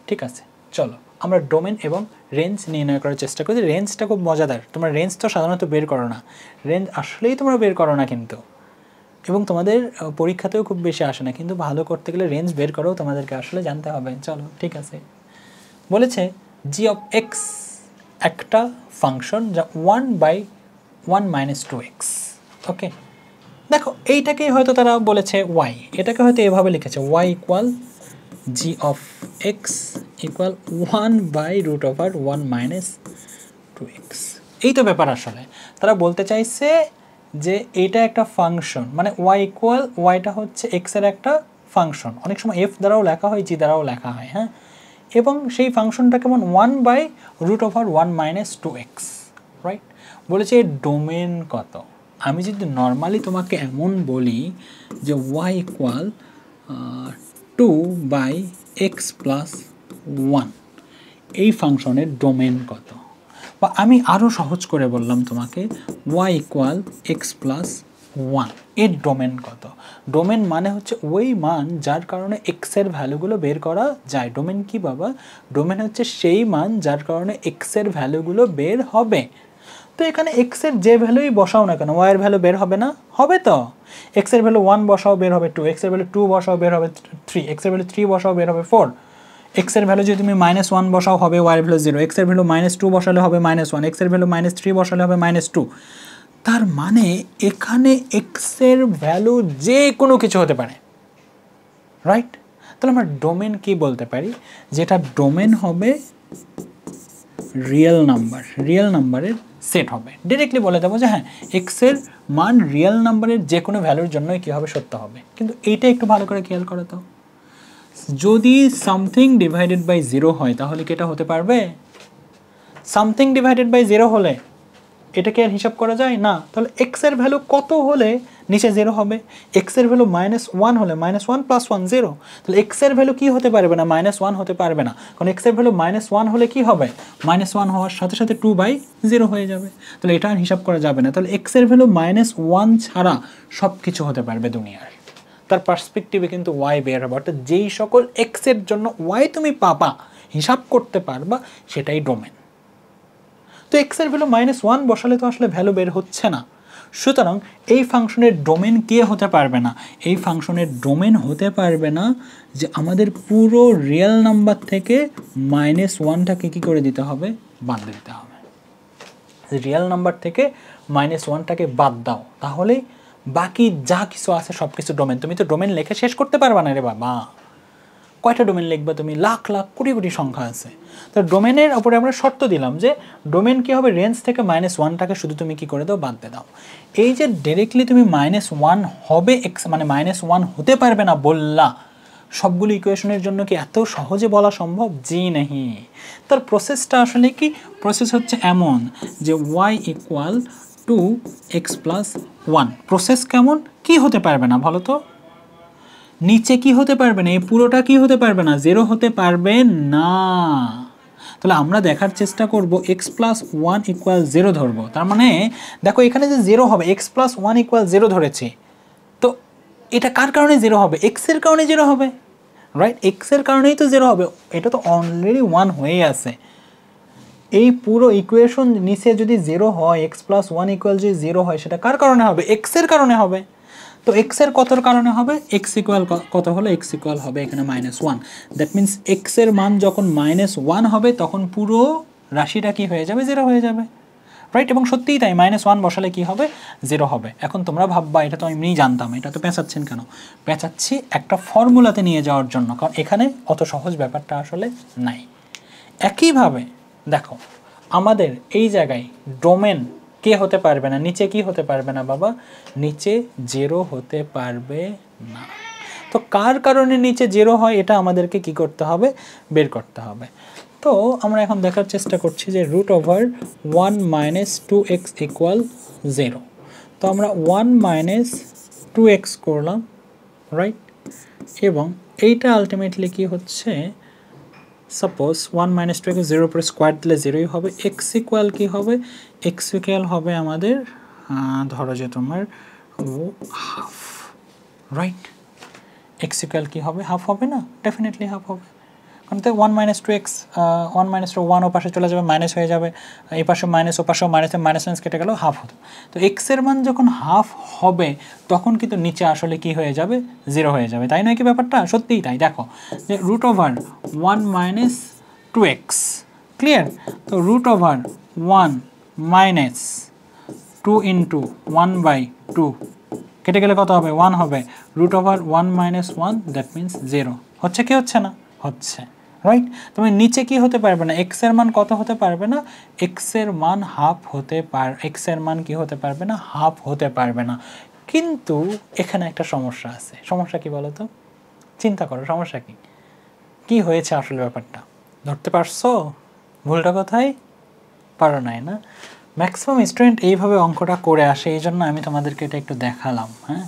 S1: ঠিক আছে, চলো আমরা ডোমেন এবং রেঞ্জ নির্ণয় করার চেষ্টা করি। রেঞ্জটা খুব মজাদার। তোমরা রেঞ্জ তো সাধারণত বের করো না, রেঞ্জ আসলেই তোমরা বের করো না কিন্তু, এবং তোমাদের পরীক্ষাতেও খুব বেশি আসে না, কিন্তু ভালো করতে গেলে রেঞ্জ বের করেও তোমাদেরকে আসলে জানতে হবে। চলো ঠিক আছে, বলেছে জি অফ এক্স একটা ফাংশন যা 1/1 মাইনাস 2x। ওকে, দেখো এইটাকেই হয়তো তারা বলেছে ওয়াই, এটাকে হয়তো এভাবে লিখেছে y equal g of x equal 1/√1 minus 2x। এই তো ব্যাপার। আসলে তারা বলতে চাইছে যে এইটা একটা ফাংশন, মানে ওয়াই ইকুয়াল, ওয়াইটা হচ্ছে এক্সের একটা ফাংশন, অনেক সময় এফ দ্বারাও লেখা হয়, জি দ্বারাও লেখা হয়, হ্যাঁ, এবং সেই ফাংশনটা কেমন? 1/√1 মাইনাস 2x, রাইট। বলেছে এর ডোমেন কত? আমি যদি নর্মালি তোমাকে এমন বলি যে ওয়াই ইকুয়াল 2/x প্লাস 1, এই ফাংশনের ডোমেন কত? বা আমি আরও সহজ করে বললাম তোমাকে y equal x plus one, এর ডোমেন কত? ডোমেন মানে হচ্ছে ওই মান যার কারণে এক্সের ভ্যালুগুলো বের করা যায়। ডোমেন কি বাবা? ডোমেন হচ্ছে সেই মান যার কারণে এক্সের ভ্যালুগুলো বের হবে। তো এখানে এক্সের যে ভ্যালুই বসাও না কেন, ওয়াইয়ের ভ্যালু বের হবে না? হবে তো। এক্সের ভ্যালু 1 বসাও বের হবে 2, এক্সের ভ্যালু 2 বসাও বের হবে 3, এক্সের ভ্যালু 3 বসাও বের হবে 4, এক্সের ভ্যালু যদি তুমি -1 বসাও হবে ওয়াইয়ের ভ্যালু 0, এক্সের ভ্যালু -2 বসালে হবে -1, এক্সের ভ্যালু -3 বসালে হবে -2। তার মানে এখানে এক্সের ভ্যালু যে কোনো কিছু হতে পারে, রাইট? তাহলে আমরা ডোমেন কি বলতে পারি, যেটা ডোমেন হবে রিয়েল নাম্বার, রিয়েল নাম্বারের সেট হবে। ডিরেক্টলি বলে দেবো যে হ্যাঁ এক্সের মান রিয়েল নাম্বারের যে কোনো ভ্যালুর জন্যই কী হবে, সত্য হবে। কিন্তু এইটা একটু ভালো করে খেয়াল করো তো, যদি সামথিং ডিভাইডেড বাই 0 হয় তাহলে কি এটা হতে পারবে? সামথিং ডিভাইডেড বাই 0 হলে এটা কি আর হিসাব করা যায় না? তাহলে এক্সের ভ্যালু কত হলে নিচে 0 হবে? এক্সের ভ্যালু -1 হলে -1 + 1 0। তাহলে এক্সের ভ্যালু কি হতে পারবে না? -1 হতে পারবে না, কারণ এক্সের ভ্যালু -1 হলে কি হবে? -1 হওয়ার সাথে সাথে 2/0 হয়ে যাবে। তাহলে এটা আর হিসাব করা যাবে না। তাহলে এক্সের ভ্যালু -1 ছাড়া সব কিছু হতে পারবে দুনিয়ার। তার পার্সপেক্টিভে কিন্তু ওয়াই বের হবে, অর্থাৎ যেই সকল এক্সের জন্য ওয়াই তুমি পাবা, হিসাব করতে পারবা, সেটাই ডোমেন। তো এক্সের ভ্যালু -1 বসালে তো আসলে ভ্যালু বের হচ্ছে না। সুতরাং এই ফাংশনের ডোমেন কে হতে পারবে না? এই ফাংশনের ডোমেন হতে পারবে না যে আমাদের পুরো রিয়েল নাম্বার থেকে -1টাকে কী করে দিতে হবে? বাদ দিতে হবে। রিয়েল নাম্বার থেকে -1টাকে বাদ দাও, তাহলেই বাকি যা কিছু আছে সব কিছু ডোমেন। তুমি তো ডোমেন লিখে শেষ করতে পারবা না রে বাবা। কয়টা ডোমেন লিখবা তুমি? লাখ লাখ কোটি কোটি সংখ্যা আছে। তো ডোমেনের ওপরে আমরা শর্ত দিলাম যে ডোমেন কী হবে? রেঞ্জ থেকে -1টাকে শুধু তুমি কী করে দাও? বাদ দিয়ে দাও। এই যে ডিরেক্টলি তুমি -1 হবে এক্স মানে -1 হতে পারবে না বললা, সবগুলো ইকুয়েশনের জন্য কি এত সহজে বলা সম্ভব? জি নেই। তার প্রসেসটা আসলে কি? প্রসেস হচ্ছে এমন যে y = 2x + 1। প্রসেস কেমন? কি হতে পারবে না বলো তো? নিচে কি হতে পারবে না? এই পুরোটা কি হতে পারবে না? 0 হতে পারবে না। তাহলে আমরা দেখার চেষ্টা করব x + 1 = 0 ধরবো। তার মানে দেখো এখানে যে 0 হবে, x + 1 = 0 ধরেছি, তো এটা কার কারণে 0 হবে? x এর কারণে 0 হবে, রাইট? x এর কারণেই তো 0 হবে। এটা তো অলরেডি 1 হয়ে আছে। এই পুরো ইকুয়েশন নিচে যদি 0 হয়, x + 1 = যদি 0 হয়, সেটা কার কারণে হবে? x এর কারণে হবে। তো x এর কতর কারণে হবে? x কত হলো? x হবে এখানে -1। দ্যাট মিন্স x এর মান যখন -1 হবে তখন পুরো রাশিটা কি হয়ে যাবে? 0 হয়ে যাবে, রাইট? এবং সত্যিই তাই, -1 বসালে কি হবে? 0 হবে। এখন তোমরা ভাববা এটা তো আমি জানতাম, এটা তো পেঁচাচ্ছেন কেন? পেঁচাচ্ছি একটা ফর্মুলাতে নিয়ে যাওয়ার জন্য, কারণ এখানে অত সহজ ব্যাপারটা আসলে নাই। একইভাবে দেখো আমাদের এই জায়গায় ডোমেন কে হতে পারবে না? নিচে কি হতে পারবে না বাবা? নিচে 0 হতে পারবে না। তো কার কারণে নিচে 0 হয় এটা আমাদেরকে কি করতে হবে? বের করতে হবে। তো আমরা এখন দেখার চেষ্টা করছি যে √1 - 2x = 0। তো আমরা 1 - 2x করলাম, রাইট? এবং এইটা আলটিমেটলি কি হচ্ছে? সাপোজ 1 - 2x 0 উপরে স্কোয়ার দিলে 0ই হবে। x = কি হবে? x = হবে আমাদের ধরো যে তোমার হাফ, রাইট? x = কি হবে? হাফ হবে না? ডেফিনেটলি হাফ হবে, কারণ তো 1 - 2x 1 - 2 1 ও পাশে চলে যাবে, মাইনাস হয়ে যাবে, এই পাশে মাইনাস, ও পাশেও মাইনাস কেটে গেল, হাফ হতো। তো x এর মান যখন হাফ হবে তখন কিন্তু নিচে আসলে কি হয়ে যাবে? 0 হয়ে যাবে, তাই নয় কি ব্যাপারটা? সত্যিই তাই। দেখো যে √1 - 2x, ক্লিয়ার? তো √1 - 2 × 1/2 কেটে গেলে কত হবে? 1 হবে। √1 - 1 দ্যাট মিন্স 0। হচ্ছে কি হচ্ছে না? হচ্ছে, রাইট? তুমি নিচে কি হতে পারবে না? x এর মান কত হতে পারবে না? x এর মান হাফ হতে x এর মান কি হতে পারবে না? হাফ হতে পারবে না। কিন্তু এখানে একটা সমস্যা আছে। সমস্যা কি বলো তো? চিন্তা করো, সমস্যা কি? কি হয়েছে আসলে ব্যাপারটা? ধরতে পারছো ভুলটা কোথায়? পারো নাই না? ম্যাক্সিমাম স্টুডেন্ট এইভাবে অঙ্কটা করে আসে, এই জন্য আমি তোমাদেরকে এটা একটু দেখালাম। হ্যাঁ,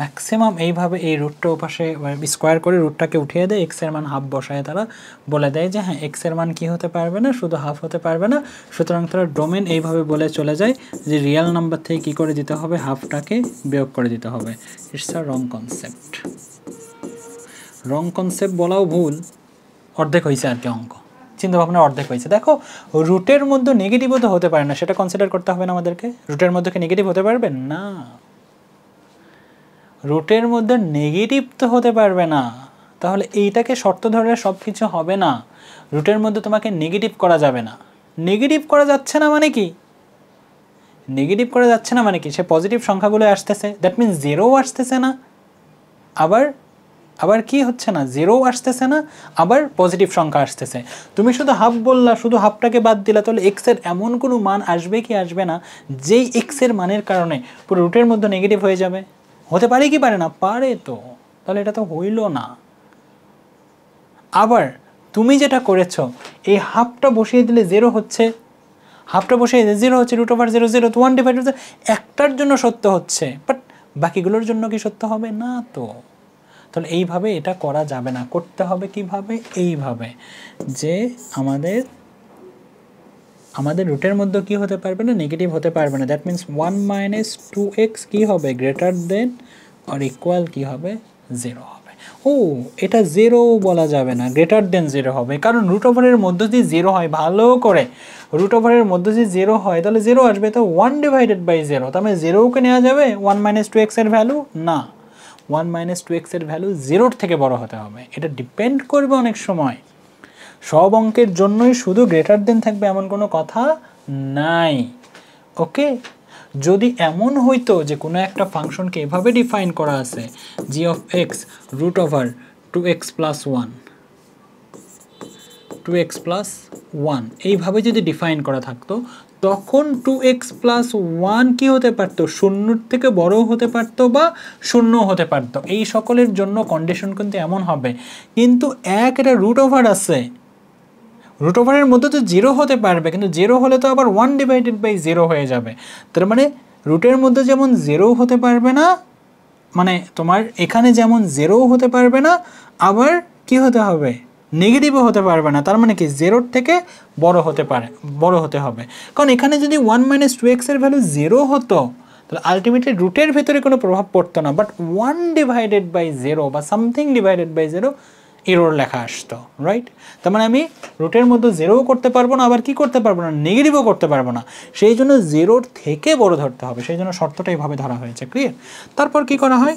S1: ম্যাক্সিমাম এইভাবে এই রুটটা ওপাশে স্কোয়ার করে রুটটাকে উঠিয়ে দেয়, x এর মান হাফ বসায় তারা বলে দেয় যে হ্যাঁ x এর মান কী হতে পারবে না? শুধু হাফ হতে পারবে না। সুতরাং তারা ডোমেন এইভাবে বলে চলে যায় যে রিয়েল নাম্বার থেকে কী করে দিতে হবে? হাফটাকে বিয়োগ করে দিতে হবে। It's a wrong concept. Wrong concept বলাও ভুল, অর্ধেক হয়েছে আর কি অঙ্ক, চিন্তাভাবনা অর্ধেক হয়েছে। দেখো রুটের মধ্যে নেগেটিভও তো হতে পারে না, সেটা কনসিডার করতে হবে না আমাদেরকে। রুটের মধ্যে কি নেগেটিভ হতে পারবে না? রুটের মধ্যে নেগেটিভ তো হতে পারবে না, তাহলে এইটাকে শর্ত ধরে সব কিছু হবে না। রুটের মধ্যে তোমাকে নেগেটিভ করা যাবে না। নেগেটিভ করা যাচ্ছে না মানে কি? নেগেটিভ করা যাচ্ছে না মানে কি? সে পজিটিভ সংখ্যাগুলো আসতেছে, দ্যাট মিনস 0ও আসতেছে না, আবার আবার কি হচ্ছে না, জিরো আসতেছে না, আবার পজিটিভ সংখ্যা আসতেছে। তুমি শুধু হাফ বললা, শুধু হাফটাকে বাদ দিলা, তাহলে এক্সের এমন কোনো মান আসবে কি আসবে না যেই এক্সের মানের কারণে পুরো রুটের মধ্যে নেগেটিভ হয়ে যাবে? হতে পারে কি পারে না? পারে তো। তাহলে এটা তো হইল না। আবার তুমি যেটা করেছো, এই হাফটা বসিয়ে দিলে জিরো হচ্ছে, হাফটা বসিয়ে দিলে জিরো হচ্ছে, √0 তো 1/0 একটার জন্য সত্য হচ্ছে, বাট বাকিগুলোর জন্য কি সত্য হবে না? তো তাহলে এইভাবে এটা করা যাবে না, করতে হবে কিভাবে? এইভাবে যে আমাদের রুটের মধ্যে কি হতে পারবে না, নেগেটিভ হতে পারবে না। দ্যাট মিনস 1 - 2x কি হবে, গ্রেটার দেন অর ইকুয়াল কি হবে, 0 হবে। ও, এটা 0 বলা যাবে না, গ্রেটার দেন 0 হবে, কারণ √এর মধ্যে যদি 0 হয়, ভালো করে √এর মধ্যে যদি 0 হয় তাহলে 0 আসবে, তো 1/0, তার মানে 0কে নেওয়া যাবে 1 - 2x এর ভ্যালু না, 1 - 2x এর ভ্যালু 0-র থেকে বড় হতে হবে। এটা ডিপেন্ড করবে অনেক সময়, সব অঙ্কের জন্যই শুধু গ্রেটার দেন থাকবে এমন কোনো কথা নাই। ওকে, যদি এমন হইতো যে কোনো একটা ফাংশনকে এভাবে ডিফাইন করা আছে, g(x) √2x + 1, 2x + 1 এইভাবে যদি ডিফাইন করা থাকতো, তখন 2x + 1 কি হতে পারতো, 0-র থেকে বড়ও হতে পারতো বা 0 হতে পারতো। এই সকলের জন্য কন্ডিশন কিন্তু এমন হবে। কিন্তু এটা √, আছে, √এর মধ্যে তো 0 হতে পারবে, কিন্তু 0 হলে তো আবার 1/0 হয়ে যাবে। তার মানে রুটের মধ্যে যেমন 0 হতে পারবে না, মানে তোমার এখানে যেমন 0 হতে পারবে না, আবার কি হতে হবে, নেগেটিভও হতে পারবে না। তার মানে কি 0-র থেকে বড় হতে হবে। কারণ এখানে যদি 1 - 2x এর ভ্যালু 0 হতো, তাহলে আলটিমেটলি রুটের ভেতরে কোনো প্রভাব পড়তো না, বাট 1/0 বা সামথিং /0 এরর লেখা আসতো, রাইট? তার মানে আমি রুটের মধ্যে 0ও করতে পারবো না, আবার কি করতে পারবো না, নেগেটিভও করতে পারবো না। সেই জন্য 0-র থেকে বড় ধরতে হবে, সেই জন্য শর্তটা এইভাবে ধরা হয়েছে। ক্লিয়ার? তারপর কি করা হয়,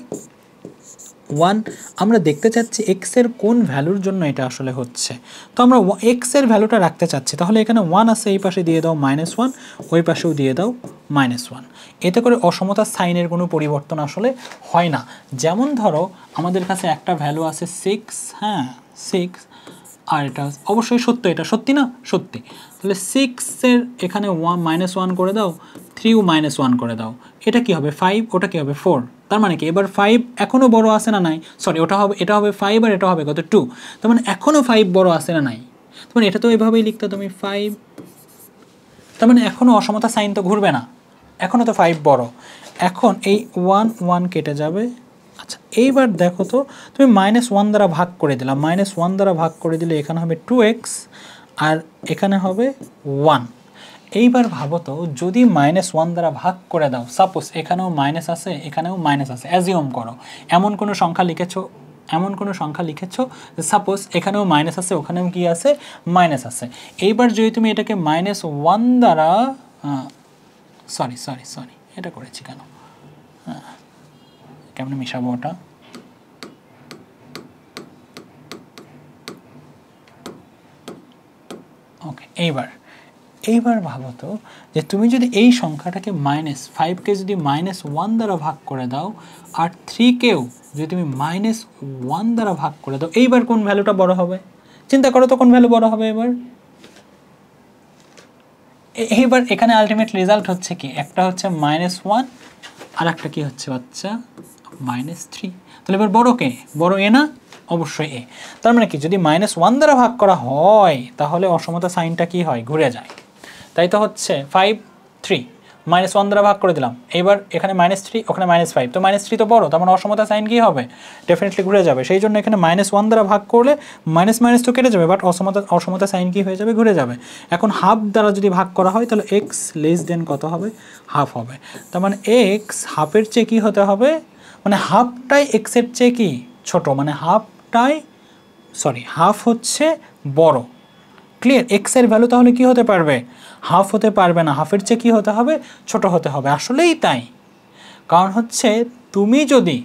S1: 1 আমরা দেখতে চাচ্ছি এক্স এর কোন ভ্যালুর জন্য এটা আসলে হচ্ছে। তো আমরা এক্স এর ভ্যালুটা রাখতে চাচ্ছি, তাহলে এখানে 1 আছে, এই পাশে দিয়ে দাও -1, ওই পাশেও দিয়ে দাও -1। এতে করে অসমতার সাইনের কোনো পরিবর্তন আসলে হয় না। যেমন ধরো আমাদের কাছে একটা ভ্যালু আছে 6, হ্যাঁ 6, আর এটা অবশ্যই সত্য, এটা সত্যি না? সত্যি। তাহলে 6-এর এখানে -1 করে দাও, 3ও -1 করে দাও, এটা কি হবে 5, ওটা কি হবে 4। তার মানে কি এবার 5 এখনও বড় আছে না নাই, সরি এটা হবে 5 আর এটা হবে কত 2, তার মানে এখনও 5 বড় আছে না নাই, তার মানে এটা তো এভাবেই লিখতে তুমি 5, তার মানে এখনও অসমতা সাইন তো ঘুরবে না, এখনও তো 5 বড়। এখন এই 1 কেটে যাবে। আচ্ছা, এইবার দেখো তো তুমি -1 দ্বারা ভাগ করে দিলাম, -1 দ্বারা ভাগ করে দিলে এখানে হবে 2x আর এখানে হবে 1। এইবার ভাবো তো যদি -1 দ্বারা ভাগ করে দাও, সাপোজ এখানেও মাইনাস আছে, এখানেও মাইনাস আছে, অ্যাজিউম করো এমন কোনো সংখ্যা লিখেছো সাপোজ এখানেও মাইনাস আছে, ওখানেও কি আছে, মাইনাস আছে। এইবার যদি তুমি এটাকে -1 দ্বারা সরি এটা করেছি কেন, কেমন মিশাবো ওটা, ওকে। এইবার ভাবো তো যে তুমি যদি এই সংখ্যাটাকে -5কে যদি -1 দ্বারা ভাগ করে দাও, আর 3কেও যদি তুমি -1 দ্বারা ভাগ করে দাও, এইবার কোন ভ্যালুটা বড় হবে? চিন্তা করো তো কোন ভ্যালু বড় হবে এইবার এখানে আলটিমেট রেজাল্ট হচ্ছে কি, একটা হচ্ছে -1 আর একটা কি হচ্ছে বাচ্চা, -3। তাহলে এবার বড় কে, বড় এ না? অবশ্যই এ। তার মানে কি যদি -1 দ্বারা ভাগ করা হয় তাহলে অসমতা সাইনটা কি হয়, ঘুরে যায়। তাই তো হচ্ছে 5, 3 -1 দ্বারা ভাগ করে দিলাম, এইবার এখানে -3 ওখানে -5, তো -3 তো বড়, তার মানে অসমতা সাইন কি হবে, ডেফিনেটলি ঘুরে যাবে। সেই জন্য এখানে -1 দ্বারা ভাগ করলে মাইনাস তো কেটে যাবে, বাট অসমতা সাইন কি হয়ে যাবে, ঘুরে যাবে। এখন হাফ দ্বারা যদি ভাগ করা হয় তাহলে x লেস দেন কত হবে, হাফ হবে। তার মানে x হাফের চেয়ে কি হতে হবে, মানে হাফটাই x এর চেয়ে কি ছোট, মানে হাফ হচ্ছে বড়। ক্লিয়ার? এক্স এর ভ্যালু তাহলে কি হতে পারবে, হাফ হতে পারবে না, হাফের চেয়ে কি হতে হবে, ছোট হতে হবে। আসলেই তাই, কারণ হচ্ছে তুমি যদি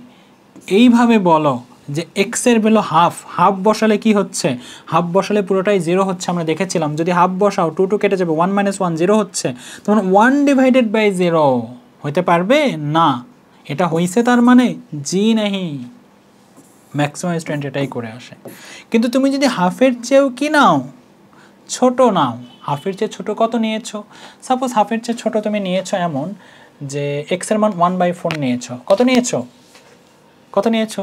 S1: এইভাবে বলো যে এক্স এর ভ্যালু হাফ বসালে কি হচ্ছে, হাফ বসালে পুরোটাই 0 হচ্ছে, আমরা দেখেছিলাম। যদি হাফ বসাও 2 কেটে যাবে, 1 - 1 0 হচ্ছে, তখন 1/0 হইতে পারবে না। এটা হইছে, তার মানে জি নাহি, ম্যাক্সিমাম স্টুডেন্ট এটাই করে আসে। কিন্তু তুমি যদি হাফের চেয়েও কি নাও, ছোট নাও, হাফের চেয়ে ছোট কত নিয়েছো, সাপোজ হাফের চেয়ে ছোট তুমি নিয়েছো এমন যে এক্সের মান 1/4 নিয়েছো, কত নিয়েছো, কত নিয়েছো,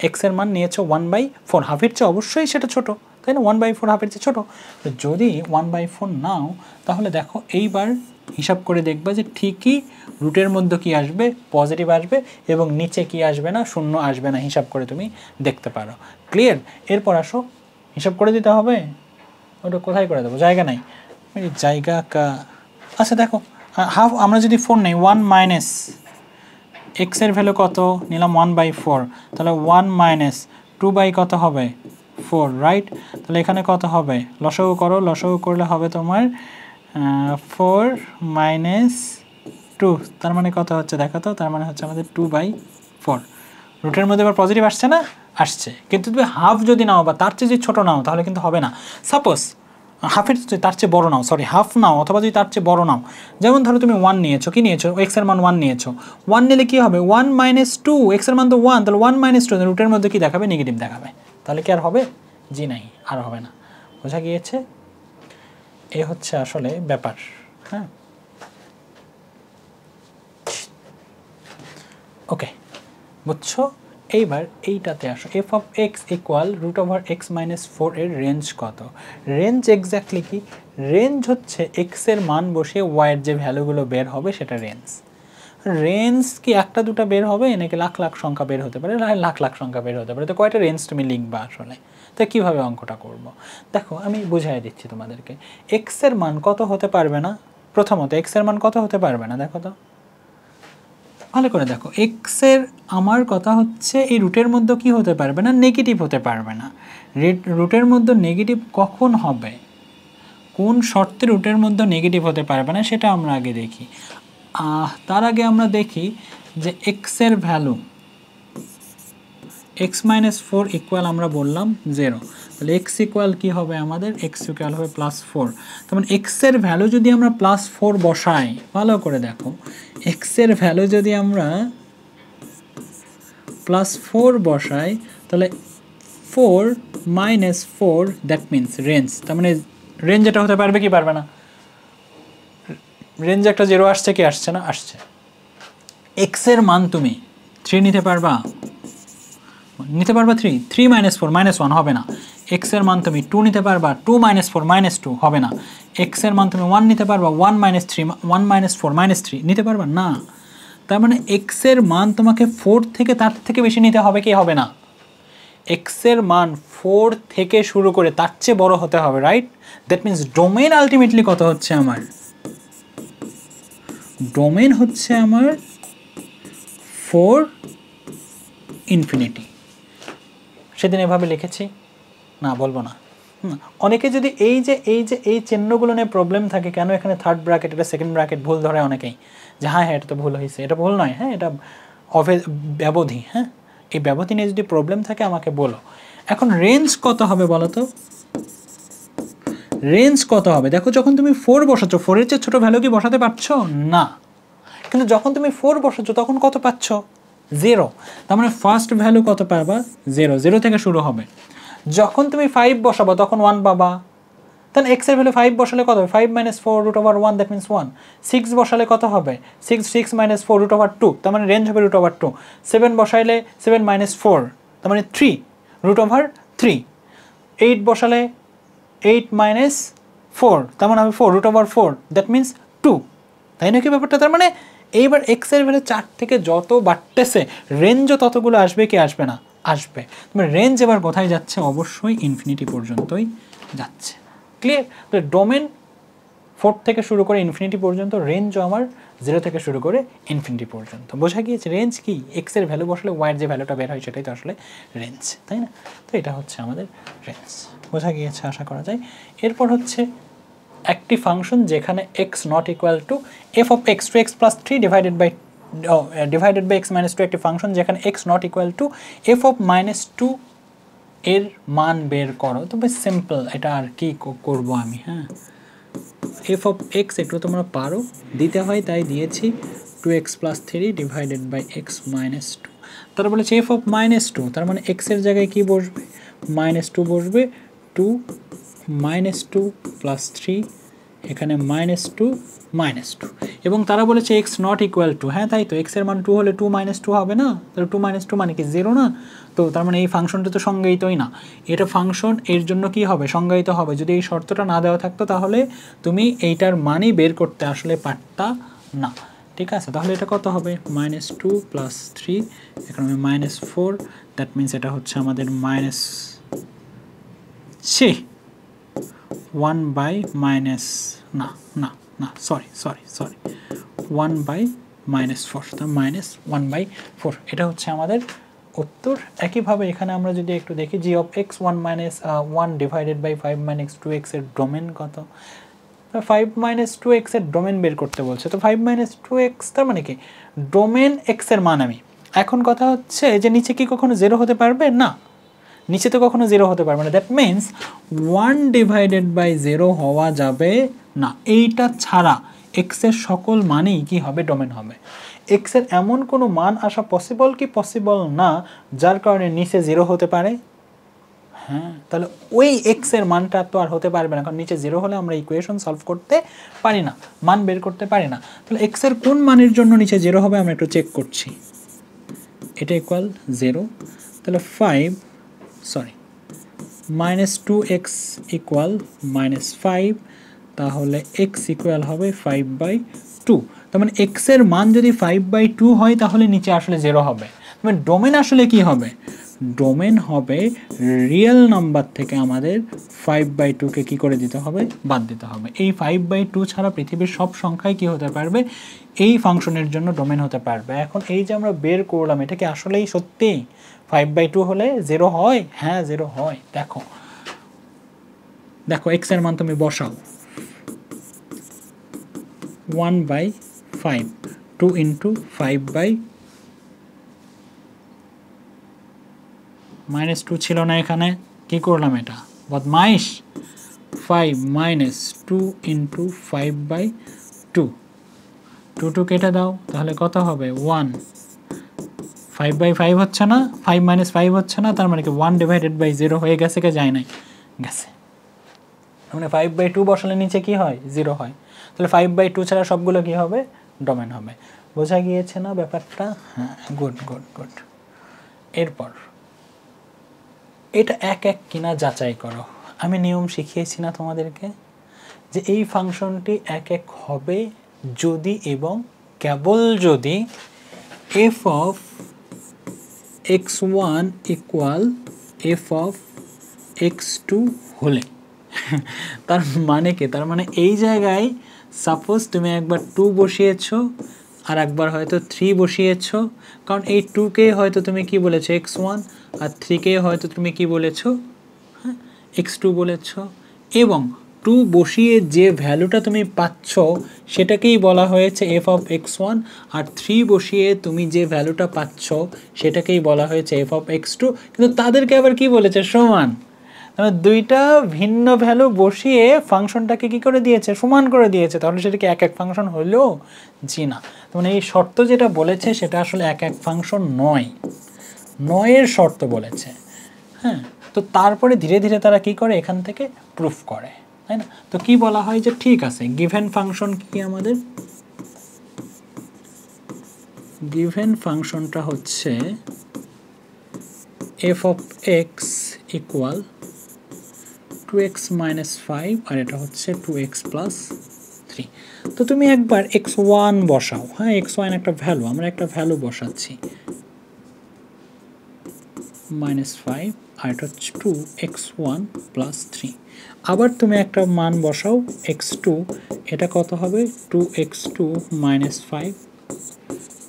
S1: এক্সের মান নিয়েছো 1/4, হাফের চেয়ে অবশ্যই সেটা ছোট, তাই না, 1/4 হাফের চেয়ে ছোটো। যদি 1/4 নাও তাহলে দেখো এইবার হিসাব করে দেখবা যে ঠিকই রুটের মধ্যে কি আসবে, পজিটিভ আসবে, এবং নিচে কি আসবে না, শূন্য আসবে না, হিসাব করে তুমি দেখতে পারো। ক্লিয়ার? এরপর আসো হিসাব করে দিতে হবে। ওটা কোথায় করে দেবো, জায়গা নাই, জায়গা কা, আচ্ছা দেখো হাফ আমরা যদি 4 নেই, 1 মাইনাস এক্সের ভ্যালু কত নিলাম 1/4, তাহলে 1 মাইনাস 2 কত হবে 4, রাইট? তাহলে এখানে কত হবে, লসাগু করো, লসাগু করলে হবে তোমার 4 মাইনাস 2, তার মানে কত হচ্ছে দেখো তো, তার মানে হচ্ছে আমাদের 2/4। রুটের মধ্যে এবার পজিটিভ আসছে না, আসছে, কিন্তু তুমি হাফ যদি নাও বা তার চেয়ে যদি ছোটো নাও তাহলে কিন্তু হবে না। সাপোজ হাফের তার চেয়ে বড় নাও, সরি হাফ নাও, অথবা যদি তার চেয়ে বড় নাও, যেমন ধরো তুমি 1 নিয়েছো, কি নিয়েছো, এক্সের মান 1 নিয়েছো, 1 নিলে কী হবে 1 মাইনাস 2, এক্সের মান তো 1, তাহলে 1 মাইনাস 2, রুটের মধ্যে কি দেখাবে, নেগেটিভ দেখাবে, তাহলে কি আর হবে, জি নাই, আর হবে না। বোঝা গিয়েছে? এ হচ্ছে আসলে ব্যাপার। হ্যাঁ, ওকে, বুঝছো? এইবার এইটাতে আসো, f of x equal root over x minus 4 এর রেঞ্জ কত? রেঞ্জ এক্স্যাক্টলি কি, রেঞ্জ হচ্ছে এক্সের মান বসে ওয়াইয়ের যে ভ্যালুগুলো বের হবে সেটা রেঞ্জ। রেঞ্জ কি একটা দুটা বের হবে নাকি লাখ লাখ সংখ্যা বের হতে পারে, লাখ লাখ সংখ্যা বের হতে পারে, তো কয়টা রেঞ্জ তুমি লিখবা আসলে, তো কীভাবে অঙ্কটা করব? দেখো আমি বুঝাই দিচ্ছি তোমাদেরকে। এক্সের মান কত হতে পারবে না, প্রথমত এক্সের মান কত হতে পারবে না, দেখো তো ভালো করে দেখো, এক্সের আমার কথা হচ্ছে এই রুটের মধ্যে কি হতে পারবে না, নেগেটিভ হতে পারবে না। রুটের মধ্যে নেগেটিভ কখন হবে, কোন শর্তে রুটের মধ্যে নেগেটিভ হতে পারবে না সেটা আমরা আগে দেখি। তার আগে আমরা দেখি যে এক্সের ভ্যালু এক্স মাইনাস 4 ইকুয়াল আমরা বললাম 0, তাহলে এক্স ইকুয়াল কী হবে আমাদের, এক্স ইকুয়াল হবে +4। তার মানে এক্সের ভ্যালু যদি আমরা +4 বসাই, ভালো করে দেখো, এক্সের ভ্যালু যদি আমরা +4 বসাই তাহলে 4 মাইনাস 4 দ্যাট মিনস রেঞ্জ, তার মানে রেঞ্জ এটা হতে পারবে কি পারবে না, রেঞ্জ একটা 0 আসছে কি আসছে না, আসছে। এক্সের মান তুমি 3 নিতে পারবা, 3 মাইনাস 4 -1 হবে না। এক্সের মান তুমি 2 নিতে পারবা, 2 মাইনাস 4 -2 হবে না। এক্সের মান তুমি 1 নিতে পারবা, 1 মাইনাস 4 -3 নিতে পারবা না। তার মানে এক্সের মান তোমাকে 4 থেকে তার থেকে বেশি নিতে হবে কি হবে না, এক্সের মান 4 থেকে শুরু করে তার চেয়ে বড় হতে হবে, right? That means domain ultimately কত হচ্ছে আমার, ডোমেন হচ্ছে আমার 4 ইনফিনিটি। সেদিন এভাবে লিখেছি না, বলবো না। অনেকে যদি এই চিহ্নগুলো নিয়ে প্রবলেম থাকে, কেন এখানে থার্ড ব্র্যাকেট এটা সেকেন্ড ব্র্যাকেট ভুল ধরে অনেকেই, যে হ্যাঁ এটা তো ভুল হয়েছে, এটা ভুল নয়, হ্যাঁ এটা ব্যবধি, হ্যাঁ এই ব্যবধি নিয়ে যদি প্রবলেম থাকে আমাকে বলো। এখন রেঞ্জ কত হবে বলো তো, রেঞ্জ কত হবে? দেখো যখন তুমি 4 বসাচ্ছ, 4-এর চেয়ে ছোটো ভ্যালু কি বসাতে পারছো না, কিন্তু যখন তুমি 4 বসাচ্ছ তখন কত পাচ্ছ, 0, তার মানে ফার্স্ট ভ্যালু কত পাবা, 0 থেকে শুরু হবে। যখন তুমি 5 বসাবো তখন 1 পাবা, তাহলে এক্সের ভ্যালু 5 বসালে কত হবে, 5 minus 4 root over 1 that means 1। 6 বসালে কত হবে, 6 মাইনাস 4 রুট ওভার 2, তার মানে রেঞ্জ হবে রুট ওভার 2। 7 বসাইলে 7 মাইনাস 4 তার মানে 3 রুট ওভার 3। 8 বসালে 8 মাইনাস 4 তার মানে হবে 4 রুট ওভার 4 দ্যাট মিনস 2, তাই নাকি ব্যাপারটা? তার মানে এইবার এক্সের ভ্যালু 4 থেকে যত বাড়তেছে রেঞ্জও ততগুলো আসবে কি আসবে না, আসবে। মানে রেঞ্জ এবার কোথায় যাচ্ছে, অবশ্যই ইনফিনিটি পর্যন্তই যাচ্ছে। ক্লিয়ার? তাহলে ডোমেন 4 থেকে শুরু করে ইনফিনিটি পর্যন্ত, রেঞ্জও আমার 0 থেকে শুরু করে ইনফিনিটি পর্যন্ত। বোঝা গিয়েছে রেঞ্জ কি, এক্সের ভ্যালু বসলে ওয়াইয়ের যে ভ্যালুটা বের হয় সেটাই তো আসলে রেঞ্জ, তাই না? তো এটা হচ্ছে আমাদের রেঞ্জ, বোঝা গিয়েছে আশা করা যায়। এরপর হচ্ছে একটি ফাংশন যেখানে x not equal to f of x two x plus 3 divided by x minus 2, একটি ফাংশন যেখানে x not equal to f of -2 এর মান বের করো। তো বেশ সিম্পল, এটা আর কি করব আমি, হ্যাঁ f অফ x একটু তোমরা পারো, দিতে হয় তাই দিয়েছি, 2x plus 3 divided by x minus 2। তারা বলেছে এফ অফ -2, তার মানে এক্সের জায়গায় কি বসবে, -2 বসবে, 2 -2 প্লাস 3, এখানে -2 -2, এবং তারা বলেছে এক্স নট ইকুয়াল টু, হ্যাঁ তাই তো, এক্সের মান 2 হলে 2 -2 হবে না, তাহলে 2 -2 মানে কি 0 না, তো তার মানে এই ফাংশনটা তো সংজ্ঞায়িতই না, এটা ফাংশন এর জন্য কি হবে, সংজ্ঞায়িত হবে। যদি এই শর্তটা না দেওয়া থাকতো তাহলে তুমি এইটার মানই বের করতে আসলে পারতা না, ঠিক আছে। তাহলে এটা কত হবে, -2 প্লাস 3, এখানে হবে -4, দ্যাট মিনস এটা হচ্ছে আমাদের -1 বাই সরি 1/-4, তো -1/4, এটা হচ্ছে আমাদের উত্তর। একইভাবে এখানে আমরা যদি একটু দেখি g of x 1 divided by 5 - 2x এর ডোমেন কত, 5 - 2x এর ডোমেন বের করতে বলছে, তো 5 - 2x তার মানে কি ডোমেন x এর মান আমি, এখন কথা হচ্ছে যে নিচে কি কখনো 0 হতে পারবে না, নিচে তো কখনো 0 হতে পারবে না, দ্যাট মিনস 1 ডিভাইডেড বাই 0 হওয়া যাবে না, এইটা ছাড়া x এর সকল মানই কি হবে, ডোমেন হবে। x এর এমন কোনো মান আসা পসিবল কি পসিবল না যার কারণে নিচে 0 হতে পারে, হ্যাঁ, তাহলে ওই x এর মানটা তো আর হতে পারবে না, কারণ নিচে 0 হলে আমরা ইকুয়েশন সলভ করতে পারি না, মান বের করতে পারি না। তাহলে x এর কোন মানের জন্য নিচে 0 হবে আমরা একটু চেক করছি, এটা ইকুয়াল 0, তাহলে -2x ইকুয়াল -5, তাহলে x ইকুয়াল হবে 5/2, তার মানে x এর মান যদি 5/2 হয় তাহলে নিচে আসলে 0 হবে, মানে ডোমেন আসলে কি হবে, ডোমেন হবে রিয়েল নাম্বার থেকে আমাদের 5/2কে কি করে দিতে হবে, বাদ দিতে হবে। এই 5/2 ছাড়া পৃথিবীর সব সংখ্যাই কি হতে পারবে, এই ফাংশনের জন্য ডোমেন হতে পারবে। এখন এই যে আমরা বের করলাম এটা কি আসলেই সত্যি 5/2 হলে 0 হয়, হ্যাঁ 0 হয়। দেখো x এর মান তুমি বসাও, 1/5, 2 ইন্টু 5/-2 ছিল না এখানে, কি করলাম এটা বদমাইশ, 5 - 2 ইন্টু 5/2, 2 কেটে দাও, তাহলে কত হবে 1, 5/5 হচ্ছে না, 5 - 5 হচ্ছে না, তার মানে কি 1 ডিভাইডেড বাই 0 হয়ে গেছে, কে যায় নাই, গেছে, মানে 5/2 বসালে নিচে কি হয়, 0 হয়, তাহলে 5/2 ছাড়া সবগুলো কি হবে, ডোমেন হবে। বোঝা গিয়েছে না ব্যাপারটা, হ্যাঁ গুড। এরপর এটা এক কিনা যাচাই করো, আমি নিয়ম শিখিয়েছি না তোমাদেরকে যে এই ফাংশনটি এক হবে যদি এবং কেবল যদি f of x1 equal f of x2 হলে, তার মানে কি, তার মানে এই জায়গায় সাপোজ তুমি একবার 2 বসিয়েছো আর একবার হয়তো 3 বসিয়েছো, কারণ এই 2কে হয়তো তুমি কি বলেছো x1 আর 3কে হয়তো তুমি কি বলেছো, হ্যাঁ x2 বলেছো, এবং 2 বসিয়ে যে ভ্যালুটা তুমি পাচ্ছ সেটাকেই বলা হয়েছে f অফ x1, আর 3 বসিয়ে তুমি যে ভ্যালুটা পাচ্ছ সেটাকেই বলা হয়েছে f অফ x2, কিন্তু তাদেরকে আবার কি বলেছে, সমান, মানে দুইটা ভিন্ন ভ্যালু বসিয়ে ফাংশনটাকে কি করে দিয়েছে, সমান করে দিয়েছে, তাহলে সেটা কি এক ফাংশন হলো, জি না, মানে এই শর্ত যেটা বলেছে সেটা আসলে এক ফাংশন নয়ের শর্ত বলেছে, হ্যাঁ। তো তারপরে ধীরে ধীরে তারা কি করে এখান থেকে প্রুফ করে, তাই না। তো কি বলা হয় যে ঠিক আছে, গিভেন ফাংশন কি আমাদের, গিভেন ফাংশনটা হচ্ছে f of x equal 2x - 5 আর এটা হচ্ছে 2x + 3। তো তুমি একবার x1 বসাও, হ্যাঁ x1 একটা ভ্যালু, আমরা একটা ভ্যালু বসাচ্ছি -5 আর এটা হচ্ছে 2x1 + 3, আবার তুমি একটা মান বসাও x2, এটা কত হবে 2x2 - 5,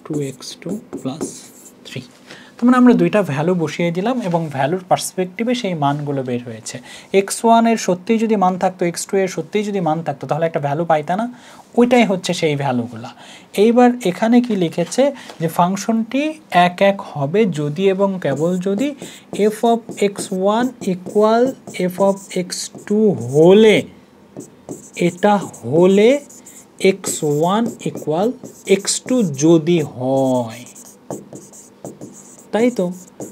S1: 2x2 + 3, তার মানে আমরা দুইটা ভ্যালু বসিয়ে দিলাম এবং ভ্যালুর পার্সপেক্টিভে সেই মানগুলো বের হয়েছে। x1 এর সত্যিই যদি মান থাকতো, x2 এর সত্যিই যদি মান থাকতো তাহলে একটা ভ্যালু পাইতা না, ওইটাই হচ্ছে সেই ভ্যালুগুলা। এইবার এখানে কি লিখেছে যে ফাংশনটি এক হবে যদি এবং কেবল যদি f of x1 equal f of x2 হলে, এটা হলে x1 ইকুয়াল x2 যদি হয়, তাই তো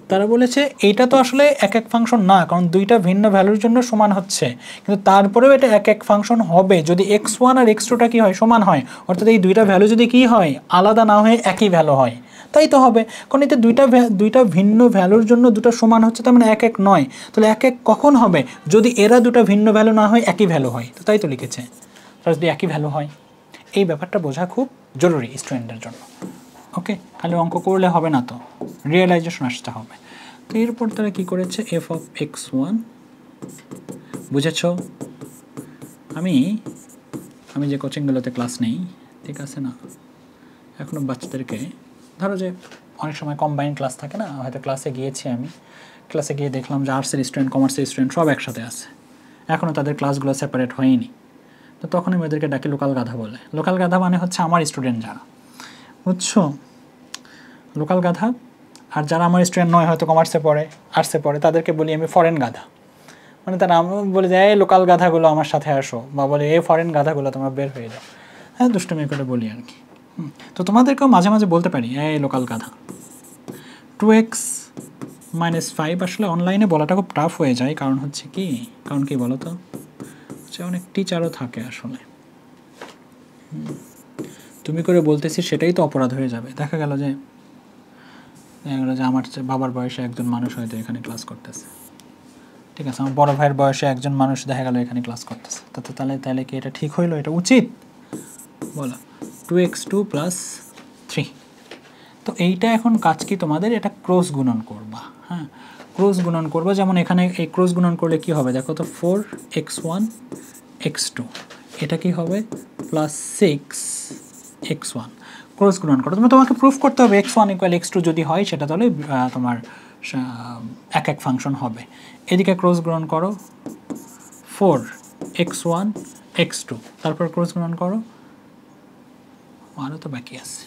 S1: তারা বলেছে এইটা তো আসলে এক এক ফাংশন না, কারণ দুইটা ভিন্ন ভ্যালুর জন্য সমান হচ্ছে, কিন্তু তারপরেও এটা এক এক ফাংশন হবে যদি x1 আর x2টা কি হয়, সমান হয়। অর্থাৎ এই দুইটা ভ্যালু যদি কি হয়, আলাদা না হয়ে একই ভ্যালু হয়, তাই তো হবে। কারণ এতে দুইটা ভিন্ন ভ্যালুর জন্য দুটো সমান হচ্ছে, তার মানে এক এক নয়। তাহলে এক এক কখন হবে, যদি এরা দুটো ভিন্ন ভ্যালু না হয় একই ভ্যালু হয়, তো তাই তো লিখেছে। তাহলে যদি একই ভ্যালু হয়, এই ব্যাপারটা বোঝা খুব জরুরি স্টুডেন্টদের জন্য। ওকে, খালি অঙ্ক করলে হবে না, তো রিয়েলাইজেশন আসতে হবে। তো এরপর তারা কী করেছে, এফ অফ x1, বুঝেছ? আমি যে কোচিংগুলোতে ক্লাস নেই, ঠিক আছে না, এখনও বাচ্চাদেরকে ধরো যে অনেক সময় কম্বাইন ক্লাস থাকে না, হয়তো ক্লাসে গিয়েছি, আমি ক্লাসে গিয়ে দেখলাম যে আর্টসের স্টুডেন্ট, কমার্সের স্টুডেন্ট সব একসাথে আছে, এখনও তাদের ক্লাসগুলো সেপারেট হয়নি। তো তখন আমি ওদেরকে ডাকি লোকাল গাধা বলে। লোকাল গাধা মানে হচ্ছে আমার স্টুডেন্ট যারা, বুঝছো, লোকাল গাধা। আর যারা আমার স্টুডেন্ট নয়, হয়তো কমার্সে পড়ে, আর্টসে পড়ে, তাদেরকে বলি আমি ফরেন গাধা। মানে তারা আমি বলে যে এই লোকাল গাধাগুলো আমার সাথে আসো, বা বলে এই ফরেন গাধাগুলো তোমরা বের হয়ে যাও, হ্যাঁ দুষ্টুমি করে বলি আর কি। তো তোমাদেরকেও মাঝে মাঝে বলতে পারি এই লোকাল গাধা। 2x - 5 আসলে অনলাইনে বলাটা খুব টাফ হয়ে যায়, কারণ হচ্ছে কি, কারণ কি বলো তো, হচ্ছে অনেক টিচারও থাকে আসলে, তুমি করে বলতেছি সেটাই তো অপরাধ হয়ে যাবে। দেখা গেল যে আমার বাবার বয়সে একজন মানুষ হয়তো এখানে ক্লাস করতেছে, ঠিক আছে, আমার বড় ভাইয়ের বয়সে একজন মানুষ দেখা গেল এখানে ক্লাস করতেছে, তাহলে কি এটা ঠিক হইলো, এটা উচিত বলো? 2x2 + 3। তো এইটা এখন কাজ কি তোমাদের, এটা ক্রস গুণন করবা, হ্যাঁ ক্রস গুণন করবা। যেমন এখানে এই ক্রস গুণন করলে কি হবে দেখো তো, 4x1 x2, এটা কি হবে +6x1, ক্রস গুণন করো। তোমাকে প্রুফ করতে হবে x1 = x2 যদি হয় সেটা, তাহলে তোমার এক এক ফাংশন হবে। এদিকে ক্রস গুণন করো 4x1 x2, তারপর ক্রস গুণন করো, আরও তো বাকি আছে,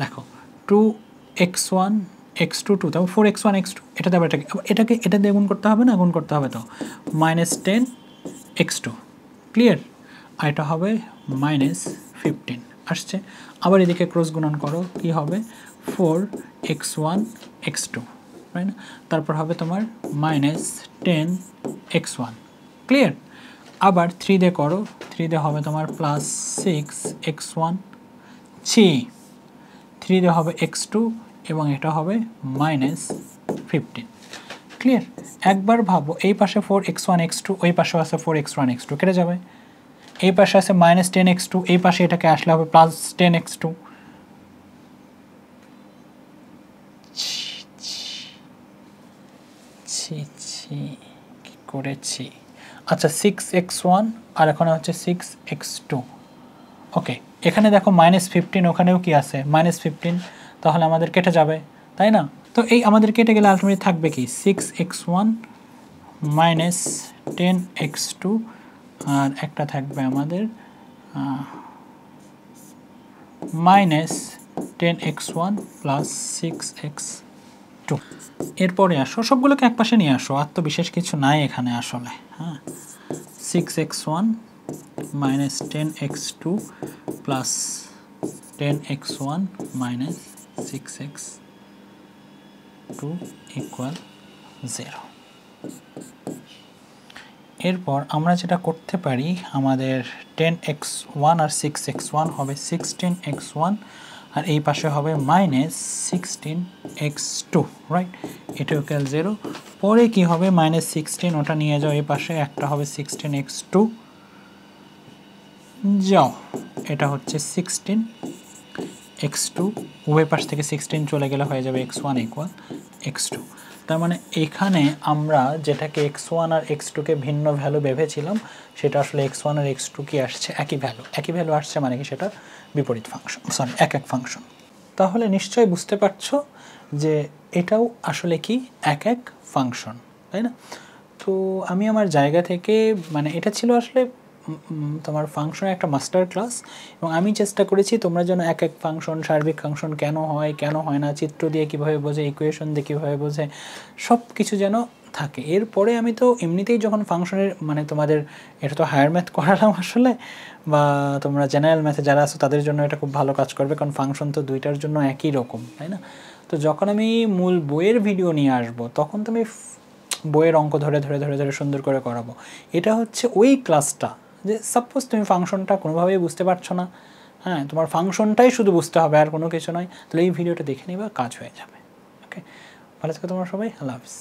S1: দেখো 2x1 x2 2, তারপর 4x1 x2, এটা দেবো, এটা দিয়ে গুণ করতে হবে না, গুণ করতে হবে তো -10x2, ক্লিয়ার। আর এটা হবে -15 আসছে। আবার এদিকে ক্রস গুণন করো, কি হবে 4x1 x2, রাইট না, তারপর হবে তোমার -10x1, ক্লিয়ার। আবার 3 দিয়ে করো, 3 দিয়ে হবে তোমার +6x1, 3 দিয়ে হবে x2, এবং এটা হবে -15, ক্লিয়ার। একবার ভাবো, এই পাশে 4x1 x2, ওই পাশে আছে 4x1 x2, কেটে যাবে। এই পাশে আছে -10x2, এই পাশে এটাকে আসলে হবে +10x2। কি করেছি, আচ্ছা 6x1 আর এখানে হচ্ছে 6x2, ওকে। এখানে দেখো -15, ওখানেও কি আছে -15, তাহলে আমাদের কেটে যাবে, তাই না? তো এই আমাদের কেটে গেলে আলটিমেটলি থাকবে কি 6x1 -10x2, আর একটা থাকবে আমাদের -10x1 + 6x2। এরপরে আসো, সবগুলোকে একপাশে নিয়ে আসো, আর তো বিশেষ কিছু নাই এখানে আসলে, হ্যাঁ 6x1 -10x2 + 10x1 - 6x2 = 0। এরপর আমরা যেটা করতে পারি, আমাদের 10x1 আর 6x1 হবে 16x1, আর এই পাশে হবে -16x2, রাইট, এটা ইকুয়াল 0। পরে কি হবে -16, ওটা নিয়ে যাও এই পাশে, একটা হবে 16x2, যাও এটা হচ্ছে 16x2, উভয় পাশ থেকে 16 চলে গেলে হয়ে যাবে x1 = x2। তার মানে এখানে আমরা যেটাকে x1 আর x2কে ভিন্ন ভ্যালু ভেবেছিলাম, সেটা আসলে x1 আর x2 কি আসছে, একই ভ্যালু আসছে, মানে কি সেটা বিপরীত ফাংশন, সরি এক এক ফাংশন। তাহলে নিশ্চয়ই বুঝতে পারছো যে এটাও আসলে কি এক এক ফাংশন, তাই না? তো আমি আমার জায়গা থেকে, মানে এটা ছিল আসলে তোমার ফাংশনের একটা মাস্টার ক্লাস, এবং আমি চেষ্টা করেছি তোমরা যেন এক এক ফাংশন, সার্বিক ফাংশন কেন হয় না, চিত্র দিয়ে কীভাবে বোঝে, ইকুয়েশন দিয়ে কীভাবে বোঝে, সব কিছু যেন থাকে। এরপরে আমি তো এমনিতেই যখন ফাংশনের মানে তোমাদের এটা তো হায়ার ম্যাথ করালাম আসলে, বা তোমরা জেনারেল ম্যাথে যারা আছো তাদের জন্য এটা খুব ভালো কাজ করবে, কারণ ফাংশন তো দুইটার জন্য একই রকম, তাই না? তো যখন আমি মূল বইয়ের ভিডিও নিয়ে আসবো তখন তুমি বইয়ের অঙ্ক ধরে ধরে ধরে ধরে সুন্দর করে করাবো। এটা হচ্ছে ওই ক্লাসটা, যে সাপোজ তুমি ফাংশনটা কোনোভাবেই বুঝতে পারছো না, হ্যাঁ, তোমার ফাংশনটাই শুধু বুঝতে হবে আর কোনো কিছু নয়, তাহলে এই ভিডিওটা দেখে নিবা, কাজ হয়ে যাবে। ওকে, ভালো থেকো তোমরা সবাই, আল্লাহ হাফিজ।